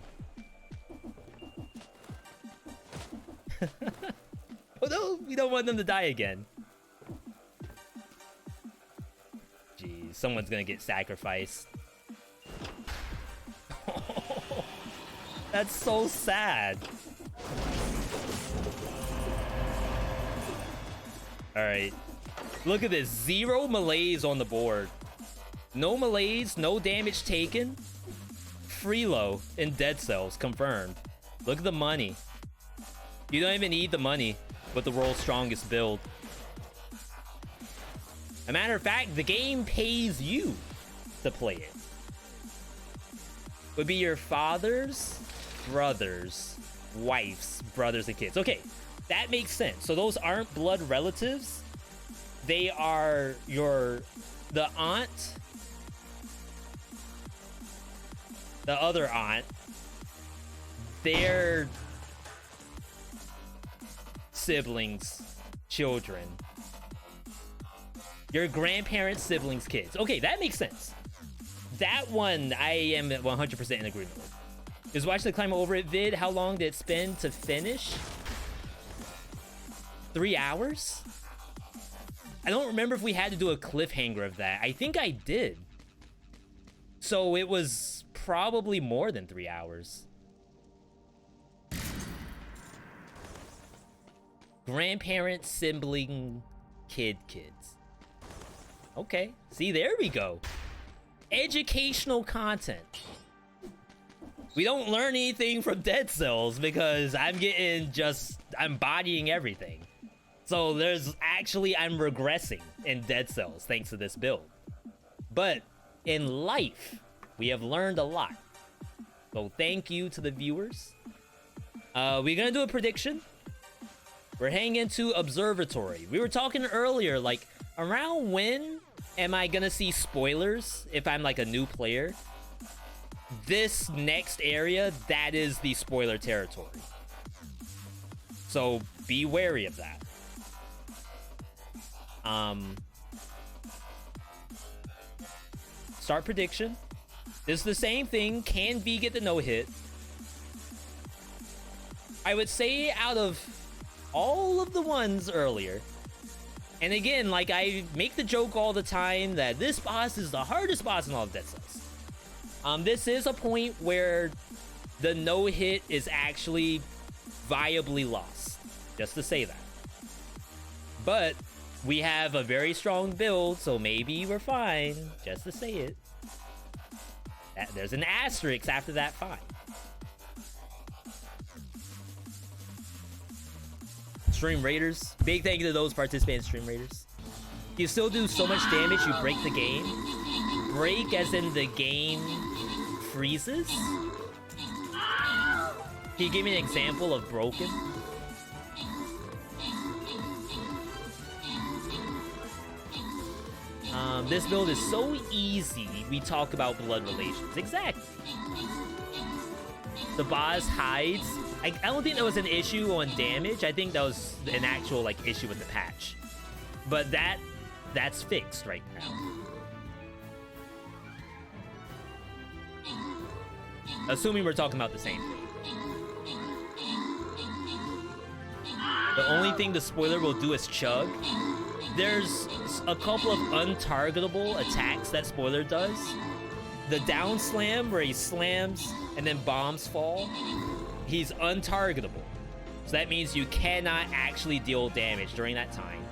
Oh no, we don't want them to die again. Jeez, someone's gonna get sacrificed. That's so sad. Alright. Look at this. 0 malaise on the board. No malaise, no damage taken. Freelo in dead cells, confirmed. Look at the money. You don't even need the money with the world's strongest build. As a matter of fact, the game pays you to play it. Would be your father's brothers, wife's brothers and kids. Okay, that makes sense. So those aren't blood relatives. They are the aunt, the other aunt. They're siblings, children. Your grandparents, siblings, kids. Okay, that makes sense. That one I am 100% in agreement with. Is watch the climb over it vid. How long did it spend to finish? 3 hours? I don't remember if we had to do a cliffhanger of that. I think I did. So it was probably more than 3 hours. Grandparent, sibling, kids. Okay. See, there we go. Educational content. We don't learn anything from Dead Cells because I'm bodying everything. So I'm regressing in Dead Cells thanks to this build. But in life, we have learned a lot. So thank you to the viewers. We're gonna do a prediction. We're heading into Observatory. We were talking earlier, like, around when am I gonna see spoilers if I'm like a new player? This next area, that is the spoiler territory. So be wary of that. Start prediction. This is the same thing. Can V get the no-hit? I would say out of all of the ones earlier, and again, like, I make the joke all the time that this boss is the hardest boss in all of Dead Cells. This is a point where the no-hit is actually viably lost. Just to say that. But we have a very strong build, so maybe we're fine. Just to say it. There's an asterisk after that fine. Stream Raiders. Big thank you to those participating Stream Raiders. You still do so much damage, you break the game. Break as in the game freezes? Can you give me an example of broken? This build is so easy, we talk about blood relations. Exactly. The boss hides. I don't think that was an issue on damage. I think that was an actual, like, issue with the patch. But that's fixed right now. Assuming we're talking about the same thing. The only thing the spoiler will do is chug. There's a couple of untargetable attacks that spoiler does. The down slam, where he slams and then bombs fall, he's untargetable. So that means you cannot actually deal damage during that time.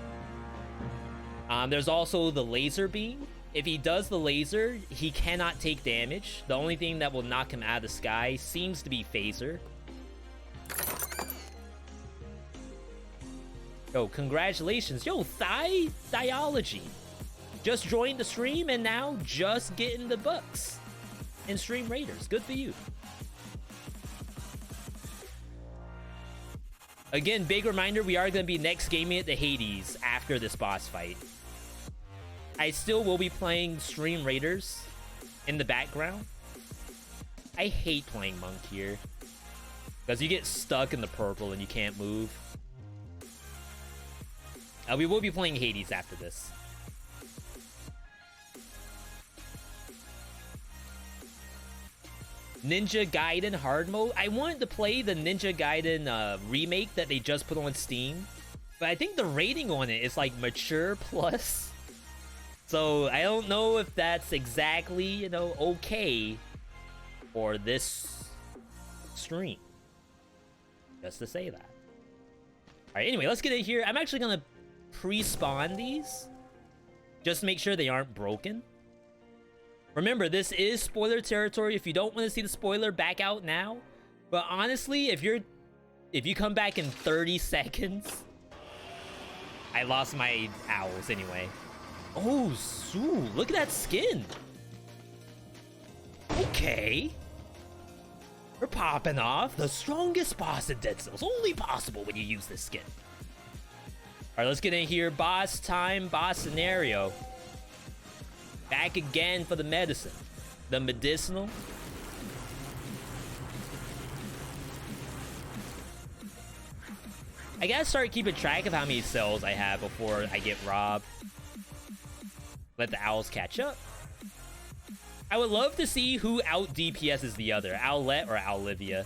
There's also the laser beam. If he does the laser, he cannot take damage. The only thing that will knock him out of the sky seems to be phaser. Yo, congratulations. Yo, Thiology. Just joined the stream and now just getting the bucks in Stream Raiders. Good for you. Again, big reminder, we are going to be next gaming at the Hades after this boss fight. I still will be playing Stream Raiders in the background. I hate playing Monk here, because you get stuck in the purple and you can't move. We will be playing Hades after this. Ninja Gaiden hard mode. I wanted to play the Ninja Gaiden remake that they just put on Steam, but I think the rating on it is like mature plus. So I don't know if that's exactly, you know, okay for this stream. Just to say that. All right, anyway, let's get in here. I'm actually gonna pre-spawn these just to make sure they aren't broken. Remember, this is spoiler territory. If you don't want to see the spoiler, back out now. But honestly, if you come back in 30 seconds, I lost my owls anyway. Oh, Sue, look at that skin. Okay. We're popping off. The strongest boss in Dead Cells. Only possible when you use this skin. All right, let's get in here. Boss time, boss scenario. Back again for the medicine. The medicinal. I I gotta start keeping track of how many cells I have before I get robbed. Let the owls catch up. I would love to see who out DPS's the other, Owlette or Owlivia.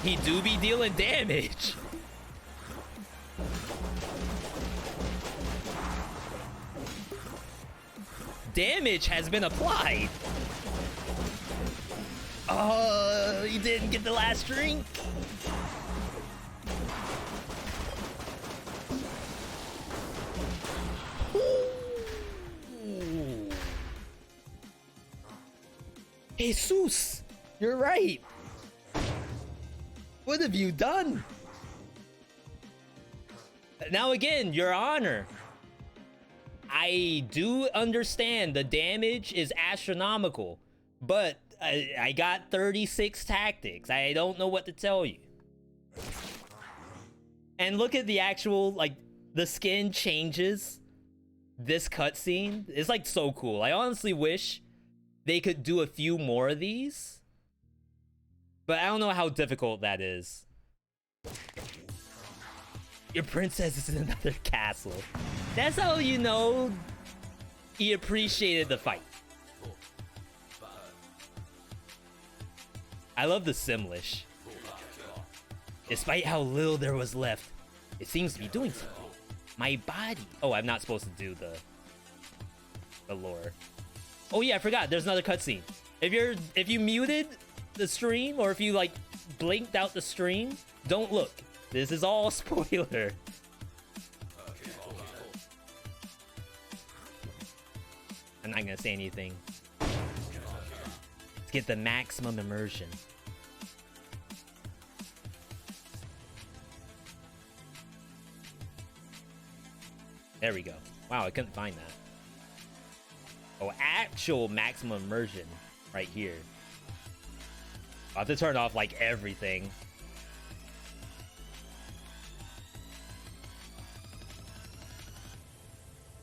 He do be dealing damage. Damage has been applied. Oh, he didn't get the last drink. Ooh. Jesus, you're right. What have you done? Now again, Your Honor, I do understand the damage is astronomical, but I got 36 tactics. I don't know what to tell you. And look at the actual, like, the skin changes. This cutscene is like so cool. I honestly wish they could do a few more of these, but I don't know how difficult that is. Your princess is in another castle. That's how you know he appreciated the fight. I love the Simlish. Despite how little there was left, it seems to be doing something. My body. Oh, I'm not supposed to do the lore. Oh yeah, I forgot. There's another cutscene. If you muted the stream, or if you like blinked out the stream, don't look. This is all spoiler. I'm not gonna say anything. Let's get the maximum immersion. There we go. Wow, I couldn't find that. Oh, actual maximum immersion right here. I'll have to turn off like everything.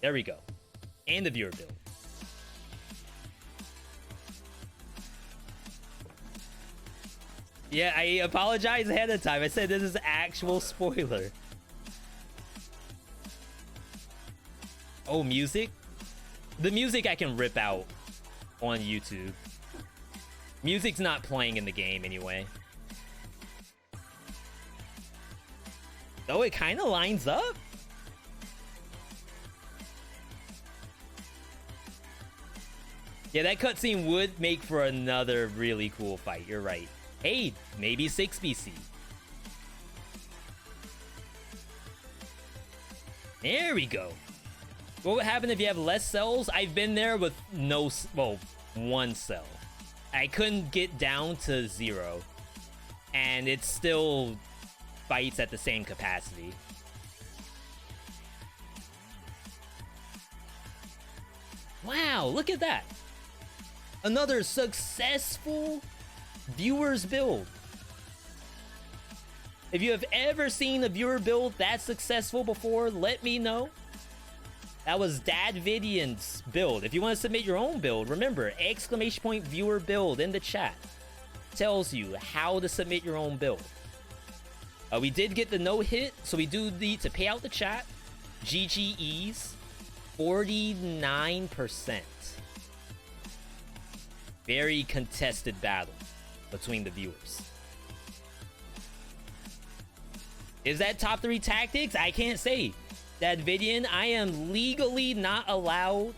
There we go. And the viewer build. Yeah, I apologize ahead of time. I said this is actual spoiler. Oh, music? The music I can rip out on YouTube. Music's not playing in the game anyway. Though it kind of lines up. Yeah, that cutscene would make for another really cool fight. You're right. Hey, maybe 6 BC. There we go. What would happen if you have less cells? I've been there with no, well, 1 cell. I couldn't get down to 0. And it still fights at the same capacity. Wow, look at that. Another successful viewer's build. If you have ever seen a viewer build that successful before, let me know. That was DadVidian's build. If you want to submit your own build, remember, !viewer build in the chat tells you how to submit your own build. We did get the no hit, so we do need to pay out the chat. GGEs, 49%. Very contested battle between the viewers. Is that top 3 tactics? I can't say. DadVidian, I am legally not allowed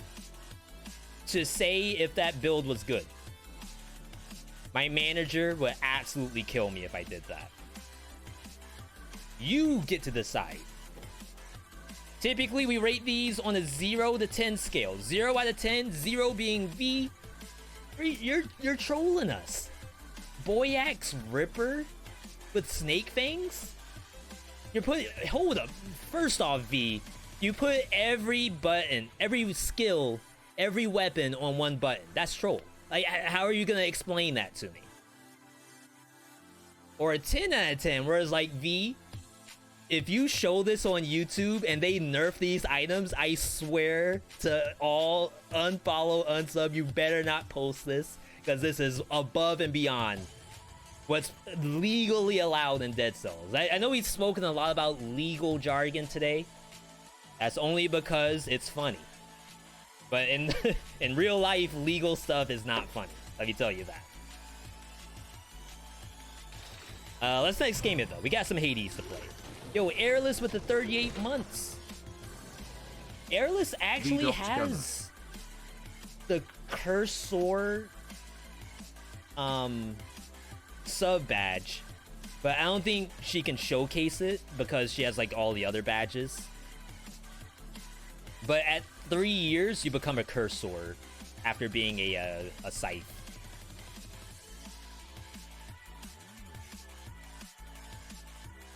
to say if that build was good. My manager would absolutely kill me if I did that. You get to decide. Typically, we rate these on a 0 to 10 scale. 0 out of 10, 0 being V. You're trolling us. Boyax Ripper with snake fangs? You're putting... Hold up. First off, V, you put every button, every skill, every weapon on 1 button. That's troll. Like, how are you going to explain that to me? Or a 10 out of 10, whereas like, V, if you show this on YouTube and they nerf these items, I swear to all unfollow, unsub, you better not post this. because this is above and beyond what's legally allowed in Dead Cells. I know we've spoken a lot about legal jargon today. That's only because it's funny. But in in real life, legal stuff is not funny. Let me tell you that. Let's next game it though. We got some Hades to play. Yo, Airless with the 38 months. Airless actually has the cursor sub badge, but I don't think she can showcase it because she has like all the other badges. But at 3 years, you become a cursor after being a scythe.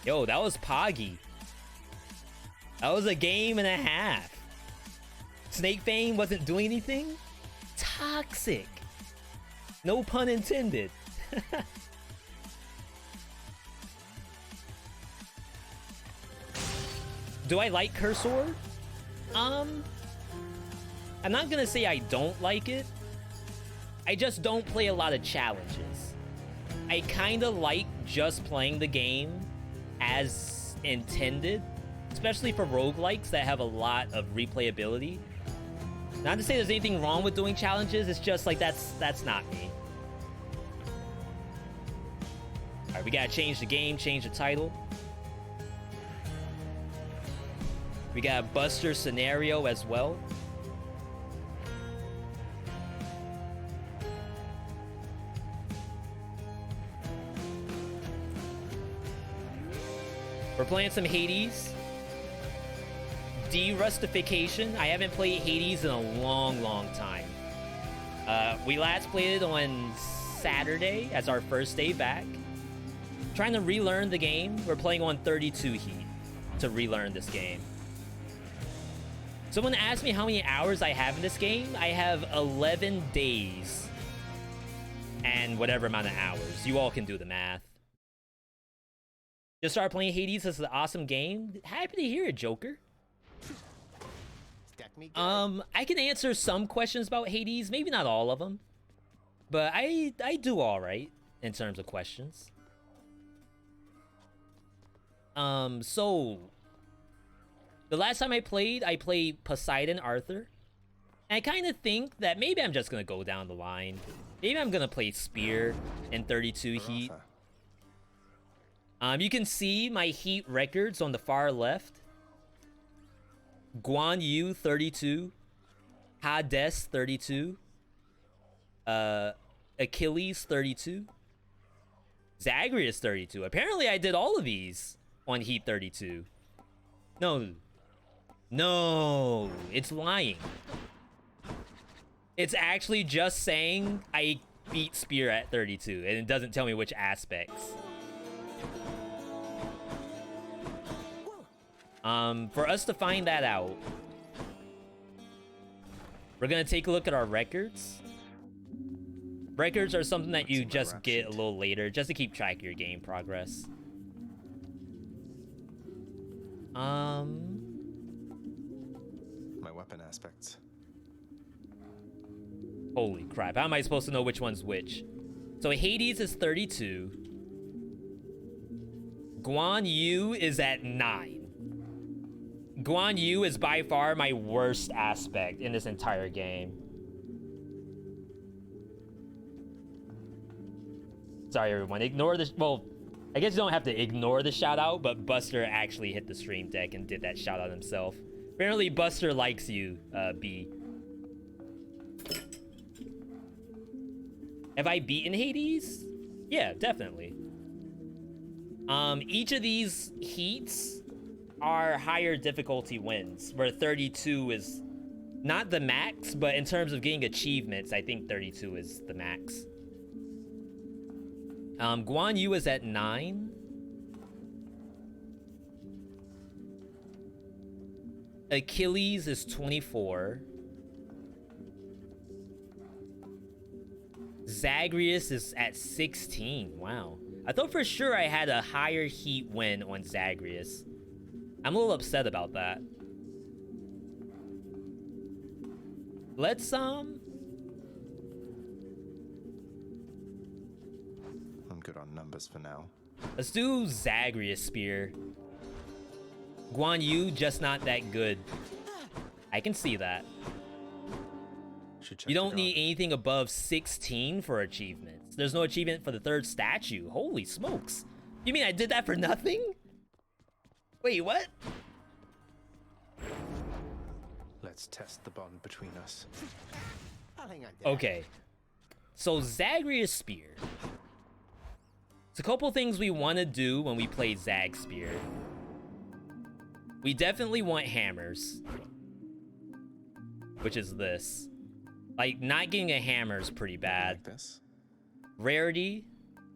Yo, that was Poggy. That was a game and a half. Snake Fang wasn't doing anything? Toxic. No pun intended. Do I like Cursor? I'm not gonna say I don't like it. I just don't play a lot of challenges. I kinda like just playing the game as intended, especially for roguelikes that have a lot of replayability. Not to say there's anything wrong with doing challenges, it's just like that's not me. Alright, we gotta change the game, change the title. We got a Buster scenario as well. We're playing some Hades. De-Rustification. I haven't played Hades in a long, long time. We last played it on Saturday as our first day back. Trying to relearn the game. We're playing on 32 heat to relearn this game. Someone asked me how many hours I have in this game. I have 11 days and whatever amount of hours. You all can do the math. Just started playing Hades. This is an awesome game. Happy to hear it, Joker. I can answer some questions about Hades, maybe not all of them, but I do all right in terms of questions. So the last time I played Poseidon Arthur. And I kind of think that maybe I'm just gonna go down the line. Maybe I'm gonna play Spear in 32 heat. You can see my heat records on the far left. Guan Yu 32, Hades 32, Achilles 32, Zagreus 32. Apparently I did all of these on heat 32. No, it's lying. It's actually just saying I beat Spear at 32, and it doesn't tell me which aspects. For us to find that out, we're gonna take a look at our records. Records are something that you just get a little later, just to keep track of your game progress. My weapon aspects. Holy crap, how am I supposed to know which one's which? So Hades is 32. Guan Yu is at 9. Guan Yu is by far my worst aspect in this entire game. Sorry, everyone. Ignore this. Well, I guess you don't have to ignore the shout out, but Buster actually hit the stream deck and did that shout out himself. Apparently, Buster likes you, B. Have I beaten Hades? Yeah, definitely. Each of these heats are higher difficulty wins, where 32 is not the max, but in terms of getting achievements, I think 32 is the max. Guan Yu is at 9. Achilles is 24. Zagreus is at 16. Wow. I thought for sure I had a higher heat win on Zagreus. I'm a little upset about that. Let's good on numbers for now. Let's do Zagreus Spear. Guan Yu, just not that good. I can see that. You don't need anything above 16 for achievements. There's no achievement for the 3rd statue. Holy smokes. You mean I did that for nothing? Wait, what? Let's test the bond between us. Okay. So Zagreus Spear. It's a couple things we want to do when we play Zag Spear. We definitely want hammers. Which is this. Like, not getting a hammer is pretty bad. Like this? Rarity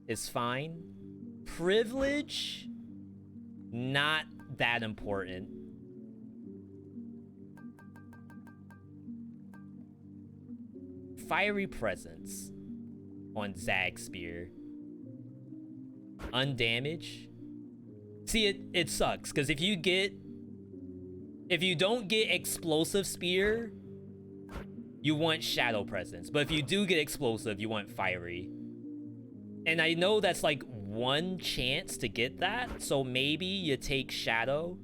is fine. Privilege, not that important. Fiery Presence on Zag Spear. Undamage. See, it sucks, because if you don't get Explosive Spear, you want Shadow Presence. But if you do get Explosive, you want Fiery. And I know that's like 1 chance to get that, so maybe you take Shadow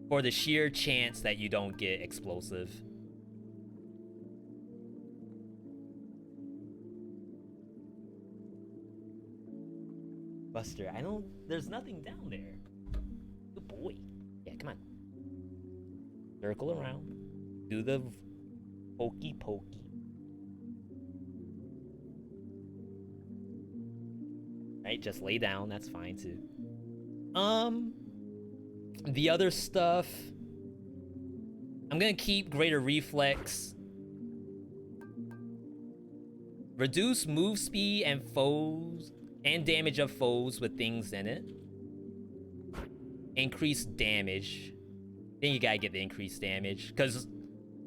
for the sheer chance that you don't get Explosive. Buster, there's nothing down there. Good boy. Yeah, come on. Circle around. Do the pokey pokey. Right, just lay down, that's fine too. The other stuff, I'm gonna keep Greater Reflex. Reduce move speed and foes and damage of foes with things in it. Increase damage. Then you gotta get the increased damage, because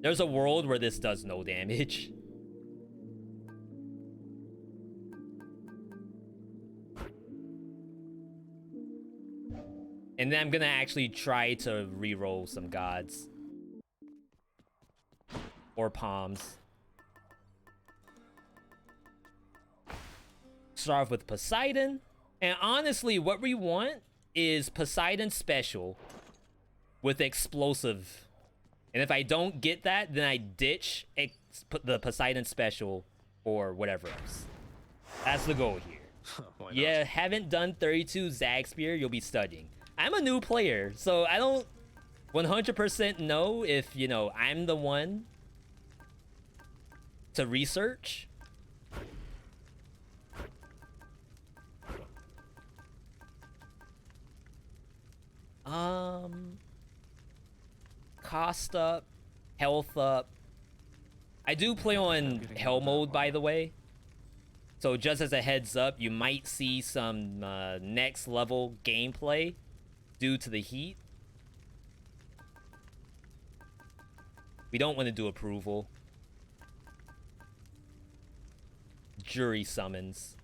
there's a world where this does no damage. And then I'm gonna actually try to reroll some gods. Or palms. Start off with Poseidon. And honestly, what we want is Poseidon Special with Explosive. And if I don't get that, then I ditch the Poseidon Special or whatever else. That's the goal here. Yeah, haven't done 32 Zag Spear, you'll be studying. I'm a new player, so I don't 100% know if, you know, I'm the one to research. Cost up, health up. I do play on hell mode, by the way. So just as a heads up, you might see some next level gameplay due to the heat. We don't want to do approval. Jury summons.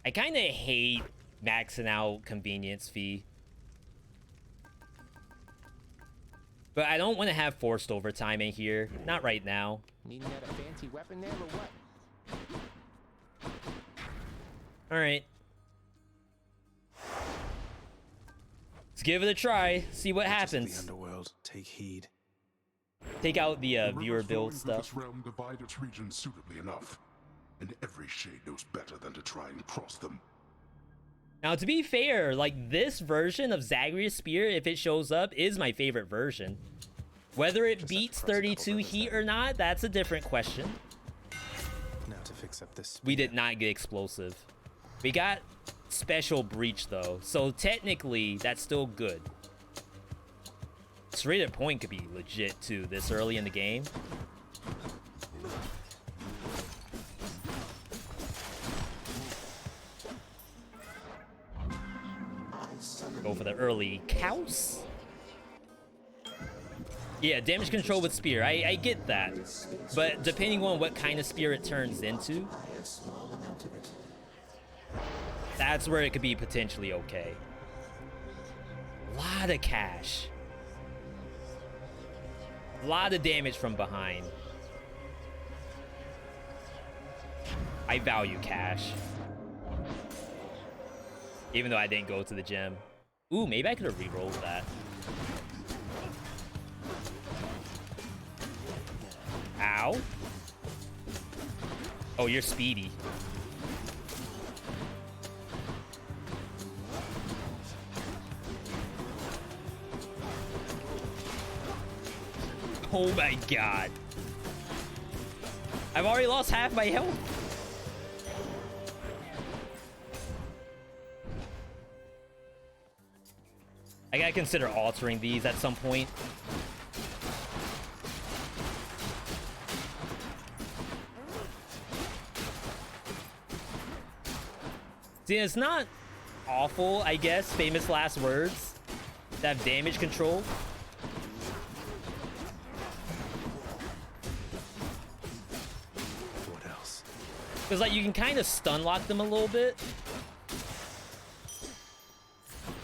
I kind of hate maxing out convenience fee. But I don't want to have forced overtime in here. Not right now. Needing a fancy weapon there or what? Alright. Let's give it a try. See what happens. The underworld. Take heed. Take out the viewer build stuff. This realm divide its regions suitably enough, and every shade knows better than to try and cross them. Now, to be fair, like, this version of Zagreus Spear, if it shows up, is my favorite version. Whether it beats 32 heat or not, that's a different question. Now to fix up this. We did not get explosive. We got special breach, though, so technically, that's still good. Serrated point could be legit, too, this early in the game. Go for the early cows. Yeah, damage control with spear. I get that. But depending on what kind of spear it turns into, that's where it could be potentially okay. Lot of cash. A lot of damage from behind. I value cash. Even though I didn't go to the gym. Ooh, maybe I could have re-rolled that. Ow. Oh, you're speedy. Oh my god. I've already lost half my health. I gotta consider altering these at some point. See, it's not awful, I guess, famous last words, to have damage control. What else? Because, like, you can kind of stun lock them a little bit.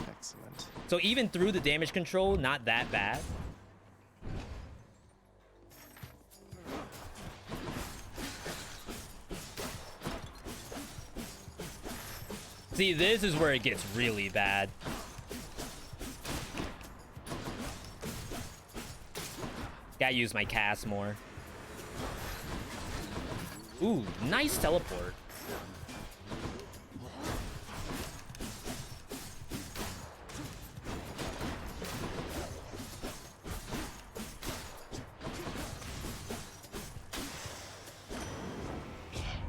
Excellent. So even through the damage control, not that bad. See, this is where it gets really bad. Gotta use my cast more. Ooh, nice teleport.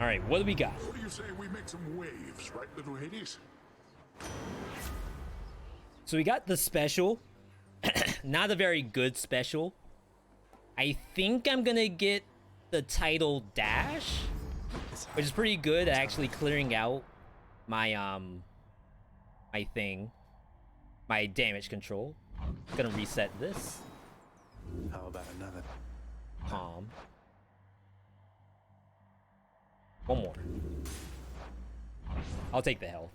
All right, what do we got? What do you say we make some waves, right, little Hades? So we got the special. Not a very good special. I think I'm gonna get the title dash, which is pretty good at actually clearing out my my thing, my damage control. Gonna reset this. How about another? Palm. One more. I'll take the health.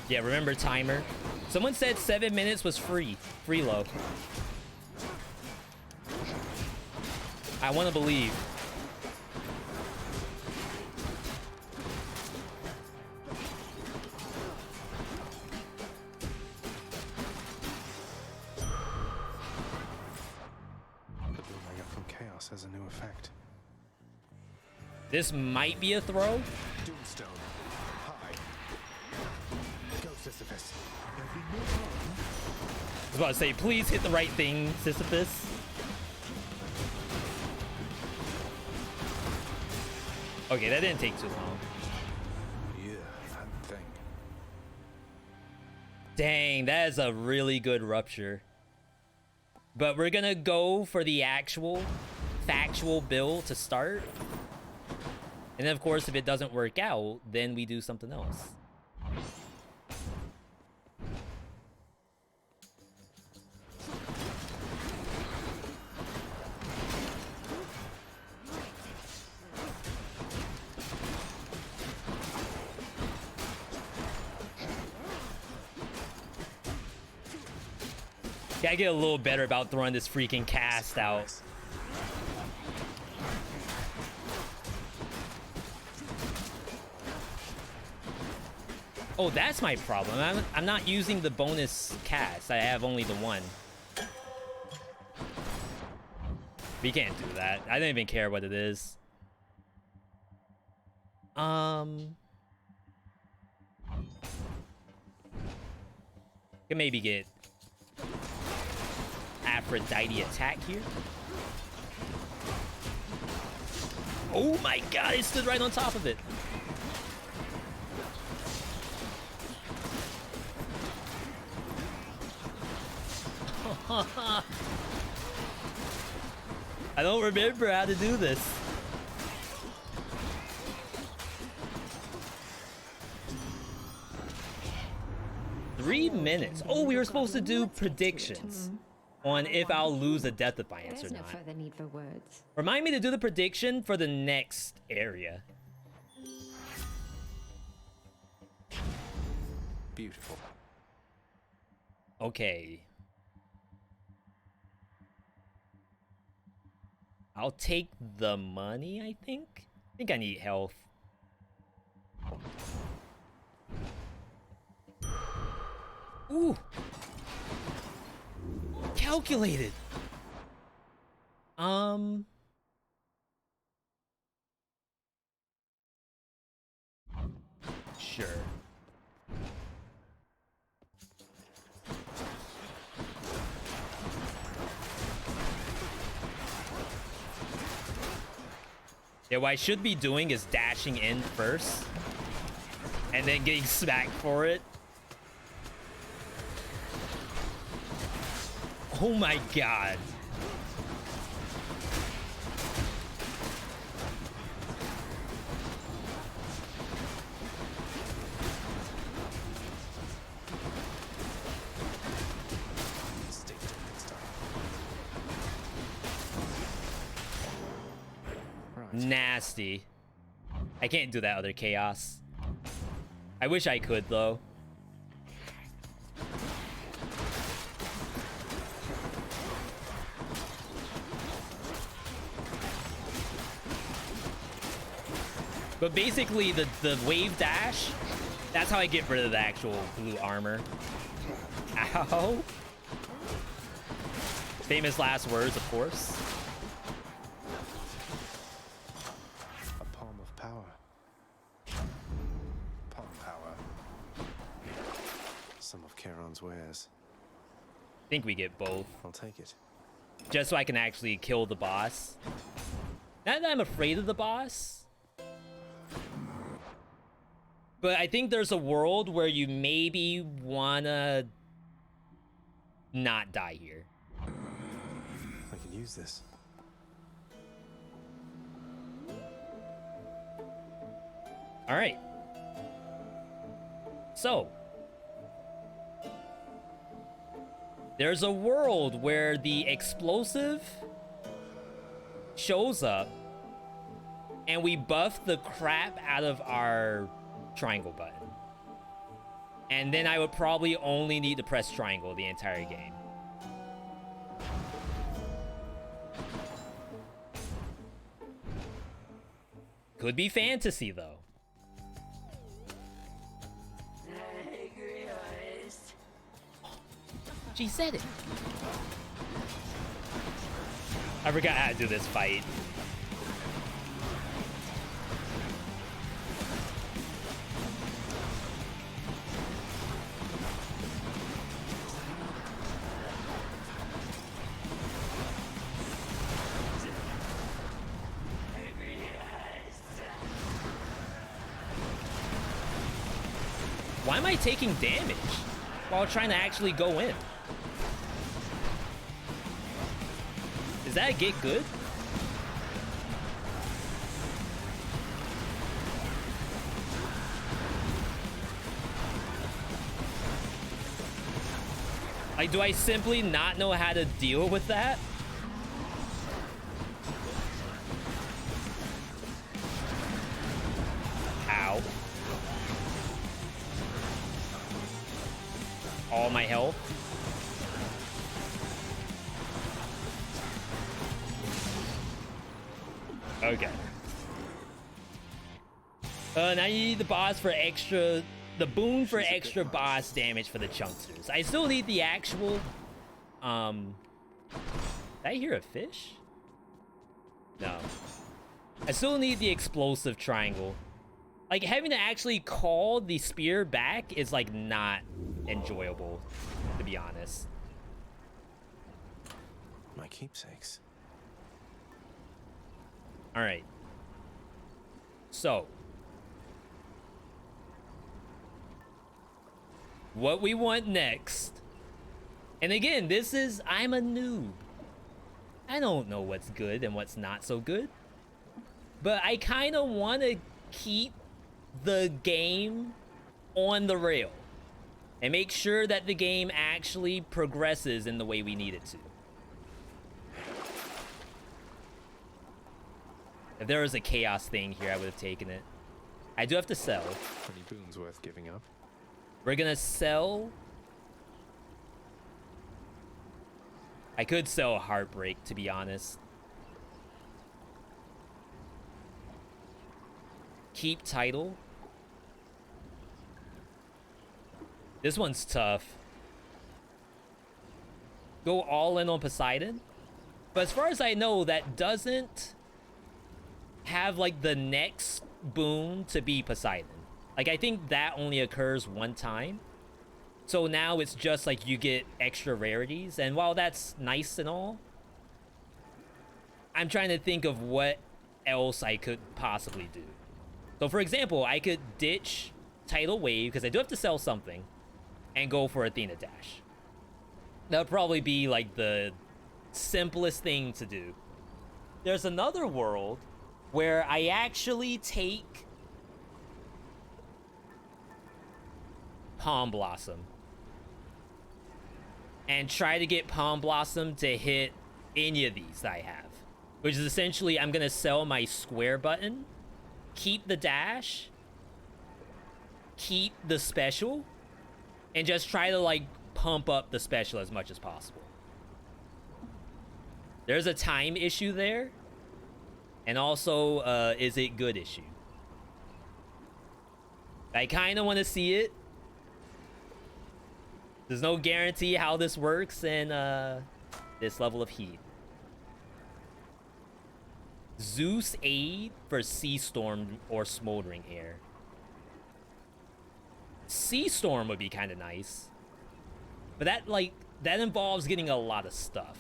Yeah, remember timer. Someone said 7 minutes was free. Free low. I want to believe. The building up from chaos has a new effect. This might be a throw. Doomstone. High. Go, Sisyphus. I was about to say, please hit the right thing, Sisyphus. Okay, that didn't take too long. Yeah, that thing. Dang, that is a really good rupture. But we're gonna go for the actual factual build to start. And then, of course, if it doesn't work out, then we do something else. Gotta get a little better about throwing this freaking cast out. Oh, that's my problem. I'm not using the bonus cast. I have only the one. We can't do that. I don't even care what it is. Can maybe get Aphrodite attack here. Oh my god, it stood right on top of it. I don't remember how to do this. Three minutes. Oh, we were supposed to do predictions on if I'll lose a Death Defiance or There's no not. further need for words. Remind me to do the prediction for the next area. Beautiful. Okay. I'll take the money, I think. I think I need health. Ooh. Calculated. Sure. Yeah, what I should be doing is dashing in first and then getting smacked for it. Oh my god. Nasty. I can't do that other chaos. I wish I could though. But basically the wave dash, that's how I get rid of the actual blue armor. Ow. Famous last words, of course. Some of Charon's wares. I think we get both. I'll take it. Just so I can actually kill the boss. Not that I'm afraid of the boss. But I think there's a world where you maybe wanna not die here. I can use this. All right. So, there's a world where the explosive shows up and we buff the crap out of our triangle button. And then I would probably only need to press triangle the entire game. Could be fantasy though. She said it. I forgot how to do this fight. Why am I taking damage while trying to actually go in? Does that get good? Like, do I simply not know how to deal with that? Ow. All my health. Okay. And I need the boss for extra, the boon for extra boss damage for the chunksters. I still need the actual, did I hear a fish? No. I still need the explosive triangle. Like, having to actually call the spear back is, like, not enjoyable, to be honest. My keepsakes. All right. So, what we want next, and again, this is, I'm a noob. I don't know what's good and what's not so good, but I kind of want to keep the game on the rail and make sure that the game actually progresses in the way we need it to. If there was a chaos thing here, I would have taken it. I do have to sell. Any boons worth giving up? We're gonna sell. I could sell Heartbreak, to be honest. Keep title. This one's tough. Go all in on Poseidon. But as far as I know, that doesn't have like the next boon to be Poseidon. Like I think that only occurs one time. So now it's just like you get extra rarities. And while that's nice and all, I'm trying to think of what else I could possibly do. So for example, I could ditch Tidal Wave because I do have to sell something and go for Athena Dash. That would probably be like the simplest thing to do. There's another world where I actually take Palm Blossom and try to get Palm Blossom to hit any of these that I have, which is essentially I'm gonna sell my square button, keep the dash, keep the special, and just try to like pump up the special as much as possible. There's a time issue there, and also is it good issue. I kind of want to see it. There's no guarantee how this works in this level of heat. Zeus Aid for Sea Storm or Smoldering Air. Sea Storm would be kind of nice, but that involves getting a lot of stuff.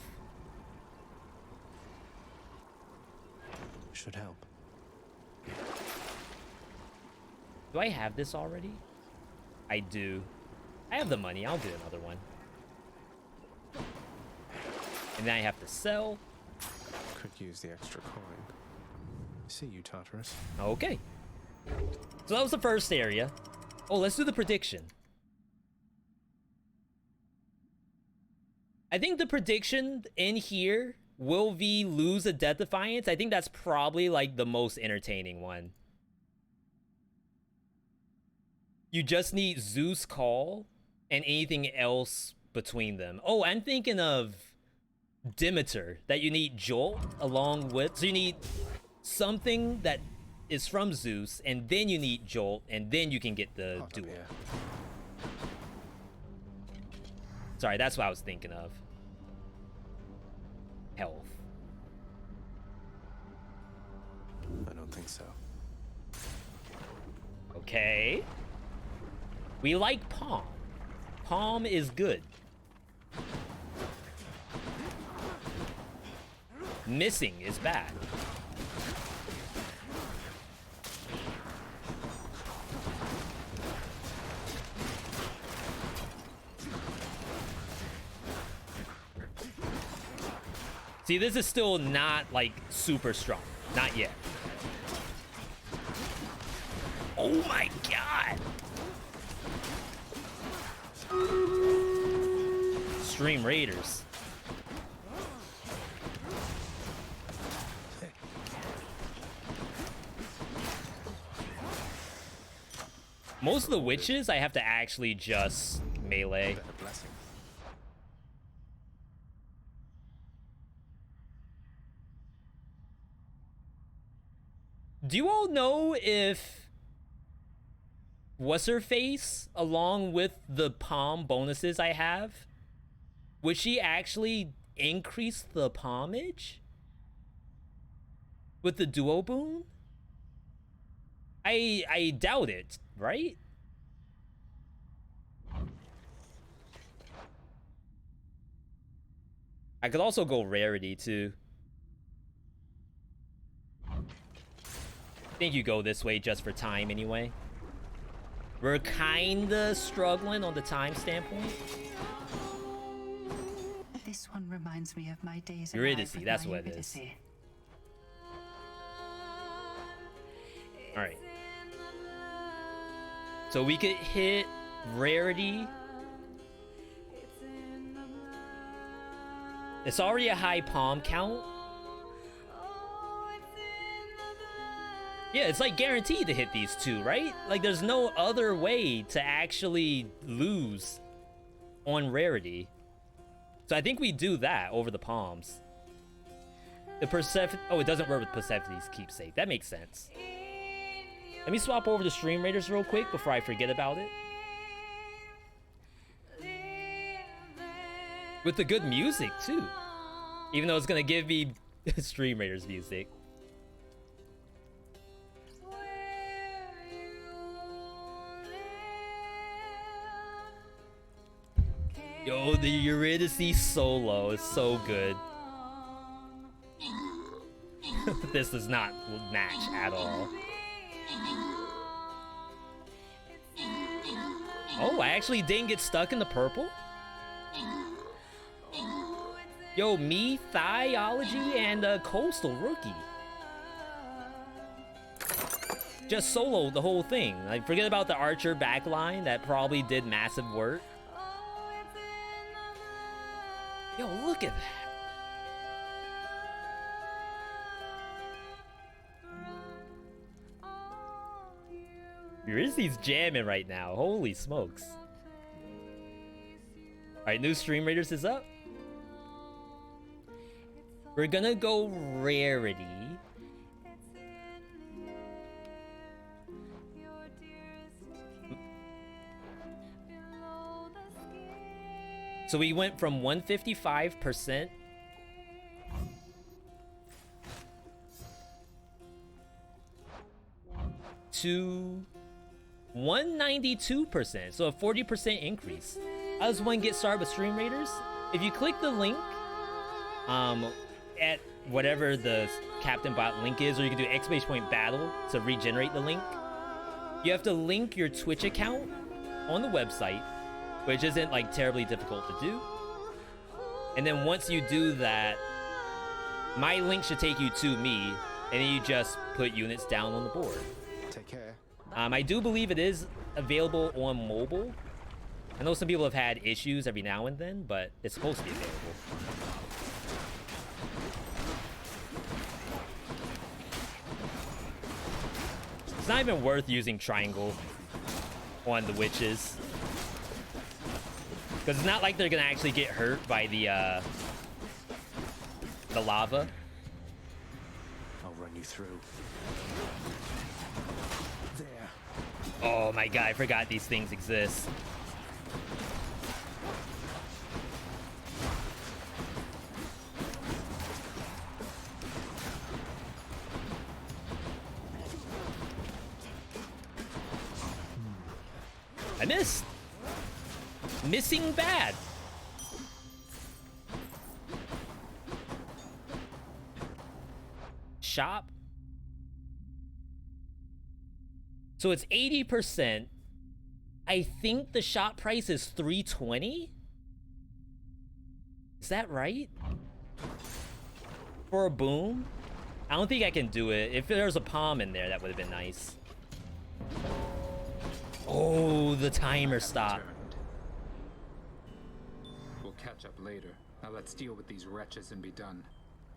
Should help. Do I have this already? I do. I have the money. I'll do another one. And then I have to sell. Could use the extra coin. See you, Tartarus. Okay. So that was the first area. Oh, let's do the prediction. I think the prediction in here, will V lose a Death Defiance? I think that's probably like the most entertaining one. You just need Zeus Call and anything else between them. Oh, I'm thinking of Demeter, that you need Jolt along with. So you need something that is from Zeus, and then you need Jolt, and then you can get the duel. Yeah. Sorry, that's what I was thinking of. Health. I don't think so. Okay. We like Palm. Palm is good. Missing is bad. See, this is still not, like, super strong. Not yet. Oh my god! Stream Raiders. Most of the witches I have to actually just melee. Blessing. Do you all know if what's-her-face, along with the palm bonuses I have, would she actually increase the palmage with the duo boon? I doubt it, right? I could also go rarity too. I think you go this way just for time anyway. We're kinda struggling on the time standpoint. This one reminds me of my days. Eurydice, that's what it is. Alright. So we could hit rarity. It's already a high palm count. Yeah, it's like guaranteed to hit these two, right? Like there's no other way to actually lose on rarity. So I think we do that over the palms. The Persephone, oh, it doesn't work with Persephone's keepsake. That makes sense. Let me swap over to Stream Raiders real quick before I forget about it. With the good music, too. Even though it's gonna give me Stream Raiders music. Yo, the Eurydice solo is so good. This does not match at all. Oh, I actually didn't get stuck in the purple? Yo, me, Thiology, and Coastal Rookie. Just solo the whole thing. Like, forget about the Archer backline that probably did massive work. Yo, look at that. Eurydice's jamming right now. Holy smokes. Alright, new Stream Raiders is up. We're gonna go rarity. So we went from 155% to 192%, so a 40% increase. How does one get started with Stream Raiders? If you click the link at whatever the Captain Bot link is, or you can do !battle to regenerate the link. You have to link your Twitch account on the website, which isn't like terribly difficult to do. And then once you do that, my link should take you to me, and then you just put units down on the board. Take care. I do believe it is available on mobile. I know some people have had issues every now and then, but it's supposed to be available. It's not even worth using triangle on the witches, because it's not like they're gonna actually get hurt by the lava. I'll run you through. There. Oh my god, I forgot these things exist. I missed. Missing bad. Shop. So it's 80%. I think the shop price is $320. Is that right? For a boom? I don't think I can do it. If there was a palm in there, that would have been nice. Oh, the timer stopped. We'll catch up later. Now let's deal with these wretches and be done.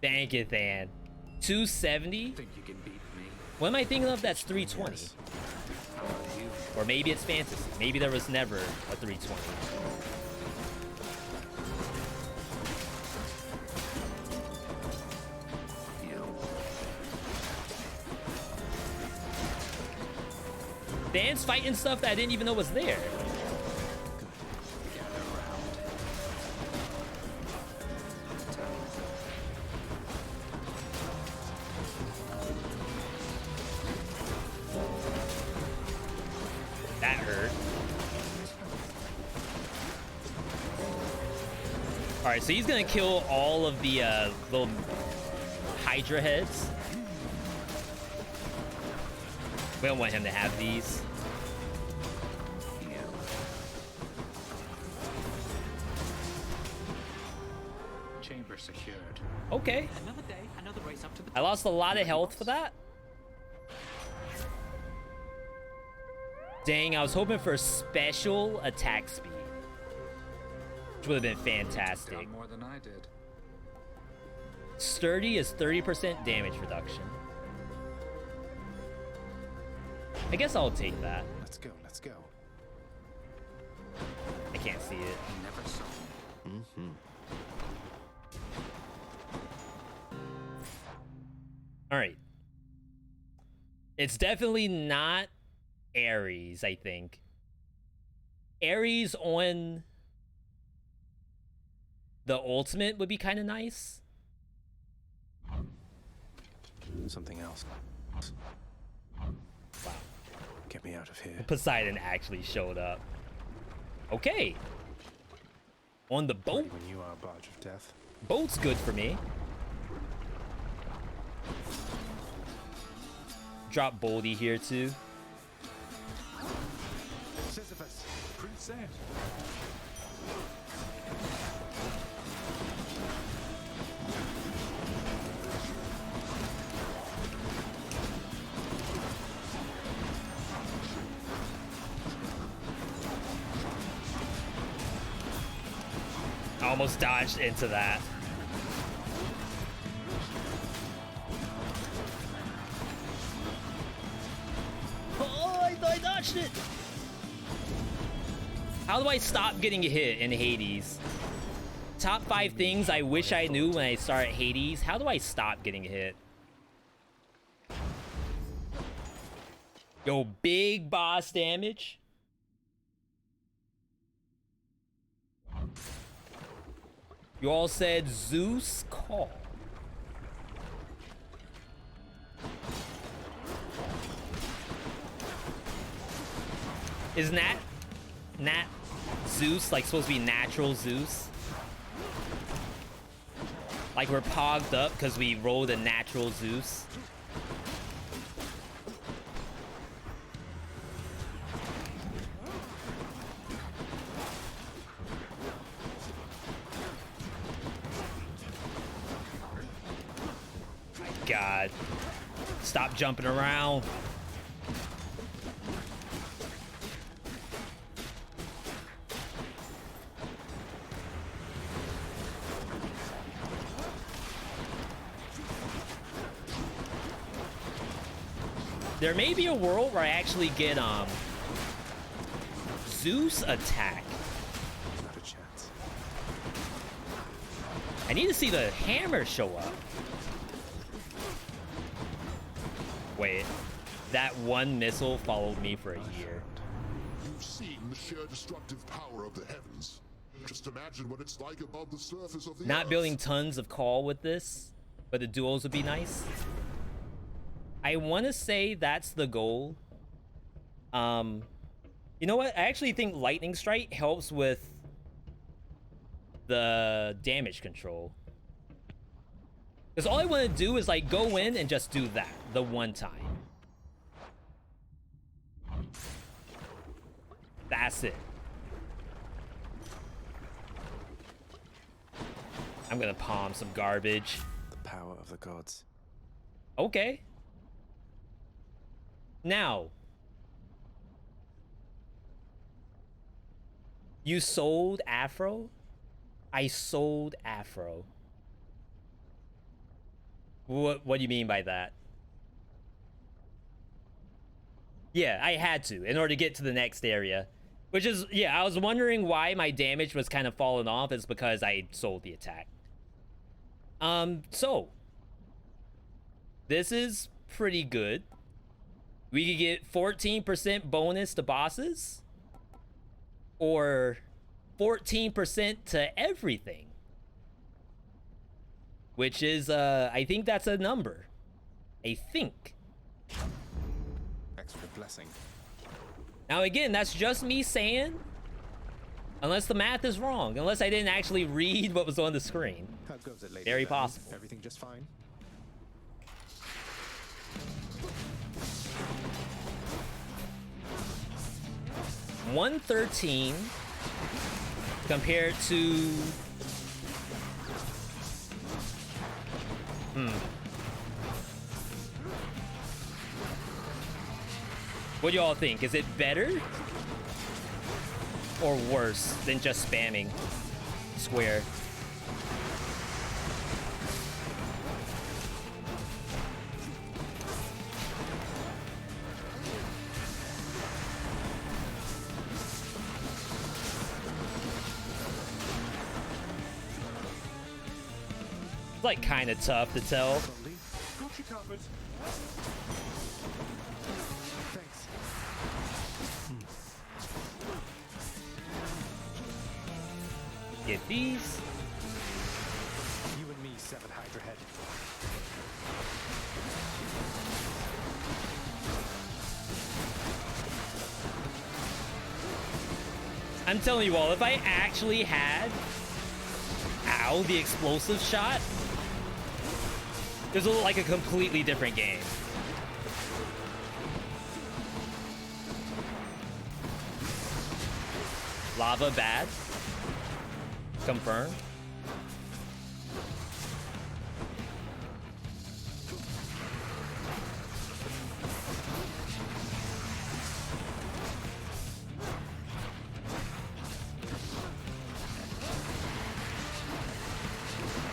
Thank you, Than. 270? Think you can beat me? What am I thinking of? That's 320. Yes. How about you? Or maybe it's fantasy. Maybe there was never a 320. Dan's fighting stuff that I didn't even know was there. That hurt. Alright, so he's gonna kill all of the little Hydra heads. We don't want him to have these. Chamber secured. Okay. Another day, another race up to the I lost a lot of health for that. Dang, I was hoping for special attack speed, which would have been fantastic. Got more than I did. Sturdy is 30% damage reduction. I guess I'll take that. Let's go, let's go. I can't see it. Never saw. All right. It's definitely not Ares, I think. Ares on the ultimate would be kind of nice. Something else. Wow. Get me out of here. Poseidon actually showed up. Okay. On the boat. When you are a barge of death. Boat's good for me. Drop Boldy here too. Sisyphus, present. I almost dodged into that. Oh, I dodged it. How do I stop getting hit in Hades? Top 5 things I wish I knew when I start Hades. How do I stop getting hit? Yo, big boss damage. You all said Zeus call. Is Nat Zeus like supposed to be natural Zeus? Like we're pogged up because we rolled a natural Zeus? God. Stop jumping around. There may be a world where I actually get Zeus attack. Not a chance. I need to see the hammer show up. Wait, that one missile followed me for a year. You've seen the sheer destructive power of the heavens. Just imagine what it's like above the surface of the Not earth. building tons of call with this, but the duels would be nice. I want to say that's the goal. You know what? I actually think Lightning Strike helps with the damage control. Because all I want to do is like go in and just do that the one time. That's it. I'm gonna palm some garbage. The power of the gods. Okay. Now, you sold Afro? I sold Afro. What do you mean by that? Yeah, I had to in order to get to the next area. Which is, yeah, I was wondering why my damage was kind of falling off. It's because I sold the attack. So this is pretty good. We could get 14% bonus to bosses or 14% to everything, which is I think that's a number. I think. Extra blessing. Now again, that's just me saying, unless the math is wrong, unless I didn't actually read what was on the screen. How goes it, lady? Very possible. Everything just fine? $113 compared to what do y'all think? Is it better or worse than just spamming square? It's like kind of tough to tell. Get these. You and me, Seven Hydra Head. I'm telling you all, if I actually had, ow, the explosive shot, it was like a completely different game. Lava bad. Confirmed.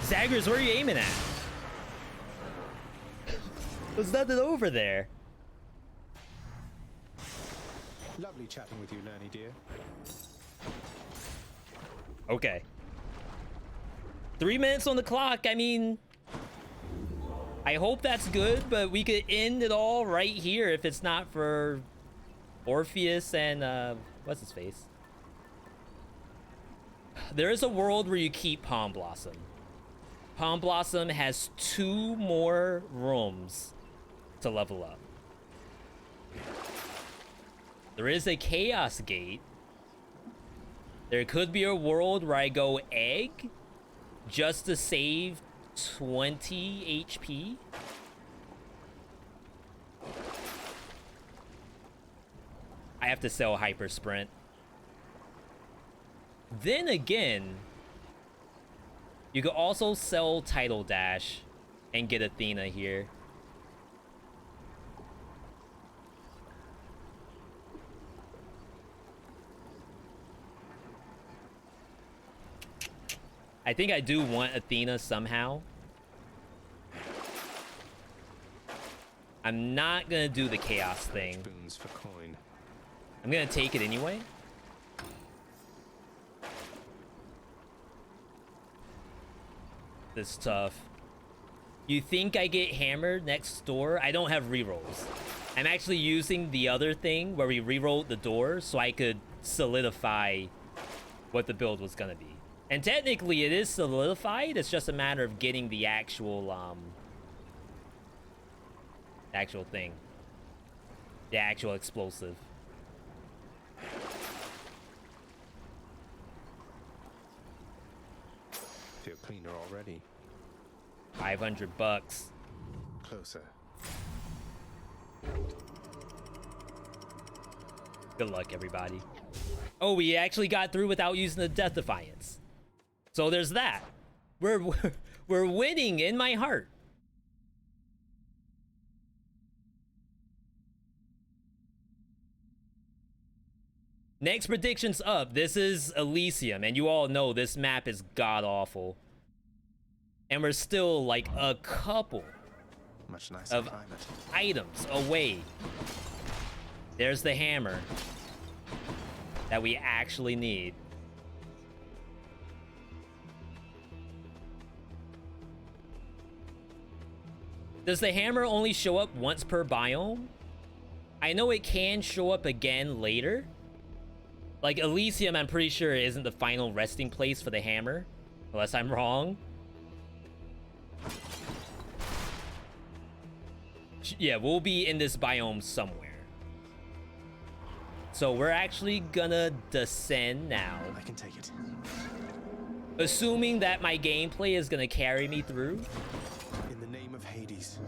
Zaggers, where are you aiming at? There's nothing over there. Lovely chatting with you, Nanny dear. Okay. 3 minutes on the clock. I mean, I hope that's good, but we could end it all right here if it's not for Orpheus and what's his face? There is a world where you keep Palm Blossom. Palm Blossom has 2 more rooms to level up. There is a Chaos Gate. There could be a world where I go egg just to save 20 HP. I have to sell Hyper Sprint. Then again, you could also sell Tidal Dash and get Athena here. I think I do want Athena somehow. I'm not gonna do the chaos thing. Boons for coin. I'm gonna take it anyway. This is tough. You think I get hammered next door? I don't have rerolls. I'm actually using the other thing where we rerolled the door so I could solidify what the build was gonna be. And technically it is solidified, it's just a matter of getting the actual thing. The actual explosive. Feel cleaner already. 500 bucks. Closer. Good luck, everybody. Oh, we actually got through without using the Death Defiance. So there's that. We're winning in my heart. Next prediction's up. This is Elysium, and you all know this map is god-awful. And we're still like a couple Much nicer of climate. items away. There's the hammer that we actually need. Does the hammer only show up once per biome? I know it can show up again later. Like Elysium, I'm pretty sure isn't the final resting place for the hammer, unless I'm wrong. Yeah, we'll be in this biome somewhere. So we're actually gonna descend now. I can take it. Assuming that my gameplay is gonna carry me through. In the name of Hades.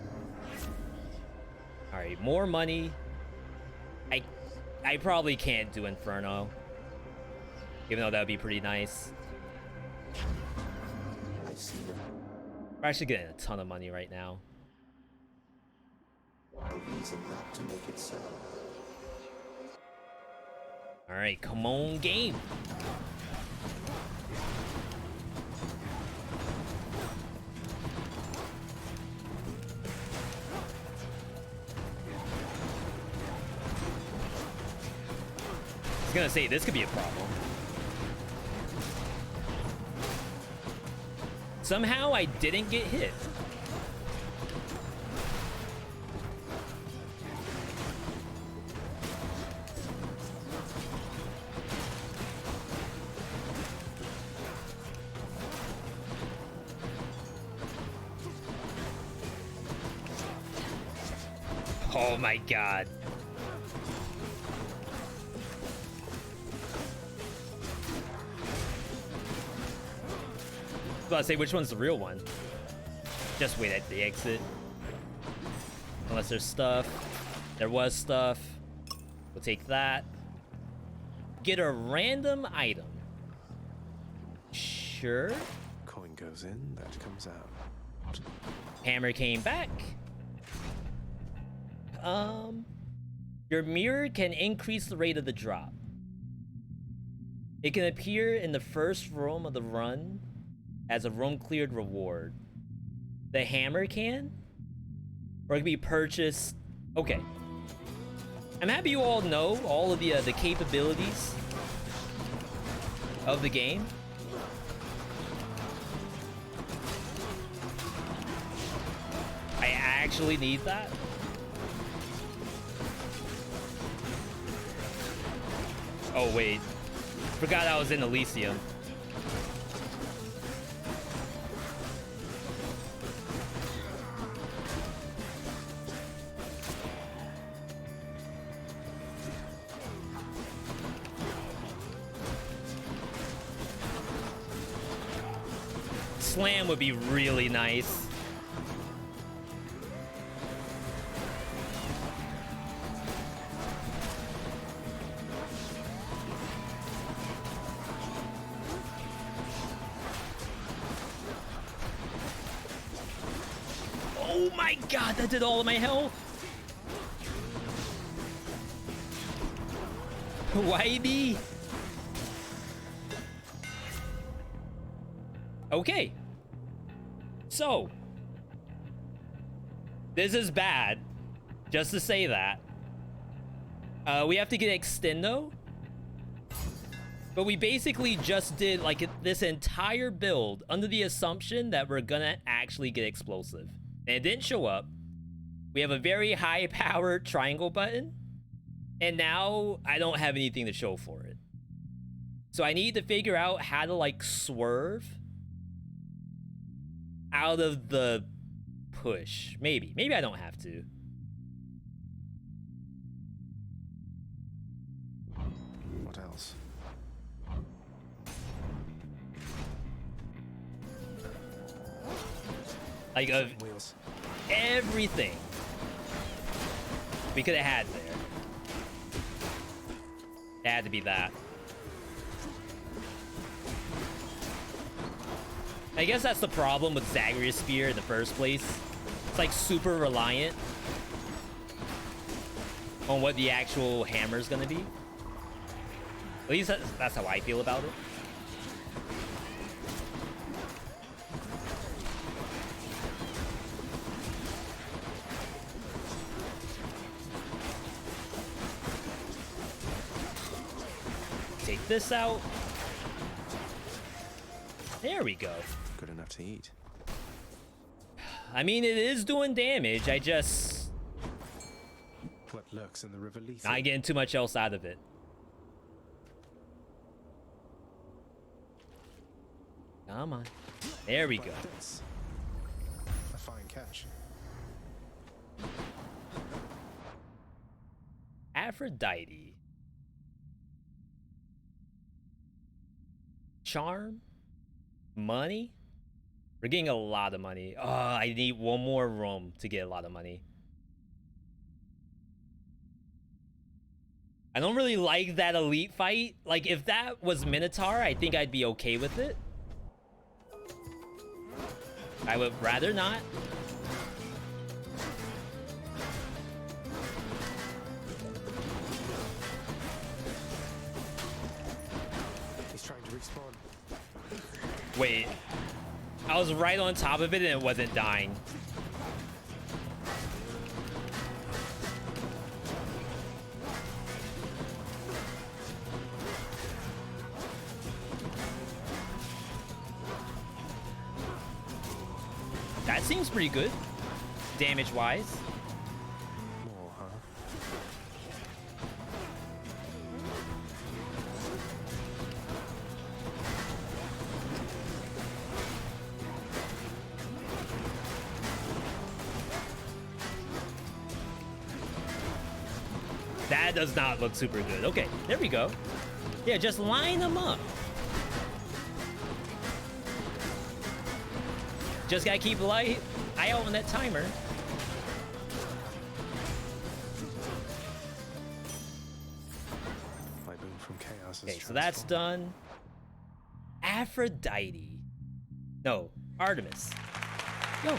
Alright, more money. I probably can't do Inferno. Even though that would be pretty nice. We're actually getting a ton of money right now. Alright, come on, game. I was gonna say, this could be a problem. Somehow I didn't get hit. Oh my god. I was about to say, which one's the real one? Just wait at the exit. Unless there's stuff. There was stuff. We'll take that. Get a random item. Sure. Coin goes in, that comes out. Hammer came back. Your mirror can increase the rate of the drop. It can appear in the first room of the run as a room cleared reward. The hammer can? Or it can be purchased. Okay. I'm happy you all know all of the capabilities of the game. I actually need that. Oh wait, forgot I was in Elysium. Slam would be really nice. Oh my god, that did all of my health. Why me? Okay. So, this is bad, just to say that. We have to get Extendo, but we basically just did like this entire build under the assumption that we're gonna actually get explosive, and it didn't show up. We have a very high powered triangle button, and now I don't have anything to show for it. So I need to figure out how to like swerve out of the push. Maybe I don't have to. What else? Like of Wheels. everything we could have had there. It had to be that. I guess that's the problem with Zagreus Spear in the first place. It's like super reliant on what the actual hammer is gonna be. At least that's how I feel about it. Take this out. There we go. Good enough to eat. I mean, it is doing damage. I just What lurks in the river Lethe? not getting too much else out of it. Come on. There we go. Like this. A fine catch. Aphrodite. Charm. Money. We're getting a lot of money. Oh, I need one more room to get a lot of money. I don't really like that elite fight. Like, if that was Minotaur, I think I'd be okay with it. I would rather not. He's trying to respawn. Wait. I was right on top of it and it wasn't dying. That seems pretty good, damage-wise. More, huh? That does not look super good. Okay, there we go. Yeah, just line them up. Just gotta keep eye out on that timer. Okay, so that's done. Aphrodite. No, Artemis. Yo.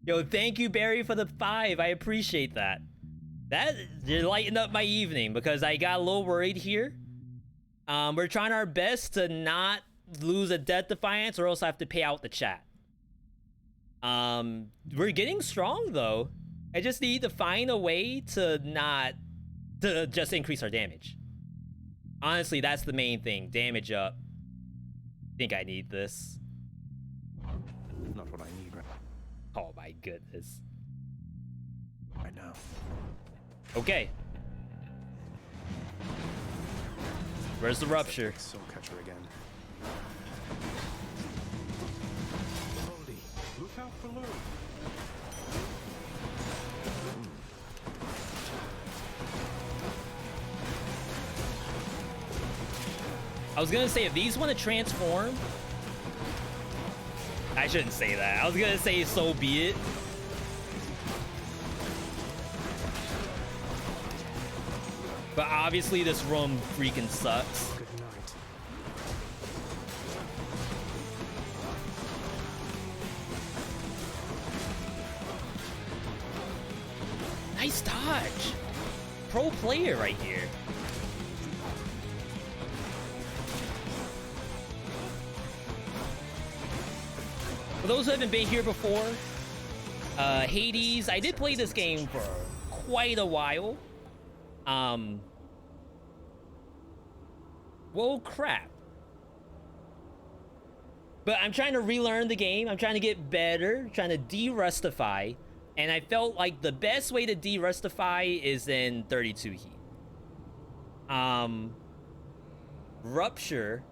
Yo, thank you, Barry, for the 5. I appreciate that. That, you're lighting up my evening because I got a little worried here. We're trying our best to not lose a Death Defiance or else I have to pay out the chat. We're getting strong though. I just need to find a way to just increase our damage. Honestly, that's the main thing. Damage up. I think I need this. Not what I need right now. Oh my goodness. Right now. Okay. Where's the rupture? Soul catcher again. Look out below. I was gonna say, if these want to transform... I shouldn't say that. I was gonna say, so be it. But obviously this room freaking sucks. Good night. Nice dodge. Pro player right here. For those who haven't been here before, Hades, I did play this game for quite a while. Well, crap. But I'm trying to relearn the game. I'm trying to get better, trying to de-rustify. And I felt like the best way to de-rustify is in 32 heat. Rupture.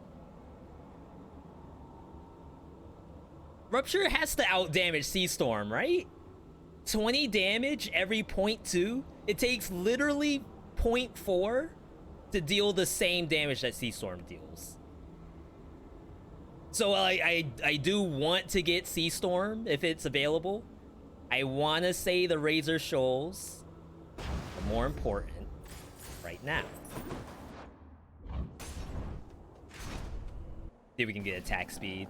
Rupture has to outdamage Sea Storm, right? 20 damage every 0.2. It takes literally 0.4 to deal the same damage that Sea Storm deals. So I do want to get Sea Storm if it's available. I want to say the Razor Shoals are more important right now. See if we can get attack speed.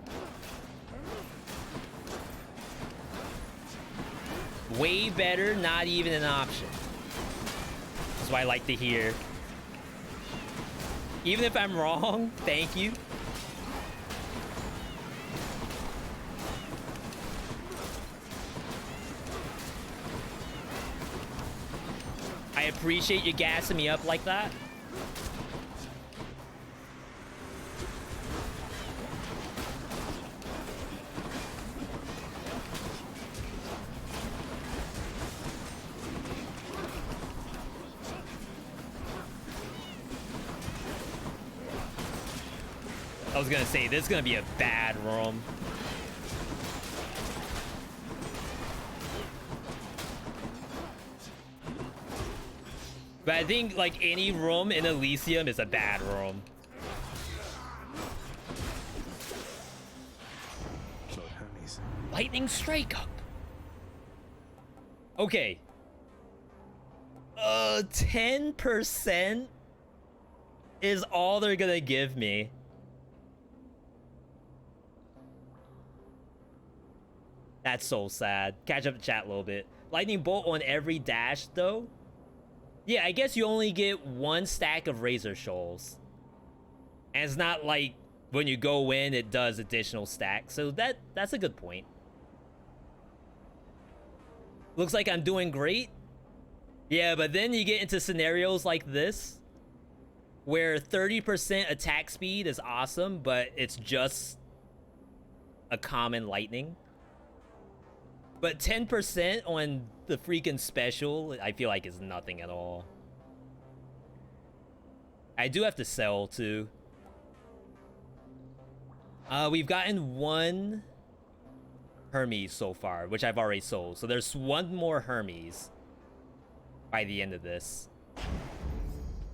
Way better, not even an option. That's what I like to hear. Even if I'm wrong, thank you. I appreciate you gassing me up like that. I was gonna say, this is gonna be a bad room. But I think, like, any room in Elysium is a bad room. Lightning strike up. Okay. 10% is all they're gonna give me. That's so sad. Catch up the chat a little bit. Lightning bolt on every dash, though. Yeah, I guess you only get one stack of Razor Shoals. And it's not like when you go in, it does additional stacks. So that's a good point. Looks like I'm doing great. Yeah, but then you get into scenarios like this, where 30% attack speed is awesome, but it's just a common lightning. But 10% on the freaking special, I feel like is nothing at all. I do have to sell too. We've gotten one Hermes so far, which I've already sold. So there's one more Hermes by the end of this.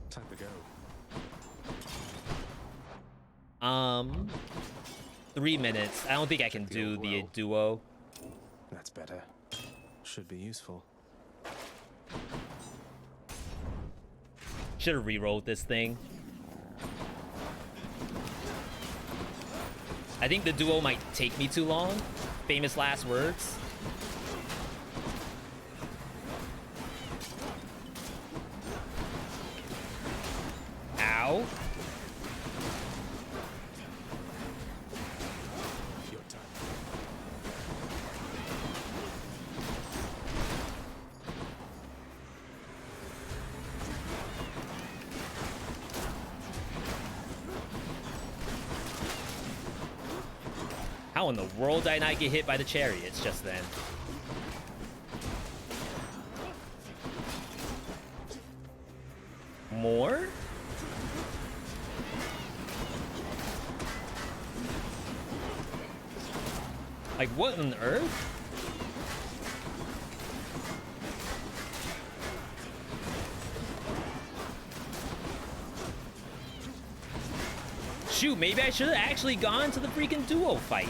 Time to go. 3 minutes. I don't think I can do the duo. That's better. Should be useful. Should have re-rolled this thing. I think the duo might take me too long. Famous last words. Ow. Your time. How in the world did I not get hit by the chariots just then? More? Like, what on earth? Shoot, maybe I should have actually gone to the freaking duo fight.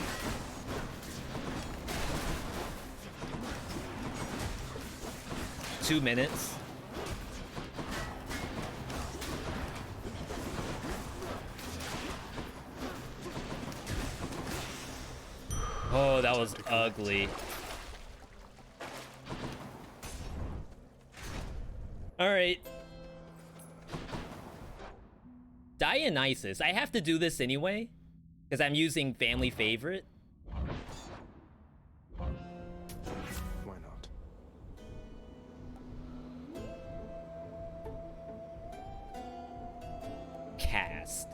Two minutes. Oh, that was ugly. All right. Dionysus. I have to do this anyway, because I'm using family favorite. Why not? Cast.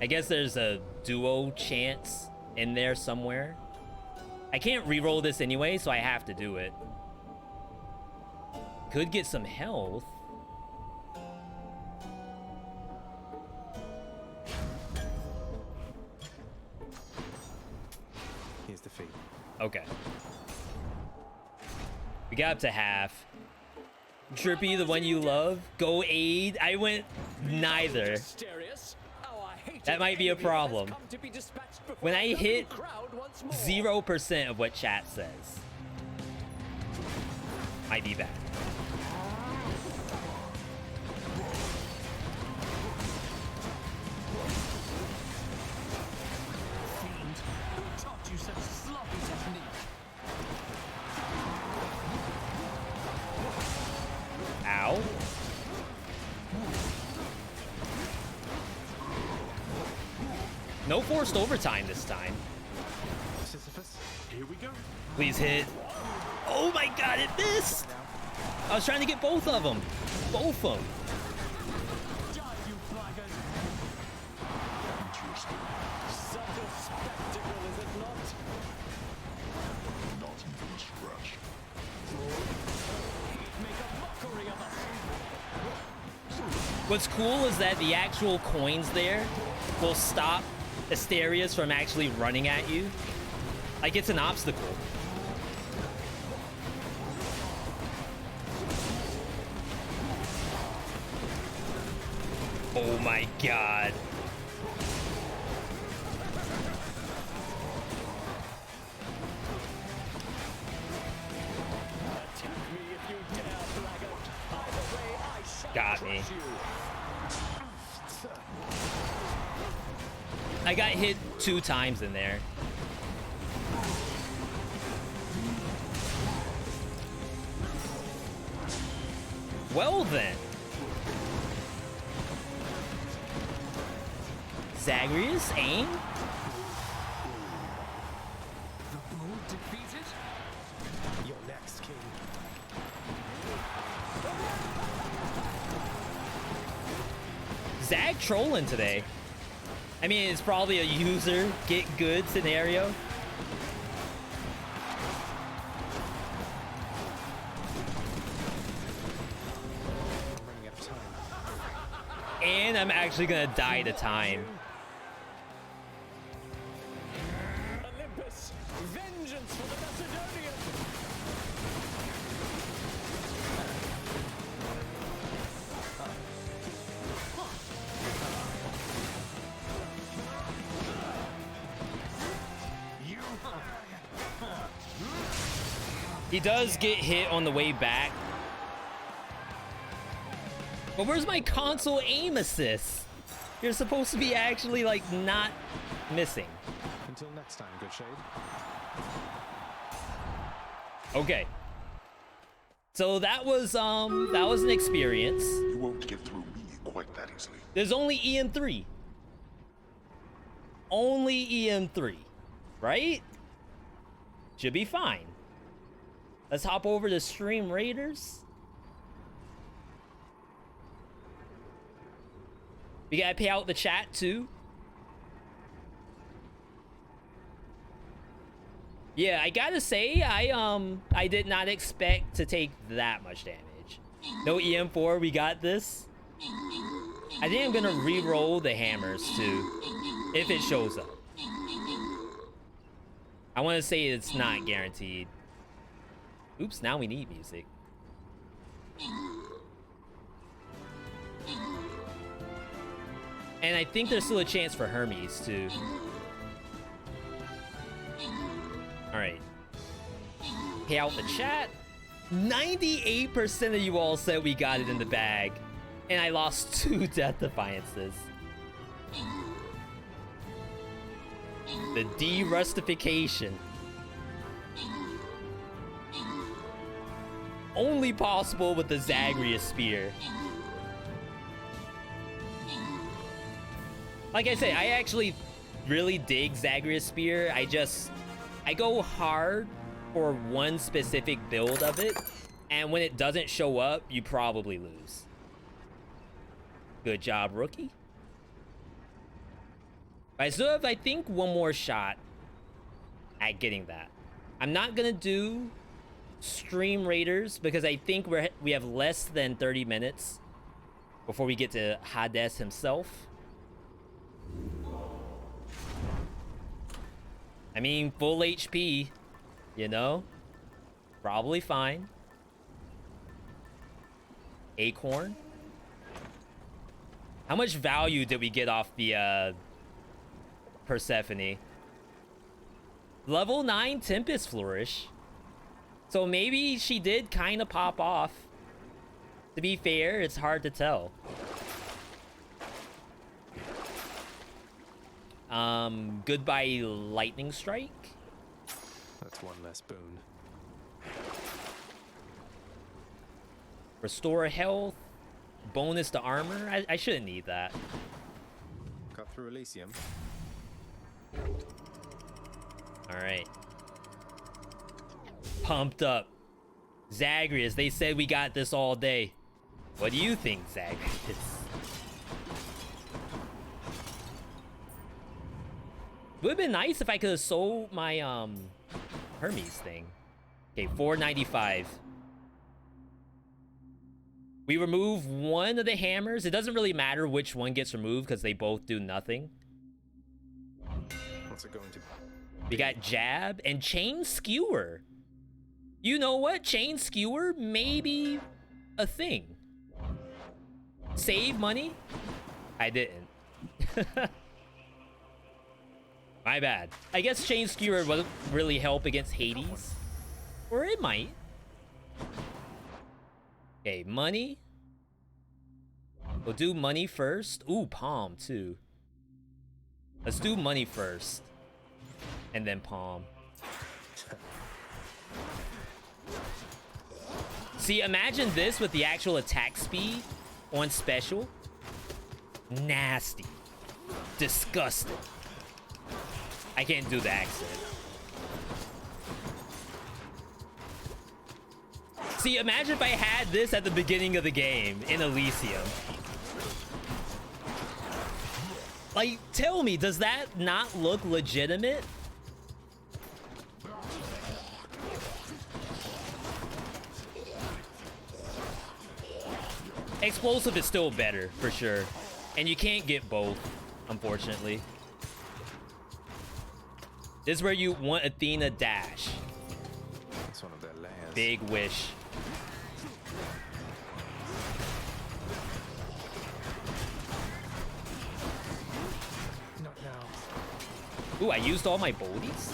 I guess there's a duo chance in there somewhere. I can't re-roll this anyway, so I have to do it. Could get some health. Here's the fee. Okay. We got up to half. Trippy, the one you love. Go aid. I went neither. That might be a problem. When I hit 0% of what chat says, might be bad. Ow. No forced overtime this time. Here we go. Please hit. Oh my god, it missed! I was trying to get both of them. Both of them. What's cool is that the actual coins there will stop Asterias from actually running at you. Like it's an obstacle. Oh my god. Got me. I got hit 2 times in there. Well then. Zagreus, aim? The bull defeated? You're next, king. Zag trolling today. I mean, it's probably a user get good scenario. I'm running out of time. And I'm actually gonna die to time. Olympus, vengeance for the Macedonians. He does get hit on the way back. But where's my console aim assist? You're supposed to be actually like not missing. Until next time, good shade. Okay. So that was an experience. You won't get through me quite that easily. There's only EM3. Only EM3. Right? Should be fine. Let's hop over to Stream Raiders. We gotta pay out the chat too. Yeah, I gotta say, I did not expect to take that much damage. No EM4, we got this. I think I'm gonna re-roll the hammers too, if it shows up. I want to say it's not guaranteed. Oops, now we need music. And I think there's still a chance for Hermes too. Alright. Pay out the chat. 98% of you all said we got it in the bag. And I lost 2 Death Defiances. The de-rustification. Only possible with the Zagreus Spear. Like I say, I actually really dig Zagreus Spear. I go hard for one specific build of it, and when it doesn't show up, you probably lose. Good job, rookie. I still have, I think, one more shot at getting that. I'm not gonna do Stream Raiders because I think we have less than 30 minutes before we get to Hades himself. I mean, full HP, you know? Probably fine. Acorn. How much value did we get off the Persephone? Level 9 Tempest Flourish. So maybe she did kind of pop off. To be fair, it's hard to tell. Goodbye Lightning Strike. That's one less boon. Restore health. Bonus to armor. I shouldn't need that. Cut through Elysium. Alright. Pumped up. Zagreus, they said we got this all day. What do you think, Zagreus? Would have been nice if I could have sold my Hermes thing. Okay, $4.95. We remove one of the hammers. It doesn't really matter which one gets removed because they both do nothing. What's it going to be? We got Jab and Chain Skewer. You know what? Chain Skewer may be a thing. Save money? I didn't. My bad. I guess Chain Skewer wouldn't really help against Hades. Or it might. Okay, money. We'll do money first. Ooh, palm too. Let's do money first. And then palm. See, imagine this with the actual attack speed on special. Nasty. Disgusting. I can't do the accent. See, imagine if I had this at the beginning of the game in Elysium. Like, tell me, does that not look legitimate? Explosive is still better, for sure. And you can't get both, unfortunately. This is where you want Athena dash. That's one of their layers. Big wish. Not now. Ooh, I used all my boldies?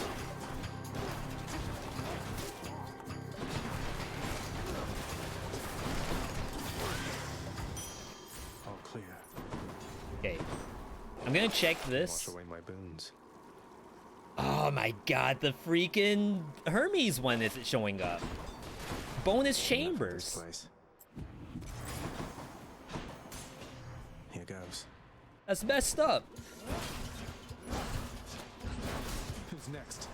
All clear. Okay. I'm gonna check this. Wash away my boons. Oh my god, the freaking Hermes one is showing up. Bonus chambers. Place. Here goes. That's messed up. Who's next?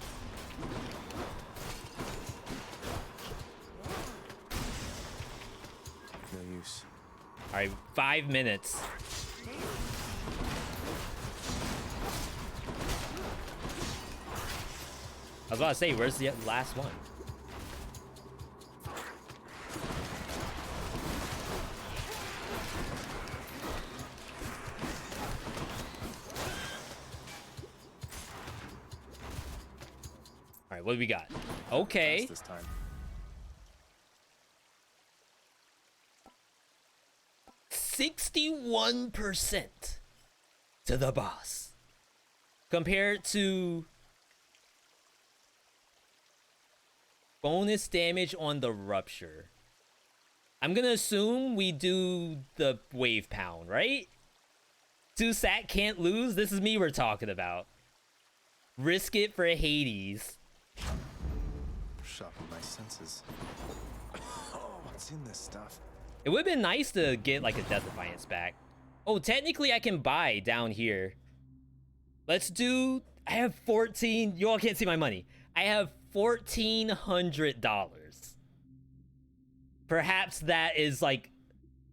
No use. Alright, 5 minutes. I was about to say, where's the last one? Alright, what do we got? Okay. This time. 61% to the boss. Compared to bonus damage on the rupture. I'm gonna assume we do the wave pound, right? Susat can't lose. This is me we're talking about. Risk it for Hades. Sharpen my senses. Oh, what's in this stuff? It would have been nice to get like a Death Defiance back. Oh, technically I can buy down here. Let's do, I have 14, you all can't see my money. I have $1,400. Perhaps that is like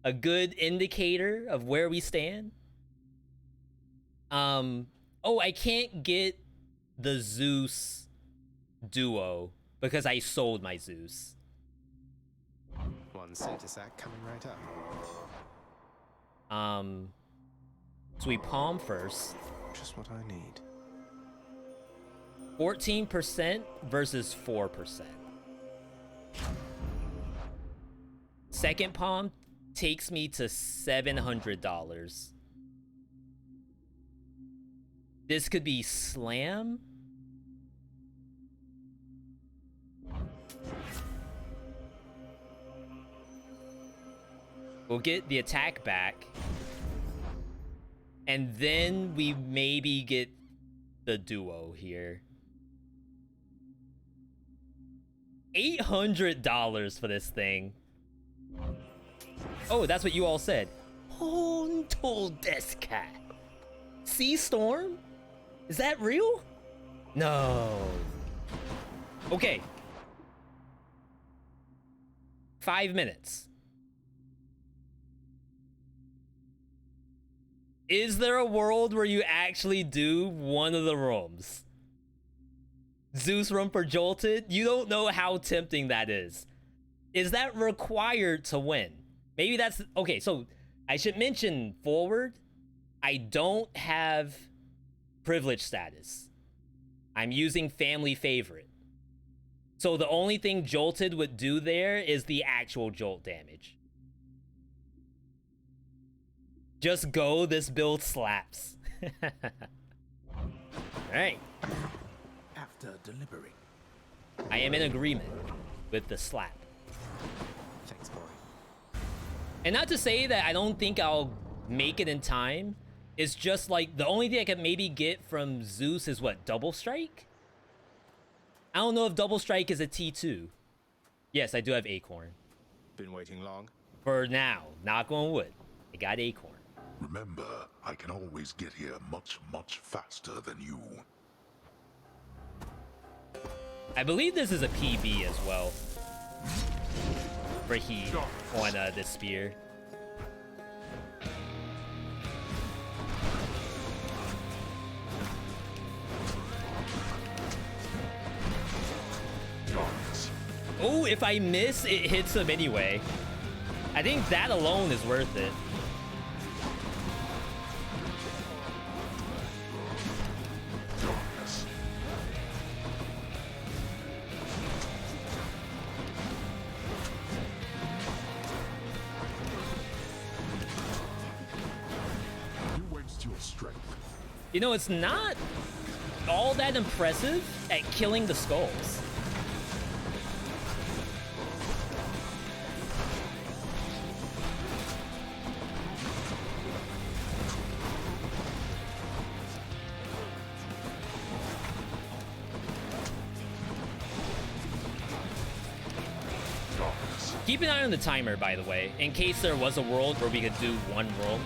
a good indicator of where we stand. Oh, I can't get the Zeus duo because I sold my Zeus. One status act coming right up. So we palm first. Just what I need. 14% versus 4%. Second palm takes me to $700. This could be slam. We'll get the attack back. And then we maybe get the duo here. $800 for this thing. Oh, that's what you all said. Honto desu ka? Sea Storm? Is that real? No. Okay. 5 minutes. Is there a world where you actually do one of the rooms? Zeus room for Jolted? You don't know how tempting that is. Is that required to win? Maybe that's... Okay, so I should mention forward, I don't have privilege status. I'm using family favorite. So the only thing Jolted would do there is the actual jolt damage. Just go, this build slaps. Alright. After delivering. I am in agreement with the slap. Thanks, boy. And not to say that I don't think I'll make it in time. It's just like the only thing I could maybe get from Zeus is what, double strike? I don't know if double strike is a T2. Yes, I do have Acorn. Been waiting long? For now, knock on wood. I got Acorn. Remember, I can always get here much, much faster than you. I believe this is a PB as well. For heat on the spear. Oh, if I miss, it hits him anyway. I think that alone is worth it. strength. You know, it's not all that impressive at killing the skulls. Keep an eye on the timer, by the way, in case there was a world where we could do one world.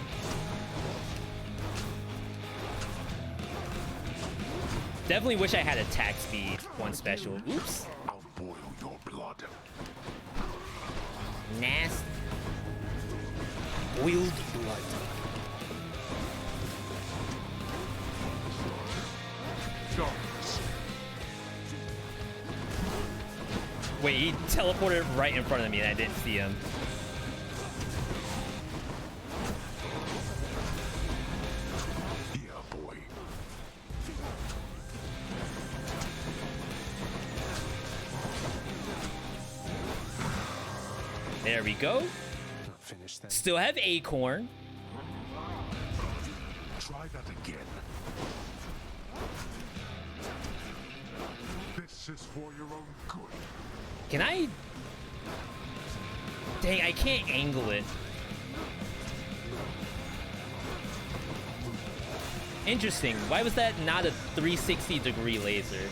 Definitely wish I had attack speed, one special. Oops. I'll boil your blood. Nasty. Boiled blood. Wait, he teleported right in front of me and I didn't see him. Yeah, boy. There we go. Finish that. Still have Acorn. Try that again. This is for your own good. Can I? Dang, I can't angle it. Interesting. Why was that not a 360-degree laser?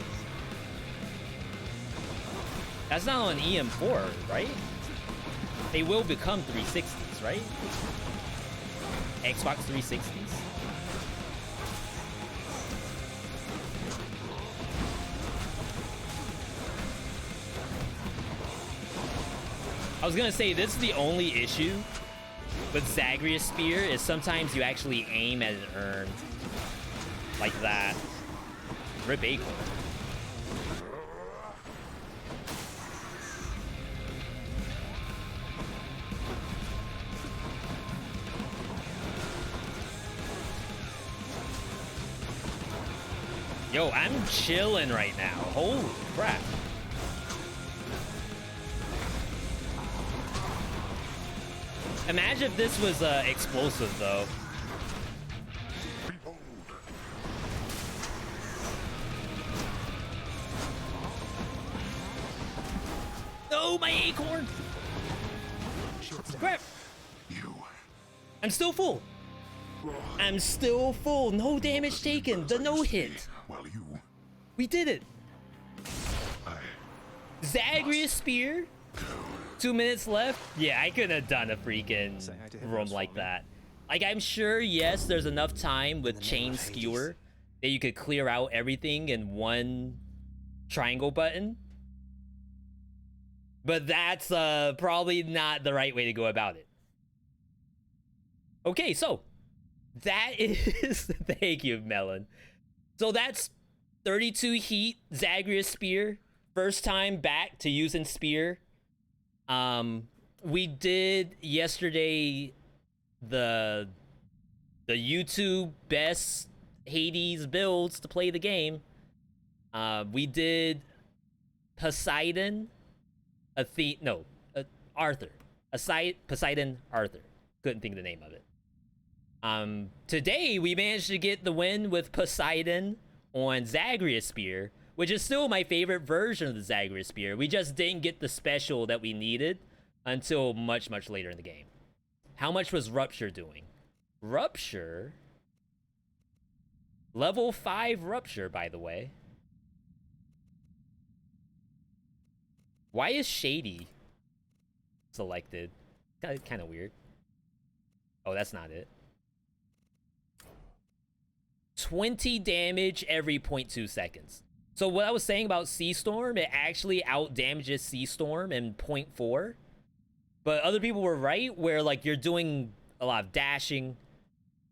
That's not on EM4, right? They will become 360s, right? Xbox 360s? I was gonna say, this is the only issue with Zagreus Spear, is sometimes you actually aim at an urn. Like that. Rip Acorn. Yo, I'm chilling right now. Holy crap. Imagine if this was explosive, though. Behold. No, my Acorn! Crap! You. I'm still full. I'm still full. No damage taken. The no hit. Well, you. We did it. I Zagreus Spear. 2 minutes left. Yeah, I couldn't have done a freaking room like that. Like, I'm sure, yes, there's enough time with Chain Skewer that you could clear out everything in one triangle button. But that's probably not the right way to go about it. Okay, so that is... Thank you, Melon. So that's 32 heat, Zagreus Spear. First time back to using Spear. We did yesterday the YouTube best Hades builds to play the game. We did Poseidon, Arthur. Poseidon, Arthur. Couldn't think of the name of it. Today we managed to get the win with Poseidon on Zagreus Spear, which is still my favorite version of the Zagreus Spear. We just didn't get the special that we needed until much, much later in the game. How much was Rupture doing? Rupture? Level 5 Rupture, by the way. Why is Shady selected? Kind of weird. Oh, that's not it. 20 damage every 0.2 seconds. So what I was saying about Sea Storm, it actually out damages Sea Storm in 0.4. But other people were right, where like you're doing a lot of dashing.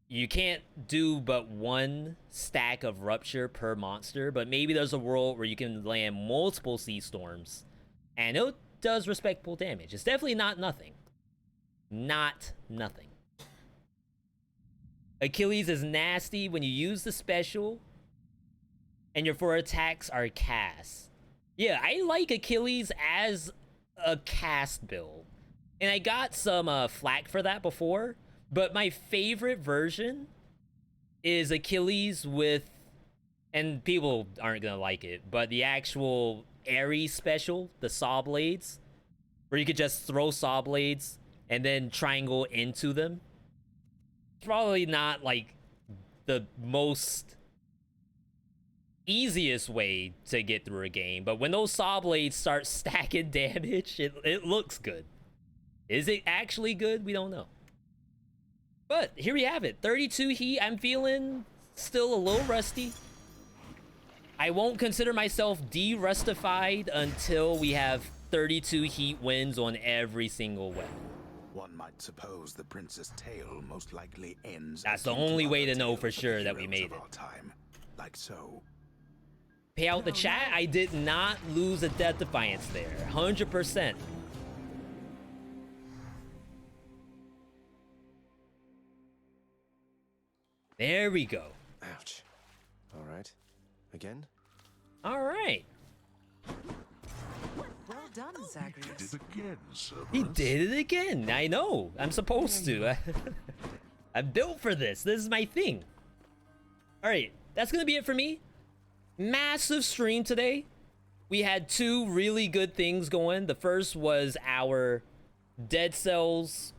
You can't do but one stack of Rupture per monster, but maybe there's a world where you can land multiple Sea Storms, and it does respectable damage. It's definitely not nothing. Not nothing. Achilles is nasty when you use the special, and your 4 attacks are cast. Yeah, I like Achilles as a cast build. And I got some flack for that before, but my favorite version is Achilles with, and people aren't gonna like it, but the actual Ares special, the saw blades, where you could just throw saw blades and then triangle into them. Probably not like the most easiest way to get through a game, but when those saw blades start stacking damage, it looks good. Is it actually good? We don't know. But here we have it, 32 heat. I'm feeling still a little rusty. I won't consider myself de-rustified until we have 32 heat wins on every single weapon. One might suppose the prince's tale most likely ends. That's the only way to know for sure that we made it. Time. Like so. Pay out the chat. I did not lose a Death Defiance there. 100%. There we go. Ouch. All right. Again? All right. Well done, Zagreus. Did it again, Cerberus. He did it again. I know. I'm supposed to. I'm built for this. This is my thing. All right. That's going to be it for me. Massive stream today. We had two really good things going. The first was our Dead Cells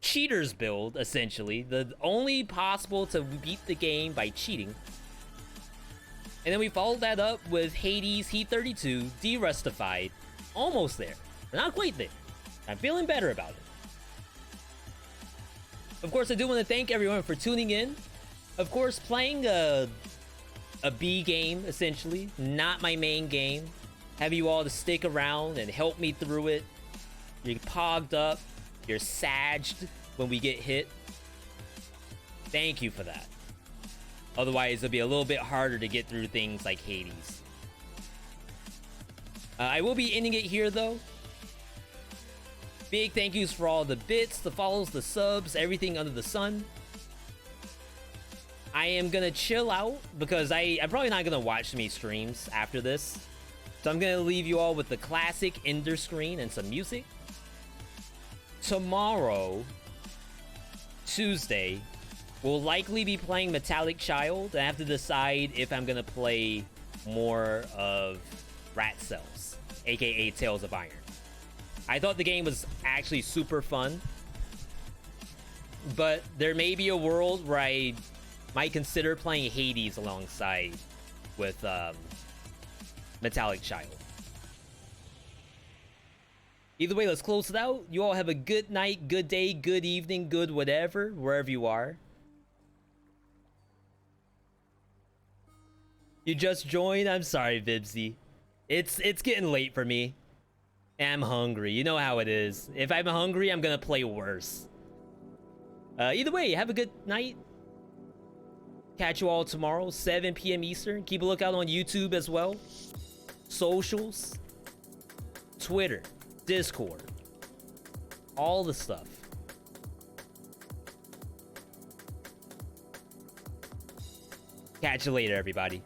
cheaters build, essentially. The only possible to beat the game by cheating. And then we followed that up with Hades Heat 32, de-rustified. Almost there. We're not quite there. I'm feeling better about it. Of course, I do want to thank everyone for tuning in. Of course, playing a B game, essentially. Not my main game. Have you all to stick around and help me through it. You're pogged up. You're sagged when we get hit. Thank you for that. Otherwise, it'll be a little bit harder to get through things like Hades. I will be ending it here, though. Big thank yous for all the bits, the follows, the subs, everything under the sun. I am going to chill out because I'm probably not going to watch me streams after this. So I'm going to leave you all with the classic Ender screen and some music. Tomorrow, Tuesday, we'll likely be playing Metallic Child. I have to decide if I'm going to play more of Rat Cells, aka Tales of Iron. I thought the game was actually super fun, but there may be a world where I might consider playing Hades alongside with Metallic Child. Either way, let's close it out. You all have a good night, good day, good evening, good whatever, wherever you are. You just joined? I'm sorry, Vibsy. It's getting late for me. And I'm hungry. You know how it is. If I'm hungry, I'm gonna play worse. Either way, have a good night. Catch you all tomorrow, 7 p.m. Eastern. Keep a lookout on YouTube as well. Socials. Twitter. Discord. All the stuff. Catch you later, everybody.